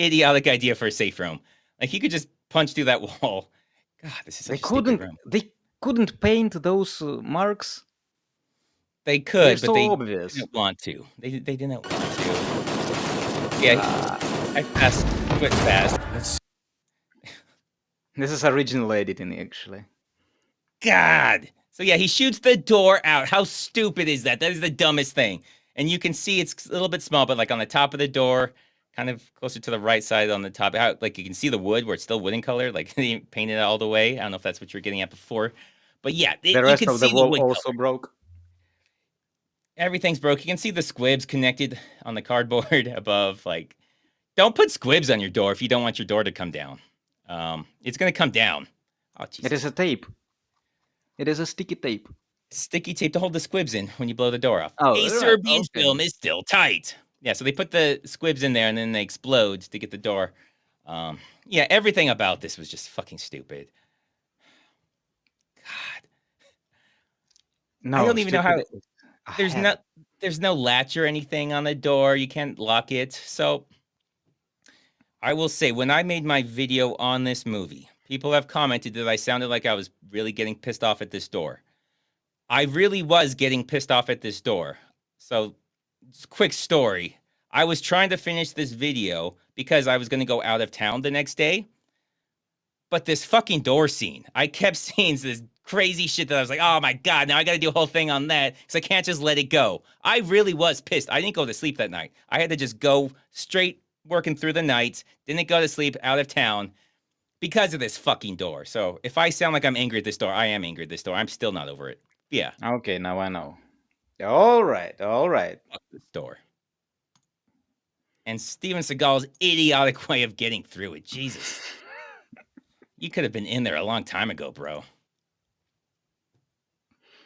idiotic idea for a safe room. Like he could just punch through that wall. God, this is such a stupid room. They couldn't paint those marks. They could, but they obvious. didn't want to. They didn't want to. Yeah, I quit fast. This is original editing, actually. God. So yeah, he shoots the door out. How stupid is that? That is the dumbest thing. And you can see it's a little bit small, but like on the top of the door, kind of closer to the right side on the top, like you can see the wood where it's still wooden color, like they painted it all the way. I don't know if that's what you're getting at before, but yeah, the rest of the wall also broke. Everything's broke. You can see the squibs connected on the cardboard above. Like, don't put squibs on your door if you don't want your door to come down. It's gonna come down. Oh, Jesus. It is a tape. It is a sticky tape. Sticky tape to hold the squibs in when you blow the door off. Oh, a Serbian film is still tight. Yeah, so they put the squibs in there and then they explode to get the door. Yeah, everything about this was just fucking stupid. God. No, I don't even know how. There's no latch or anything on the door. You can't lock it. So I will say, when I made my video on this movie, people have commented that I sounded like I was really getting pissed off at this door. I really was getting pissed off at this door. So, quick story. I was trying to finish this video because I was going to go out of town the next day. But this fucking door scene, I kept seeing this crazy shit that I was like, oh my God, now I got to do a whole thing on that because I can't just let it go. I really was pissed. I didn't go to sleep that night. I had to just go straight working through the night. Didn't go to sleep out of town because of this fucking door. So if I sound like I'm angry at this door, I am angry at this door. I'm still not over it. Yeah. Okay, now I know. All right. Fuck this door. And Steven Seagal's idiotic way of getting through it. Jesus. You could have been in there a long time ago, bro.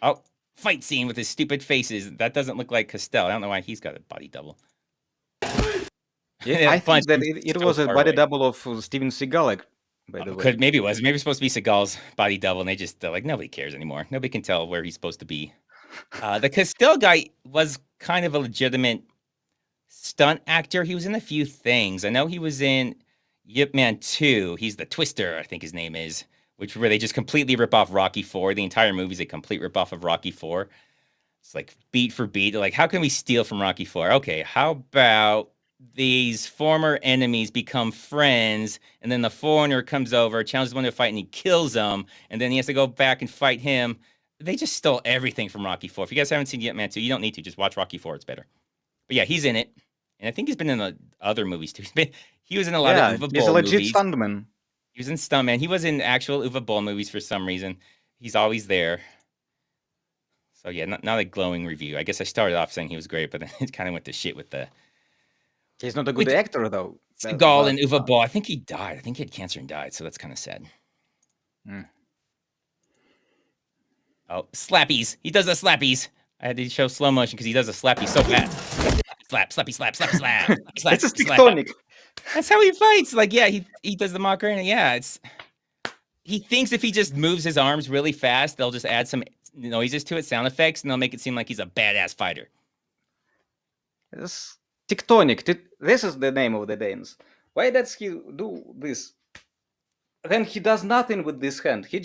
Oh, fight scene with his stupid faces. That doesn't look like Castell. I don't know why he's got a body double. Yeah, I think that it was a body double of Steven Seagal, by the way. Maybe it was. Maybe it was supposed to be Seagal's body double, and they're like, nobody cares anymore. Nobody can tell where he's supposed to be. The Castell guy was kind of a legitimate stunt actor. He was in a few things. I know he was in Yip Man 2. He's the Twister, I think his name is, where they just completely rip off Rocky 4. The entire movie's a complete rip off of Rocky 4. It's like beat for beat. They're like, how can we steal from Rocky 4? Okay, how about these former enemies become friends, and then the foreigner comes over, challenges one to a fight, and he kills them, and then he has to go back and fight him. They just stole everything from Rocky 4. If you guys haven't seen Yip Man 2, you don't need to. Just watch Rocky 4. It's better. But yeah, he's in it. And I think he's been in other movies too. He was in a lot of Uwe Boll movies. He's a legit stuntman. He was in Stuntman. He was in actual Uwe Boll movies for some reason. He's always there. So yeah, not a glowing review. I guess I started off saying he was great, but then it kind of went to shit with the... He's not a good actor, though. Seagal and Uwe Boll. I think he died. I think he had cancer and died, so that's kind of sad. Oh, slappies. He does the slappies. I had to show slow motion because he does a slappy so fast. Slap, slappy, slap, slap, slap. It's a tectonic. That's how he fights. Like, yeah, he does the mocker, and yeah, he thinks if he just moves his arms really fast, they'll just add some noises to it, sound effects, and they'll make it seem like he's a badass fighter. It's tectonic. This is the name of the dance. Why does he do this? Then he does nothing with this hand. He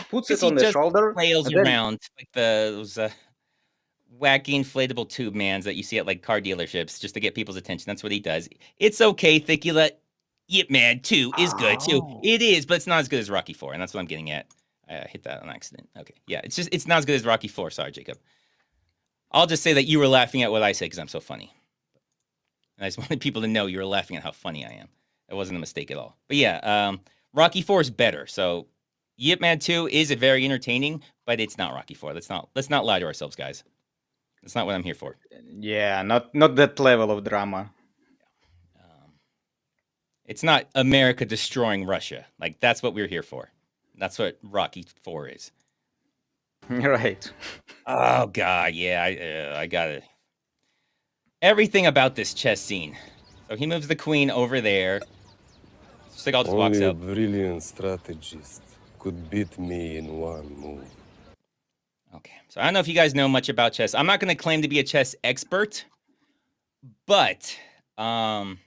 puts it on the shoulder. Flails around like those wacky inflatable tube mans that you see at like car dealerships just to get people's attention. That's what he does. It's okay, Thicula. Yip Man 2 is good too. It is, but it's not as good as Rocky 4, and that's what I'm getting at. I hit that on accident. Okay, yeah, it's not as good as Rocky 4. Sorry, Jacob. I'll just say that you were laughing at what I said because I'm so funny. And I just wanted people to know you were laughing at how funny I am. It wasn't a mistake at all. But yeah, Rocky 4 is better. So Yip Man 2 is a very entertaining, but it's not Rocky 4. Let's not lie to ourselves, guys. That's not what I'm here for. Yeah, not that level of drama. It's not America destroying Russia. Like, that's what we're here for. That's what Rocky 4 is. Right. Oh, God, yeah, I got it. Everything about this chess scene. So he moves the queen over there. Seagal just walks Only a up. brilliant strategist could beat me in one move. Okay, so I don't know if you guys know much about chess. I'm not going to claim to be a chess expert, but that's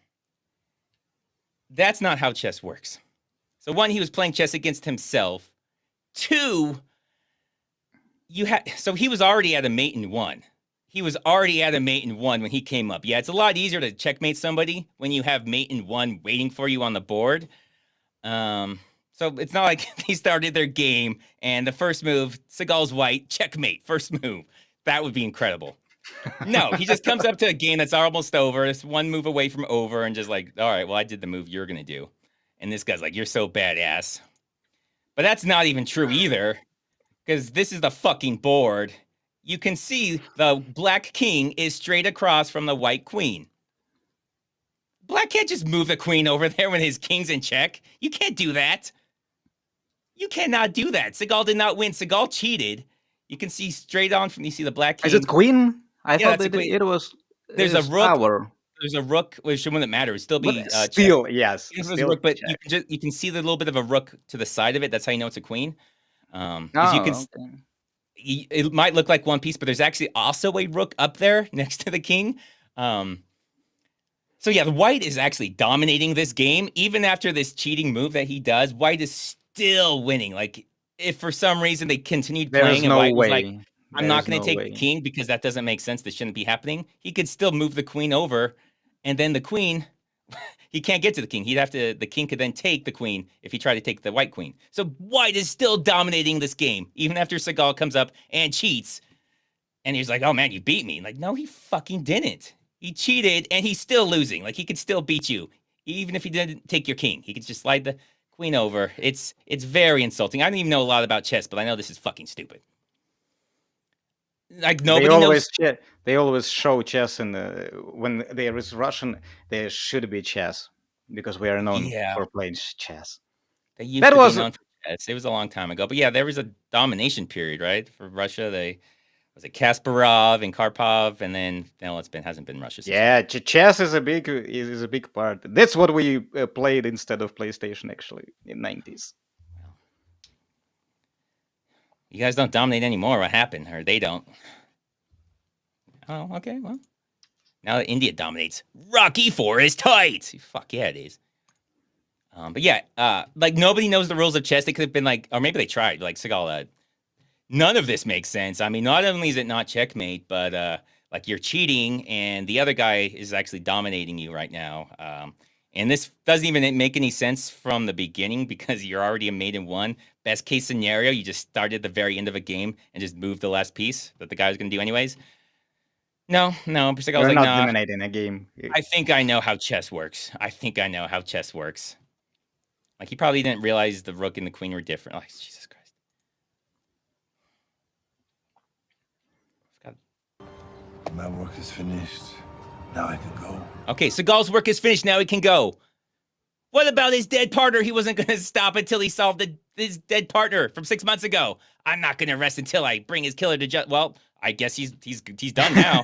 not how chess works. So one, he was playing chess against himself. Two, so he was already at a mate in one. He was already at a mate in one when he came up. Yeah, it's a lot easier to checkmate somebody when you have mate in one waiting for you on the board. So it's not like they started their game and the first move, Seagal's white, checkmate, first move. That would be incredible. No, he just comes up to a game that's almost over. It's one move away from over and just like, all right, well, I did the move you're going to do. And this guy's like, you're so badass. But that's not even true either, because this is the fucking board. You can see the black king is straight across from the white queen. Black can't just move the queen over there when his king's in check. You can't do that. You cannot do that. Seagal did not win. Seagal cheated. You can see straight on from, you see the black king. Is it queen? I thought that's a that queen. it was. There's a rook. Tower. There's a rook, which wouldn't matter. It'd still be still, yes. It was Still rook, but check. you can see the little bit of a rook to the side of it. That's how you know it's a queen. Oh, You can. okay. It might look like one piece, but there's actually also a rook up there next to the king. So yeah, the white is actually dominating this game. Even after this cheating move that he does, white is still winning. Like, if for some reason they continued playing and white was like, I'm not going to take the king because that doesn't make sense. This shouldn't be happening. He could still move the queen over, and then the queen, he can't get to the king. The king could then take the queen if he tried to take the white queen. So white is still dominating this game, even after Seagal comes up and cheats. And he's like, oh man, you beat me. Like, no, he fucking didn't. He cheated and he's still losing. Like, he could still beat you. Even if he didn't take your king, he could just slide the queen over. It's very insulting. I don't even know a lot about chess, but I know this is fucking stupid. Like, nobody knows. They always show chess when there is Russian, there should be chess because we are known for playing chess. They used to be known for chess. It was a long time ago, but yeah, there was a domination period, right, for Russia. Was it Kasparov and Karpov, and then hasn't been Russia. Yeah, chess is a big part. That's what we played instead of PlayStation actually in 90s. You guys don't dominate anymore. What happened? Or they don't. Oh, okay. Well, now that India dominates, Rocky 4 is tight. Fuck yeah, it is. But yeah, like, nobody knows the rules of chess. They could have been like, or maybe they tried. Like, Seagal, none of this makes sense. I mean, not only is it not checkmate, but like, you're cheating, and the other guy is actually dominating you right now. And this doesn't even make any sense from the beginning because you're already a mate in one. Best case scenario, you just started at the very end of a game and just moved the last piece that the guy was going to do anyways. No. Seagal's You're like, not nah, dominating a game. I think I know how chess works. Like, he probably didn't realize the rook and the queen were different. Like, Jesus Christ. My work is finished. Now I can go. Okay, Seagal's work is finished. Now he can go. What about his dead partner? He wasn't going to stop until he solved his dead partner from 6 months ago. I'm not going to rest until I bring his killer to justice. Well, I guess he's done now.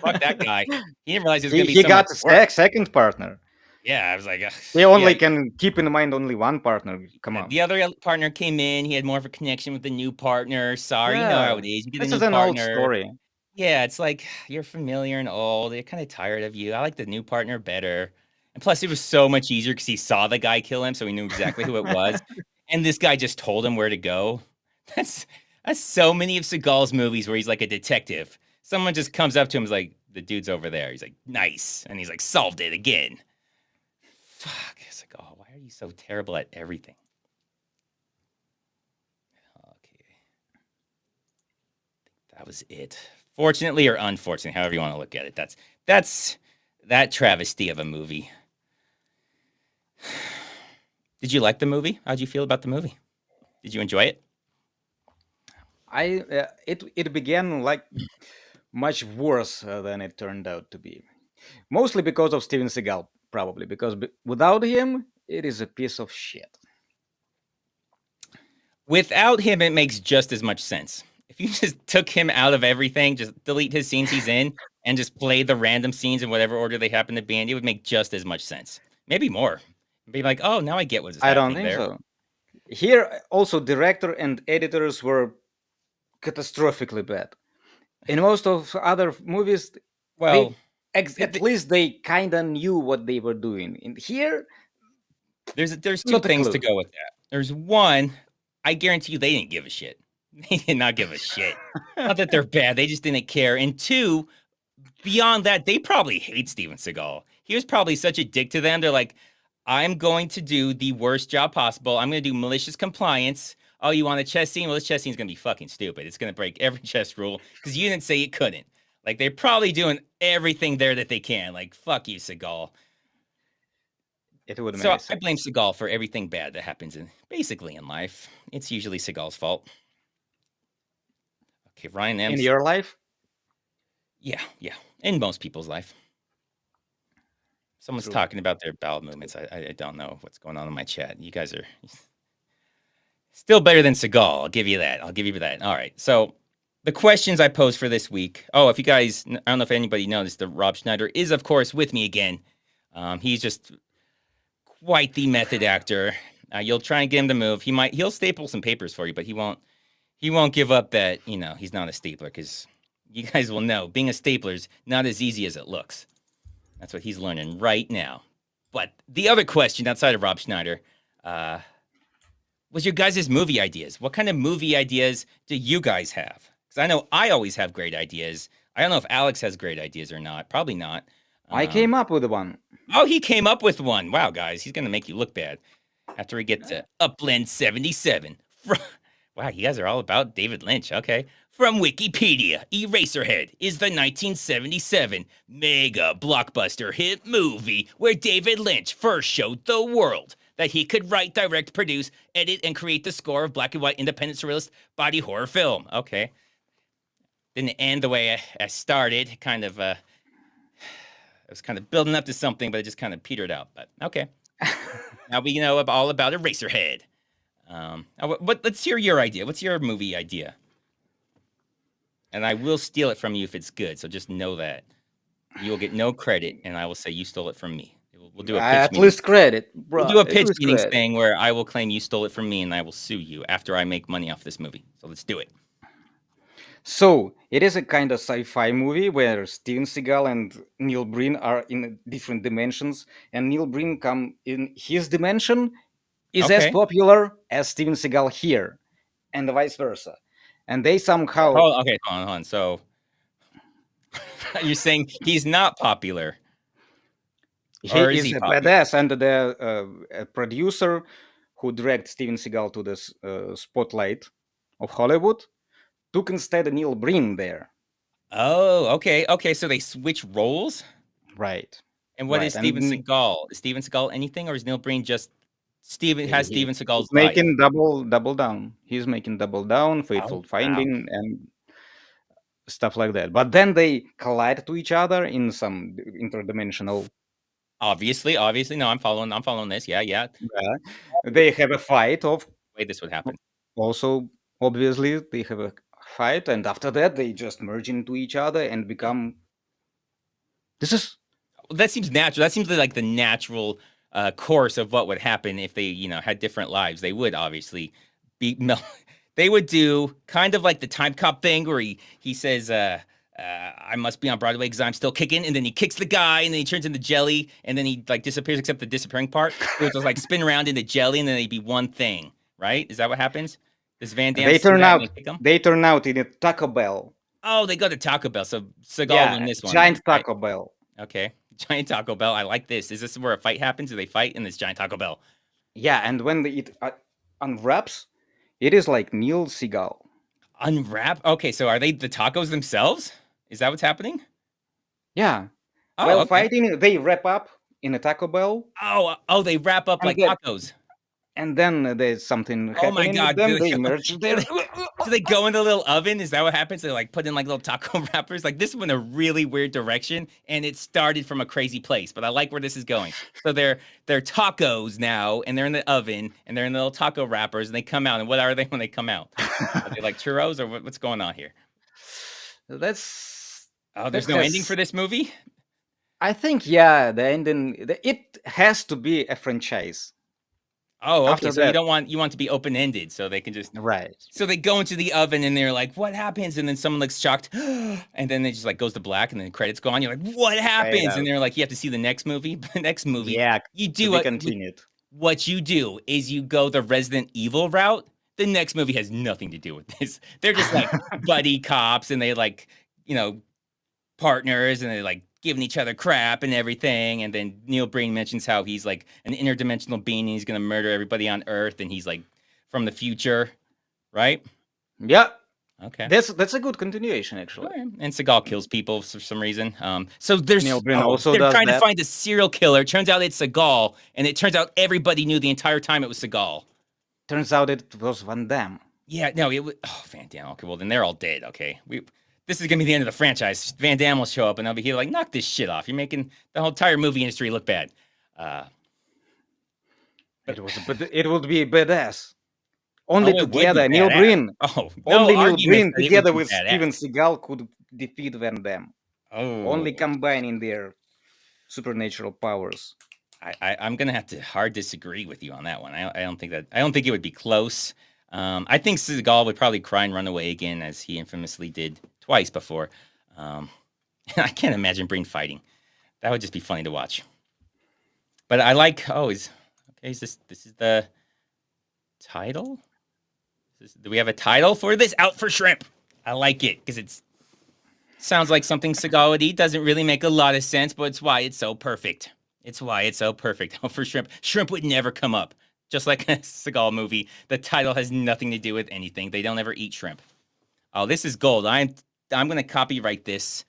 Fuck that guy. He didn't realize he was going to be He so got much the work. second partner. Yeah, I was like, They only can keep in mind only one partner. Come on. The other partner came in. He had more of a connection with the new partner. Sorry, you know how it is. You get This a is new an partner. old story. Yeah, it's like, you're familiar and old. They're kind of tired of you. I like the new partner better. And plus, it was so much easier because he saw the guy kill him, so he knew exactly who it was. And this guy just told him where to go. That's so many of Seagal's movies where he's like a detective. Someone just comes up to him and is like, the dude's over there. He's like, nice. And he's like, solved it again. Fuck, Seagal, why are you so terrible at everything? Okay. That was it. Fortunately or unfortunately, however you want to look at it. That's that travesty of a movie. Did you like the movie? How'd you feel about the movie? Did you enjoy it? It began like much worse than it turned out to be. Mostly because of Steven Seagal, probably because without him, it is a piece of shit. Without him, it makes just as much sense. If you just took him out of everything, just delete his scenes he's in, and just play the random scenes in whatever order they happen to be in, it would make just as much sense. Maybe more. Be like, oh, now I get what's I don't happening think there. so. Here, also, director and editors were catastrophically bad. In most of other movies, Well, at least they kind of knew what they were doing. In here, there's two not a things to clue. go with that. There's one, I guarantee you they didn't give a shit. They did not give a shit. Not that they're bad, they just didn't care. And two, beyond that, they probably hate Steven Seagal. He was probably such a dick to them. They're like, I'm going to do the worst job possible. I'm going to do malicious compliance. Oh, you want a chess scene? Well, this chess scene's going to be fucking stupid. It's going to break every chess rule because you didn't say it couldn't. Like, they're probably doing everything there that they can. Like, fuck you, Seagal. It would make So sense. I blame Seagal for everything bad that happens basically in life. It's usually Seagal's fault. Okay, Ryan M. In your life? Yeah. In most people's life. Someone's True. talking about their bowel movements. I don't know what's going on in my chat. You guys are still better than Seagal. I'll give you that. All right. So the questions I posed for this week. Oh, if you guys, I don't know if anybody noticed, the Rob Schneider is, of course, with me again. He's just quite the method actor. You'll try and get him to move. He'll staple some papers for you, but he won't give up that, he's not a stapler, because you guys will know being a stapler is not as easy as it looks. That's what he's learning right now. But the other question outside of Rob Schneider was your guys' movie ideas. What kind of movie ideas do you guys have? Because I know I always have great ideas. I don't know if Alex has great ideas or not. Probably not. I came up with one. Oh, he came up with one. Wow, guys, he's going to make you look bad after we get to Upland 77. Wow, you guys are all about David Lynch. Okay. From Wikipedia, Eraserhead is the 1977 mega blockbuster hit movie where David Lynch first showed the world that he could write, direct, produce, edit, and create the score of black and white independent surrealist body horror film. Okay. Didn't end the way I started. I was kind of building up to something, but it just kind of petered out. But okay. Now we know all about Eraserhead. Let's hear your idea. What's your movie idea? And I will steal it from you if it's good. So just know that you will get no credit, and I will say you stole it from me. We'll do a pitch At meeting. least credit, bro. We'll do a pitch meetings thing where I will claim you stole it from me, and I will sue you after I make money off this movie. So let's do it. So it is a kind of sci-fi movie where Steven Seagal and Neil Breen are in different dimensions, and Neil Breen come in his dimension is as Okay. popular as Steven Seagal here, and vice versa. And they somehow Hold on. So you're saying he's not popular? he Or is he a popular? badass, and the producer who dragged Steven Seagal to this spotlight of Hollywood took instead Neil Breen there. Oh, okay. So they switch roles? Right. And what Right, is Steven and Seagal? Is Steven Seagal anything, or is Neil Breen just Steven he's Seagal's life? making double down. He's making double down, Fateful Finding, and stuff like that. But then they collide to each other in some interdimensional. Obviously. No, I'm following this. Yeah. They have a fight of. Way this would happen. Also, obviously, they have a fight, and after that, they just merge into each other and become. That seems natural. That seems like the natural course of what would happen if they, had different lives. They would obviously be. They would do kind of like the Time Cop thing where he says, I must be on Broadway because I'm still kicking, and then he kicks the guy, and then he turns into jelly, and then he disappears except the disappearing part. So it was spin around into jelly, and then they'd be one thing, right? Is that what happens? Does Van Damme? They turn out in a Taco Bell. Oh, they go to Taco Bell. So Seagal won this one. Giant Taco Bell. Okay, giant Taco Bell. I like this. Is this where a fight happens? Do they fight in this giant Taco Bell? Yeah, and when it unwraps, it is like Neil Seagal. Unwrap? Okay, so are they the tacos themselves? Is that what's happening? Yeah. Oh, While okay. fighting, they wrap up in a Taco Bell. Oh, they wrap up like tacos. and then there's something Oh my happening with god, them. do They emerge there. they go in the little oven? Is that what happens? They like put in like little taco wrappers? Like this went a really weird direction, and it started from a crazy place. But I like where this is going. So they're tacos now, and they're in the oven, and they're in the little taco wrappers, and they come out. And what are they when they come out? Are they like churros, or what's going on here? That's Oh, there's that no has- ending for this movie? I think yeah, the ending. It has to be a franchise. Oh, okay. After So that- you want to be open ended, so they can just Right. So they go into the oven and they're like, "What happens?" And then someone looks shocked, and then they just like goes to black, and then the credits go on. You're like, "What happens?" out. And they're like, "You have to see the next movie." The next movie, Yeah, you to do be what continued. what you do is you go the Resident Evil route. The next movie has nothing to do with this. They're just like buddy cops, and they like partners, and they like giving each other crap and everything. And then Neil Breen mentions how he's like an interdimensional being, and he's gonna murder everybody on Earth, and he's like from the future, right? Yeah. Okay. That's a good continuation actually. Okay. And Seagal kills people for some reason. So there's Neil Breen also they're does trying to that. find a serial killer. Turns out it's Seagal, and it turns out everybody knew the entire time it was Seagal. Turns out it was Van Damme. Yeah, no, it was Van Damme. Okay, well then they're all dead. Okay, this is gonna be the end of the franchise. Van Damme will show up, and I'll be here like, knock this shit off. You're making the whole entire movie industry look bad. It would be badass. Only Oh, it would be together, Neil badass. Breen. Oh, no Only Neil arguments Breen that it would together be with badass. Steven Seagal could defeat Van Damme. Oh, Only combining their supernatural powers. I'm gonna have to hard disagree with you on that one. I don't think it would be close. I think Seagal would probably cry and run away again, as he infamously did twice before. I can't imagine Breen fighting. That would just be funny to watch. But I like. Oh, is this is the title? Do we have a title for this? Out for Shrimp. I like it because it sounds like something Seagal would eat. Doesn't really make a lot of sense, but it's why it's so perfect. It's why it's so perfect. Out for Shrimp. Shrimp would never come up. Just like a Seagal movie, the title has nothing to do with anything. They don't ever eat shrimp. Oh, this is gold. I'm going to copyright this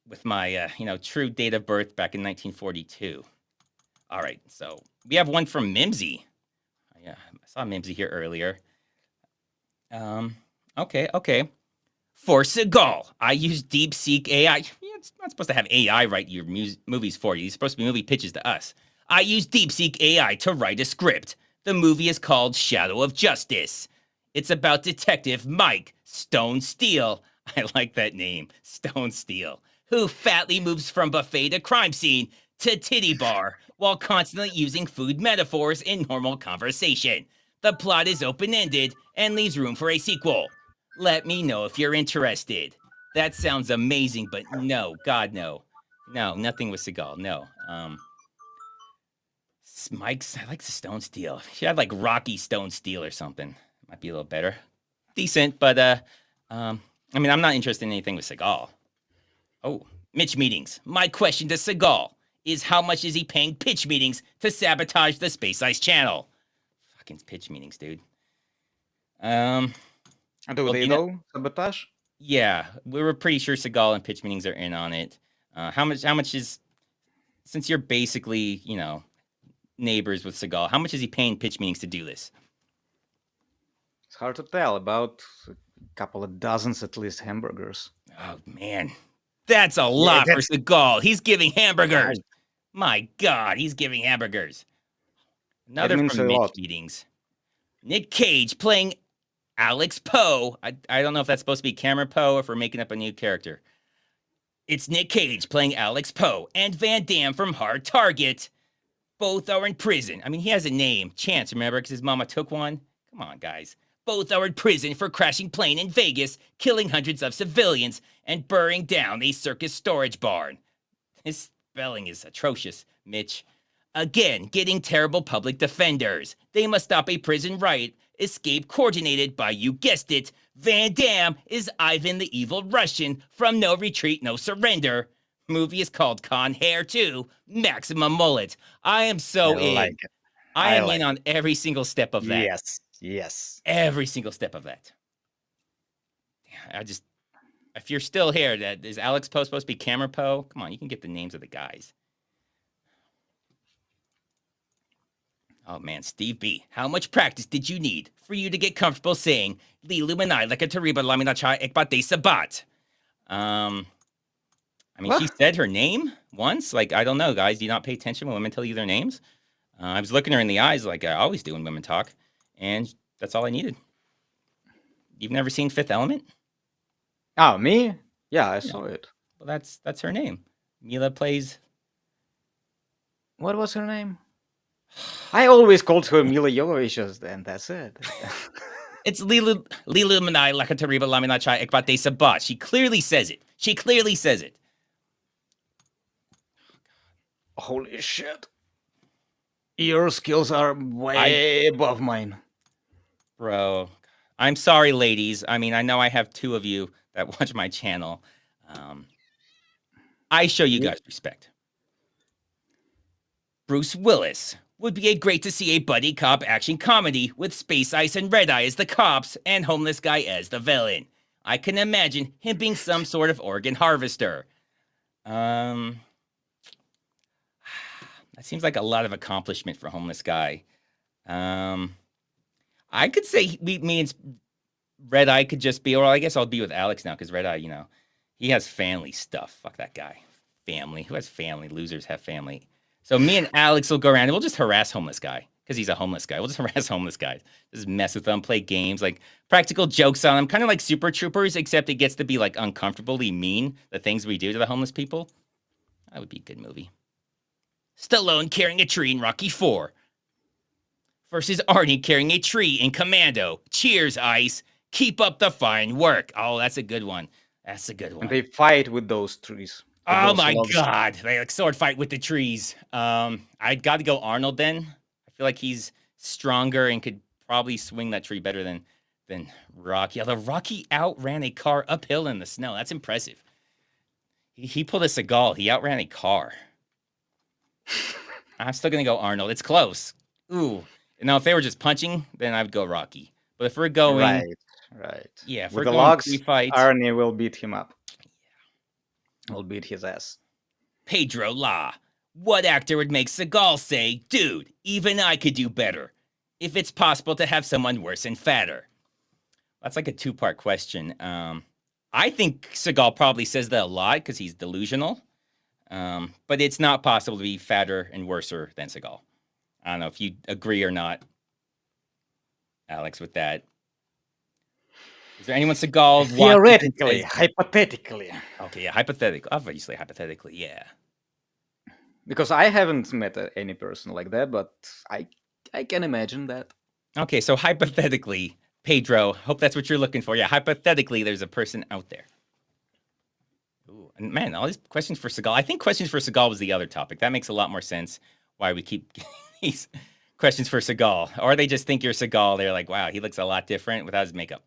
with my true date of birth back in 1942. All right, so we have one from Mimsy. Yeah, I saw Mimsy here earlier. Okay. For Seagal, I use DeepSeek AI. It's not supposed to have AI write your movies for you. It's supposed to be movie pitches to us. I use DeepSeek AI to write a script. The movie is called Shadow of Justice. It's about Detective Mike Stone Steel. I like that name, Stone Steel, who fatly moves from buffet to crime scene to titty bar while constantly using food metaphors in normal conversation. The plot is open-ended and leaves room for a sequel. Let me know if you're interested. That sounds amazing, but no, God, no. No, nothing with Seagal, no. Mike's, I like the Stone Steel. She had like Rocky Stone Steel or something. Might be a little better. Decent, but I mean, I'm not interested in anything with Seagal. Oh, Mitch meetings. My question to Seagal is, how much is he paying pitch meetings to sabotage the Space Ice Channel? Fucking pitch meetings, dude. Do they know sabotage? Yeah, we were pretty sure Seagal and pitch meetings are in on it. How much is, since you're basically, neighbors with Seagal, how much is he paying pitch meetings to do this? It's hard to tell. About a couple of dozens at least hamburgers. Oh man, that's a lot for Seagal. He's giving hamburgers. My God, he's giving hamburgers. Another from Mitch meetings. Nick Cage playing Alex Poe. I don't know if that's supposed to be Cameron Poe or if we're making up a new character. It's Nick Cage playing Alex Poe and Van Damme from Hard Target. Both are in prison. I mean, he has a name, Chance, remember, because his mama took one? Come on, guys. Both are in prison for crashing plane in Vegas, killing hundreds of civilians, and burning down a circus storage barn. His spelling is atrocious, Mitch. Again, getting terrible public defenders. They must stop a prison riot. Escape coordinated by, you guessed it, Van Damme is Ivan the Evil Russian from No Retreat, No Surrender. Movie is called Con Hair 2, Maximum Mullet. I am so in. Like it. I am in on every single step of that. Yes. Every single step of that. If you're still here, is Alex Poe supposed to be Cameron Poe? Come on, you can get the names of the guys. Oh man, Steve B. How much practice did you need for you to get comfortable saying Li Luminai like a Tariba Laminacha Ekbate Sabat? I mean, she said her name once. Like, I don't know, guys. Do you not pay attention when women tell you their names? I was looking her in the eyes like I always do when women talk, and that's all I needed. You've never seen Fifth Element? Oh, me? Yeah, I saw it. Well, that's her name. Mila plays. What was her name? I always called her Mila Jovovich, and that's it. It's Lilu Manai Lakatariba Laminacha Ekbate Sabat. She clearly says it. She clearly says it. Holy shit. Your skills are way above mine. Bro, I'm sorry, ladies. I mean, I know I have 2 of you that watch my channel. I show you guys respect. Bruce Willis. Would be great to see a buddy cop action comedy with Space Ice and Red Eye as the cops and Homeless Guy as the villain. I can imagine him being some sort of organ harvester. That seems like a lot of accomplishment for Homeless Guy. I could say me and Red Eye could just be, or I guess I'll be with Alex now because Red Eye, you know, he has family stuff. Fuck that guy. Family. Who has family? Losers have family. So me and Alex will go around and we'll just harass Homeless Guy because he's a homeless guy. We'll just harass homeless guys. Just mess with them, play games, like practical jokes on them. Kind of like Super Troopers, except it gets to be like uncomfortably mean, the things we do to the homeless people. That would be a good movie. Stallone carrying a tree in Rocky IV versus Arnie carrying a tree in Commando. Cheers, Ice. Keep up the fine work. Oh, that's a good one. That's a good one. And they fight with those trees. Oh my God. They like sword fight with the trees. I'd got to go Arnold then. I feel like he's stronger and could probably swing that tree better than Rocky. Although Rocky outran a car uphill in the snow. That's impressive. He pulled a Seagal. He outran a car. I'm still going to go Arnold. It's close. Ooh. Now, if they were just punching, then I would go Rocky. But if we're going... Right. Yeah, if with we're the going logs, three fights... Arnie will beat him up. Will beat his ass. Pedro La. What actor would make Seagal say, dude, even I could do better, if it's possible to have someone worse and fatter? That's like a 2-part question. I think Seagal probably says that a lot because he's delusional. But it's not possible to be fatter and worser than Seagal. I don't know if you agree or not, Alex, with that. Is there anyone Seagal? Theoretically, hypothetically. Okay, yeah, hypothetically. Obviously, hypothetically, yeah. Because I haven't met any person like that, but I can imagine that. Okay, so hypothetically, Pedro, hope that's what you're looking for. Yeah, hypothetically, there's a person out there. Ooh, and man, all these questions for Seagal. I think questions for Seagal was the other topic. That makes a lot more sense why we keep these questions for Seagal. Or they just think you're Seagal. They're like, wow, he looks a lot different without his makeup.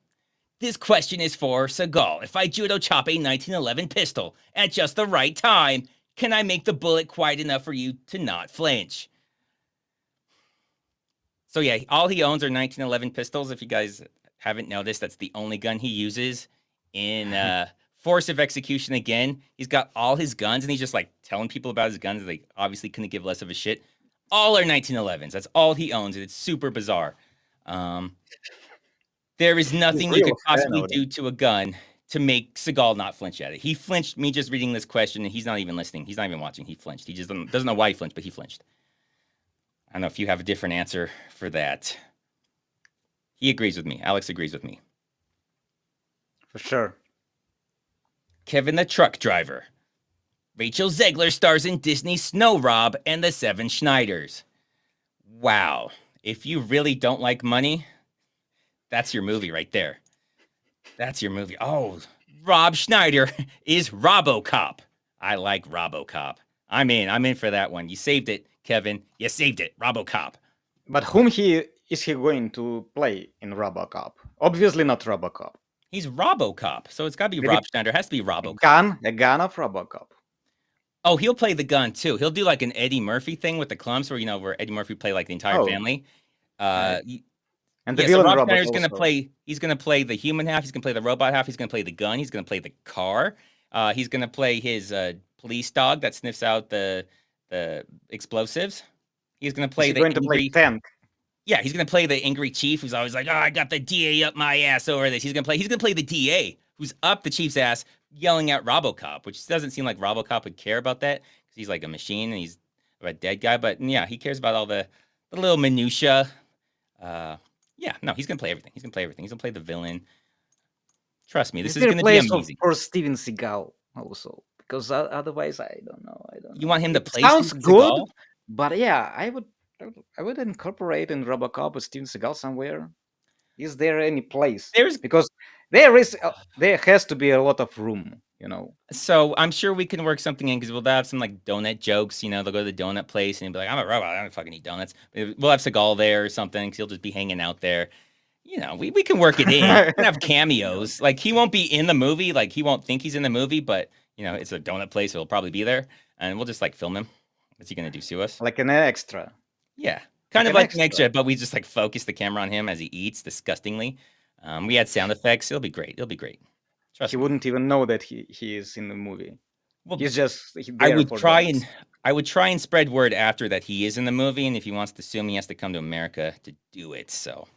This question is for Seagal. If I judo chop a 1911 pistol at just the right time, can I make the bullet quiet enough for you to not flinch? So yeah, all he owns are 1911 pistols. If you guys haven't noticed, that's the only gun he uses in Force of Execution again. He's got all his guns, and he's just like telling people about his guns. They obviously couldn't give less of a shit. All are 1911s. That's all he owns, and it's super bizarre. There is nothing you could possibly do to a gun to make Seagal not flinch at it. He flinched me just reading this question, and he's not even listening. He's not even watching. He flinched. He just doesn't know why he flinched, but he flinched. I don't know if you have a different answer for that. He agrees with me. Alex agrees with me. For sure. Kevin the Truck Driver. Rachel Zegler stars in Disney's Snow Rob and the Seven Schneiders. Wow. If you really don't like money, that's your movie right there. That's your movie. Oh, Rob Schneider is RoboCop. I like RoboCop. I'm in for that one. You saved it, Kevin. You saved it. RoboCop. But whom is he going to play in RoboCop? Obviously not RoboCop. He's RoboCop, so it's got to be Rob Schneider. It has to be RoboCop. A gun of RoboCop. Oh, he'll play the gun too. He'll do like an Eddie Murphy thing with the clumps, where Eddie Murphy play like the entire family. And the so villain Rob Schneider's also. He's gonna play the human half, he's gonna play the robot half, he's gonna play the gun, he's gonna play the car, he's gonna play his police dog that sniffs out the explosives. He's gonna play play tank Yeah, he's gonna play the angry chief who's always like, "Oh, I got the DA up my ass over this." He's gonna play the DA who's up the chief's ass, yelling at RoboCop, which doesn't seem like RoboCop would care about that because he's like a machine and he's a dead guy. But yeah, he cares about all the little minutia. Yeah, no, he's gonna play everything. He's gonna play the villain. Trust me, this is gonna be amazing. For Steven Seagal also, because otherwise I don't know. You want him to play? Sounds Steven good, Seagal? but yeah, I would incorporate in RoboCop with Steven Seagal somewhere. Is there any place? Because there has to be a lot of room, you know. So I'm sure we can work something in because we'll have some like donut jokes. You know, they'll go to the donut place and he'll be like, "I'm a robot. I don't fucking eat donuts." We'll have Seagal there or something because he'll just be hanging out there. You know, we can work it in. We can have cameos. Like he won't be in the movie. Like he won't think he's in the movie, but you know, it's a donut place, so he'll probably be there, and we'll just like film him. What's he gonna do? Sue us? Like an extra. Yeah, kind of like an extra, but we just like focus the camera on him as he eats disgustingly. We had sound effects. It'll be great. It'll be great. He wouldn't even know that he is in the movie. Well, he's just. I would try and spread word after that he is in the movie, and if he wants to sue me, he has to come to America to do it. So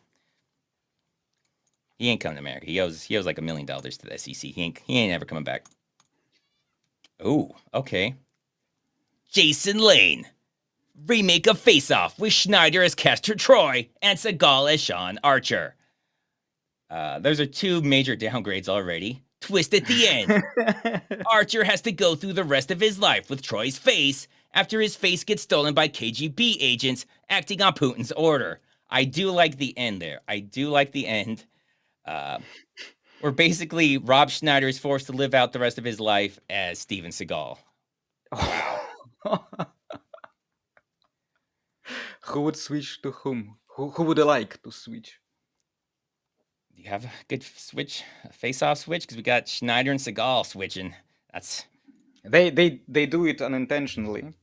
he ain't coming to America. He owes like $1 million to the SEC. He ain't ever coming back. Oh, okay. Jason Lane. Remake of Face Off with Schneider as Castor Troy and Seagal as Sean Archer. Those are two major downgrades already. Twist at the end. Archer has to go through the rest of his life with Troy's face after his face gets stolen by KGB agents acting on Putin's order. I do like the end there. I do like the end. Where basically Rob Schneider is forced to live out the rest of his life as Steven Seagal. Wow. Who would switch to whom? Who would like to switch? Do you have a good switch, a face-off switch? Because we got Schneider and Seagal switching. That's they do it unintentionally,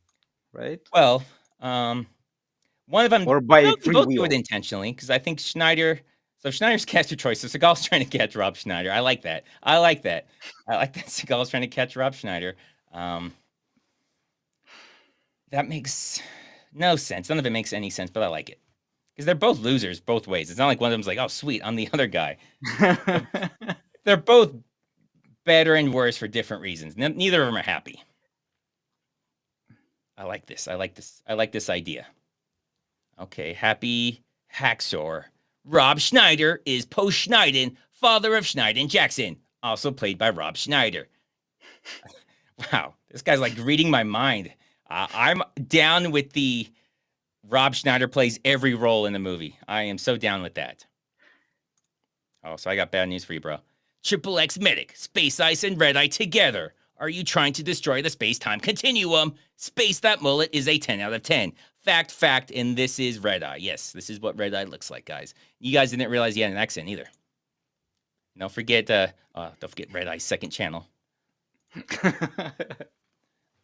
right? Well, one of them or by both free will. Do it intentionally because I think Schneider. So Schneider's Castor Troy. So Seagal's trying to catch Rob Schneider. I like that. I like that Seagal's trying to catch Rob Schneider. That makes no sense. None of it makes any sense, but I like it. Because they're both losers both ways. It's not like one of them's like, "Oh, sweet, I'm the other guy." They're both better and worse for different reasons. Neither of them are happy. I like this. I like this idea. Okay, Happy Hacksaw. Rob Schneider is Post Schneiden, father of Schneiden Jackson, also played by Rob Schneider. Wow, this guy's like reading my mind. I'm down with the Rob Schneider plays every role in the movie. I am so down with that. Oh, so I got bad news for you, bro. Triple X Medic, Space Ice and Red Eye together. Are you trying to destroy the space-time continuum? Space That Mullet is a 10 out of 10. Fact, and this is Red Eye. Yes, this is what Red Eye looks like, guys. You guys didn't realize he had an accent either. Don't forget Red Eye's second channel.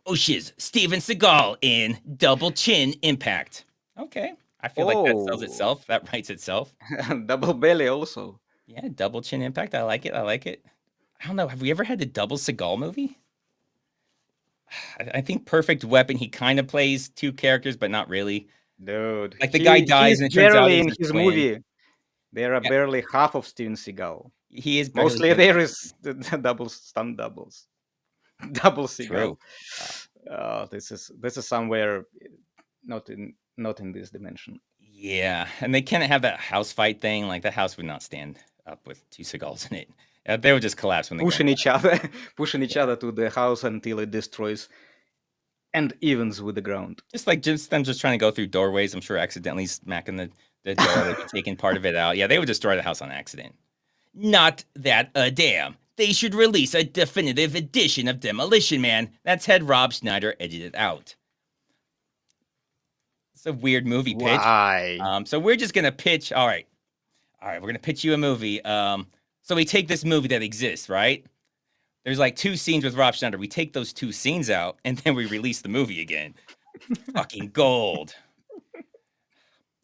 Oh shiz, Steven Seagal in Double Chin Impact. Okay, I feel like that sells itself. That writes itself. Double belly also. Yeah, Double Chin Impact. I like it. I don't know. Have we ever had the Double Seagal movie? I think Perfect Weapon, he kind of plays two characters, but not really. Dude. Like the guy dies and it turns out he's in his movie. There are barely half of Steven Seagal. He is mostly there is the double stunt doubles. Double Seagal. True. This is somewhere not in this dimension. Yeah, and they can't have that house fight thing. Like that house would not stand up with two Seagals in it. They would just collapse when they pushing each other to the house until it destroys and evens with the ground. Just them trying to go through doorways. I'm sure accidentally smacking the door, like taking part of it out. Yeah, they would destroy the house on accident. Not that a damn. They should release a definitive edition of Demolition Man that's had Rob Schneider edited out. It's a weird movie pitch. Why? So we're just gonna pitch. All right, we're gonna pitch you a movie. So we take this movie that exists, right? There's like 2 scenes with Rob Schneider. We take those 2 scenes out, and then we release the movie again. Fucking gold.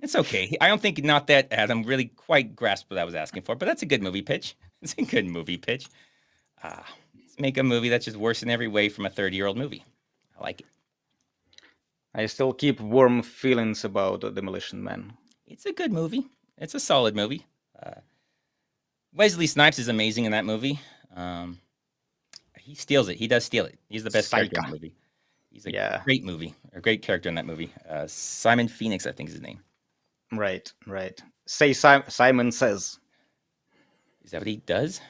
It's okay. I don't think not that Adam really quite grasped what I was asking for, but that's a good movie pitch. It's a good movie pitch. Let's make a movie that's just worse in every way from a 30-year-old movie. I like it. I still keep warm feelings about Demolition Man. It's a good movie. It's a solid movie. Wesley Snipes is amazing in that movie. He steals it. He does steal it. He's the best character in the movie. He's a great movie, a great character in that movie. Simon Phoenix, I think is his name. Right. Say Simon Says. Is that what he does?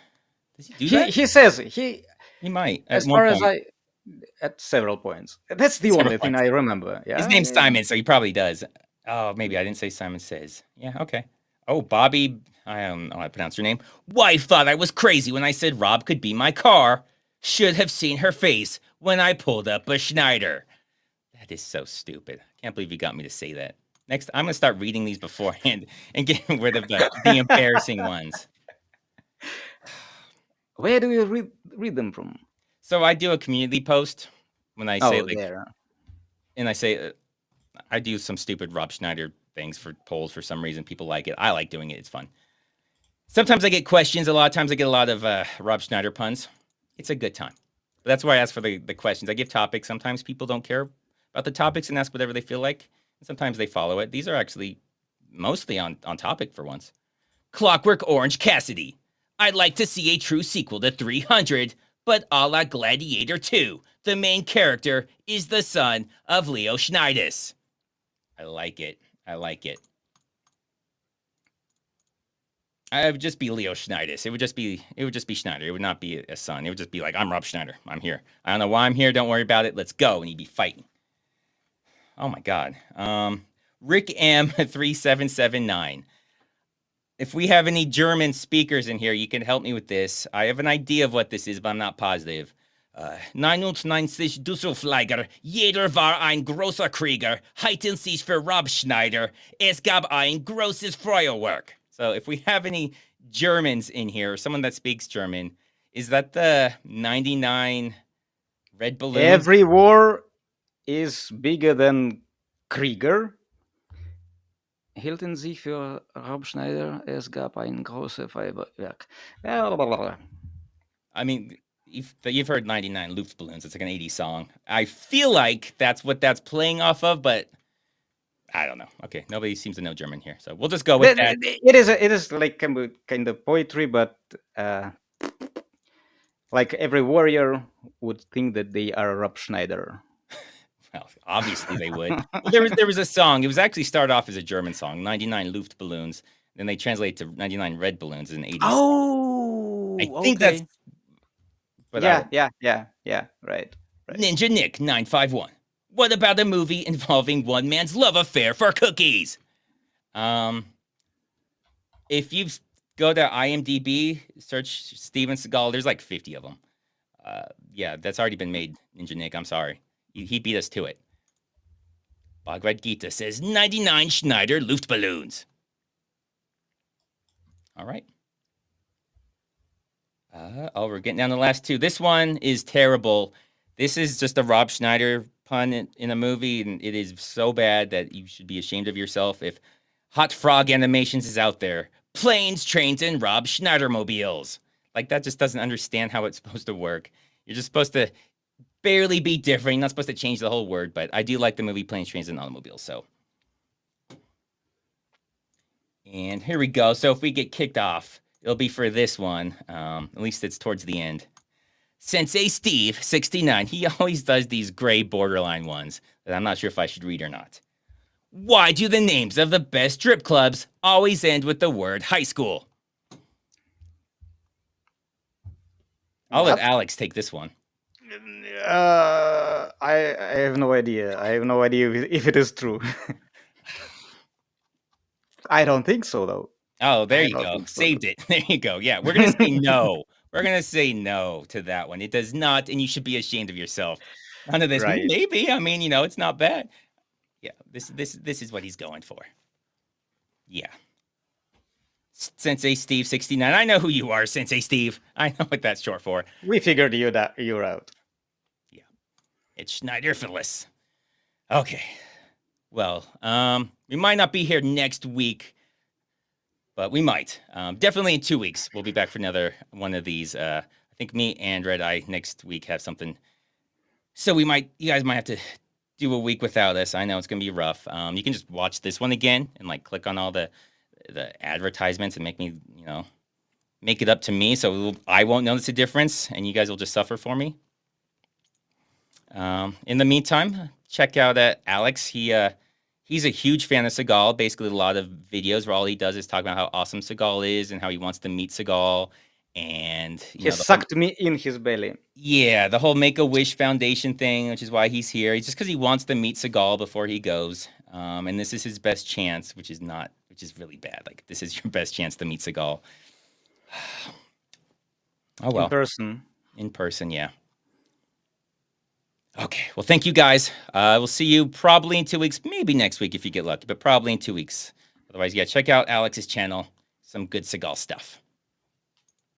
Does he do that? He says he might. As far as at several points. That's the only thing I remember. Yeah. His name's Simon, so he probably does. Oh, maybe I didn't say Simon Says. Yeah, okay. Oh, Bobby, I don't know how to pronounce your name. Wife thought I was crazy when I said Rob could be my car. Should have seen her face when I pulled up a Schneider. That is so stupid. I can't believe you got me to say that. Next, I'm going to start reading these beforehand and getting rid of the embarrassing ones. Where do you read them from? So I do a community post when I say there. And I say I do some stupid Rob Schneider things for polls for some reason. People like it. I like doing it. It's fun. Sometimes I get questions. A lot of times I get a lot of Rob Schneider puns. It's a good time. But that's why I ask for the questions. I give topics. Sometimes people don't care about the topics and ask whatever they feel like. And sometimes they follow it. These are actually mostly on topic for once. Clockwork Orange Cassidy. I'd like to see a true sequel to 300, but a la Gladiator 2. The main character is the son of Leo Schneidus. I like it. I would just be Leo Schneidus. It would just be Schneider. It would not be a son. It would just be like, I'm Rob Schneider. I'm here. I don't know why I'm here. Don't worry about it. Let's go. And he'd be fighting. Oh my God. Rick M 3779. If we have any German speakers in here, you can help me with this. I have an idea of what this is, but I'm not positive. 99 Dusselflieger, jeder war ein großer Krieger, halten sich für Rob Schneider, es gab ein großes Feuerwerk. So if we have any Germans in here, or someone that speaks German, is that the 99 red balloons? Every war is bigger than Krieger. Hielten sich für Rob Schneider, es gab ein großes Feuerwerk. I mean, you've heard 99 Luftballons. It's like an 80s song. I feel like that's what that's playing off of, but I don't know. Okay, nobody seems to know German here, so we'll just go with that. It is like kind of poetry, but like every warrior would think that they are Rob Schneider. Well, obviously they would. Well, there was a song. It was actually started off as a German song, 99 Luftballons. Then they translate to 99 red balloons in 80s. Oh, I think that's. But yeah. Right. Ninja Nick 951. What about a movie involving one man's love affair for cookies? If you go to IMDb, search Steven Seagal, there's like 50 of them. Yeah, that's already been made, Ninja Nick. I'm sorry. He beat us to it. Bhagavad Gita says 99 Schneider Luftballons. All right. We're getting down to the last two. This one is terrible. This is just a Rob Schneider pun in a movie, and it is so bad that you should be ashamed of yourself. If Hot Frog Animations is out there, planes, trains, and Rob Schneider mobiles. Like, that just doesn't understand how it's supposed to work. You're just supposed to barely be different. You're not supposed to change the whole word, but I do like the movie Planes, Trains, and Automobiles, so. And here we go. So if we get kicked off, it'll be for this one. At least it's towards the end. Sensei Steve, 69. He always does these gray borderline ones that I'm not sure if I should read or not. Why do the names of the best strip clubs always end with the word high school? I'll let Alex take this one. I have no idea. I have no idea if it is true. I don't think so, though. Oh, there you go. Saved it. There you go. Yeah, we're going to say no. We're going to say no to that one. It does not, and you should be ashamed of yourself. None of this. Right. Maybe. I mean, it's not bad. Yeah, this is what he's going for. Yeah. Sensei Steve, 69. I know who you are, Sensei Steve. I know what that's short for. We figured you're out. Yeah. It's Schneider Phyllis. Okay. Well, we might not be here next week, but we might. Definitely in 2 weeks, we'll be back for another one of these. I think me and Red Eye next week have something. So you guys might have to do a week without us. I know it's gonna be rough. You can just watch this one again and like click on all the advertisements and make me, make it up to me, so I won't notice a difference, and you guys will just suffer for me. In the meantime, check out Alex. He's a huge fan of Seagal. Basically, a lot of videos where all he does is talk about how awesome Seagal is and how he wants to meet Seagal. And he sucked me in his belly. Yeah, the whole Make-A-Wish Foundation thing, which is why he's here. It's just because he wants to meet Seagal before he goes. And this is his best chance, which is really bad. Like, this is your best chance to meet Seagal. Oh well. In person, yeah. Okay, well, thank you guys. We'll see you probably in 2 weeks, maybe next week if you get lucky, but probably in 2 weeks. Otherwise, yeah, check out Alex's channel. Some good Seagal stuff.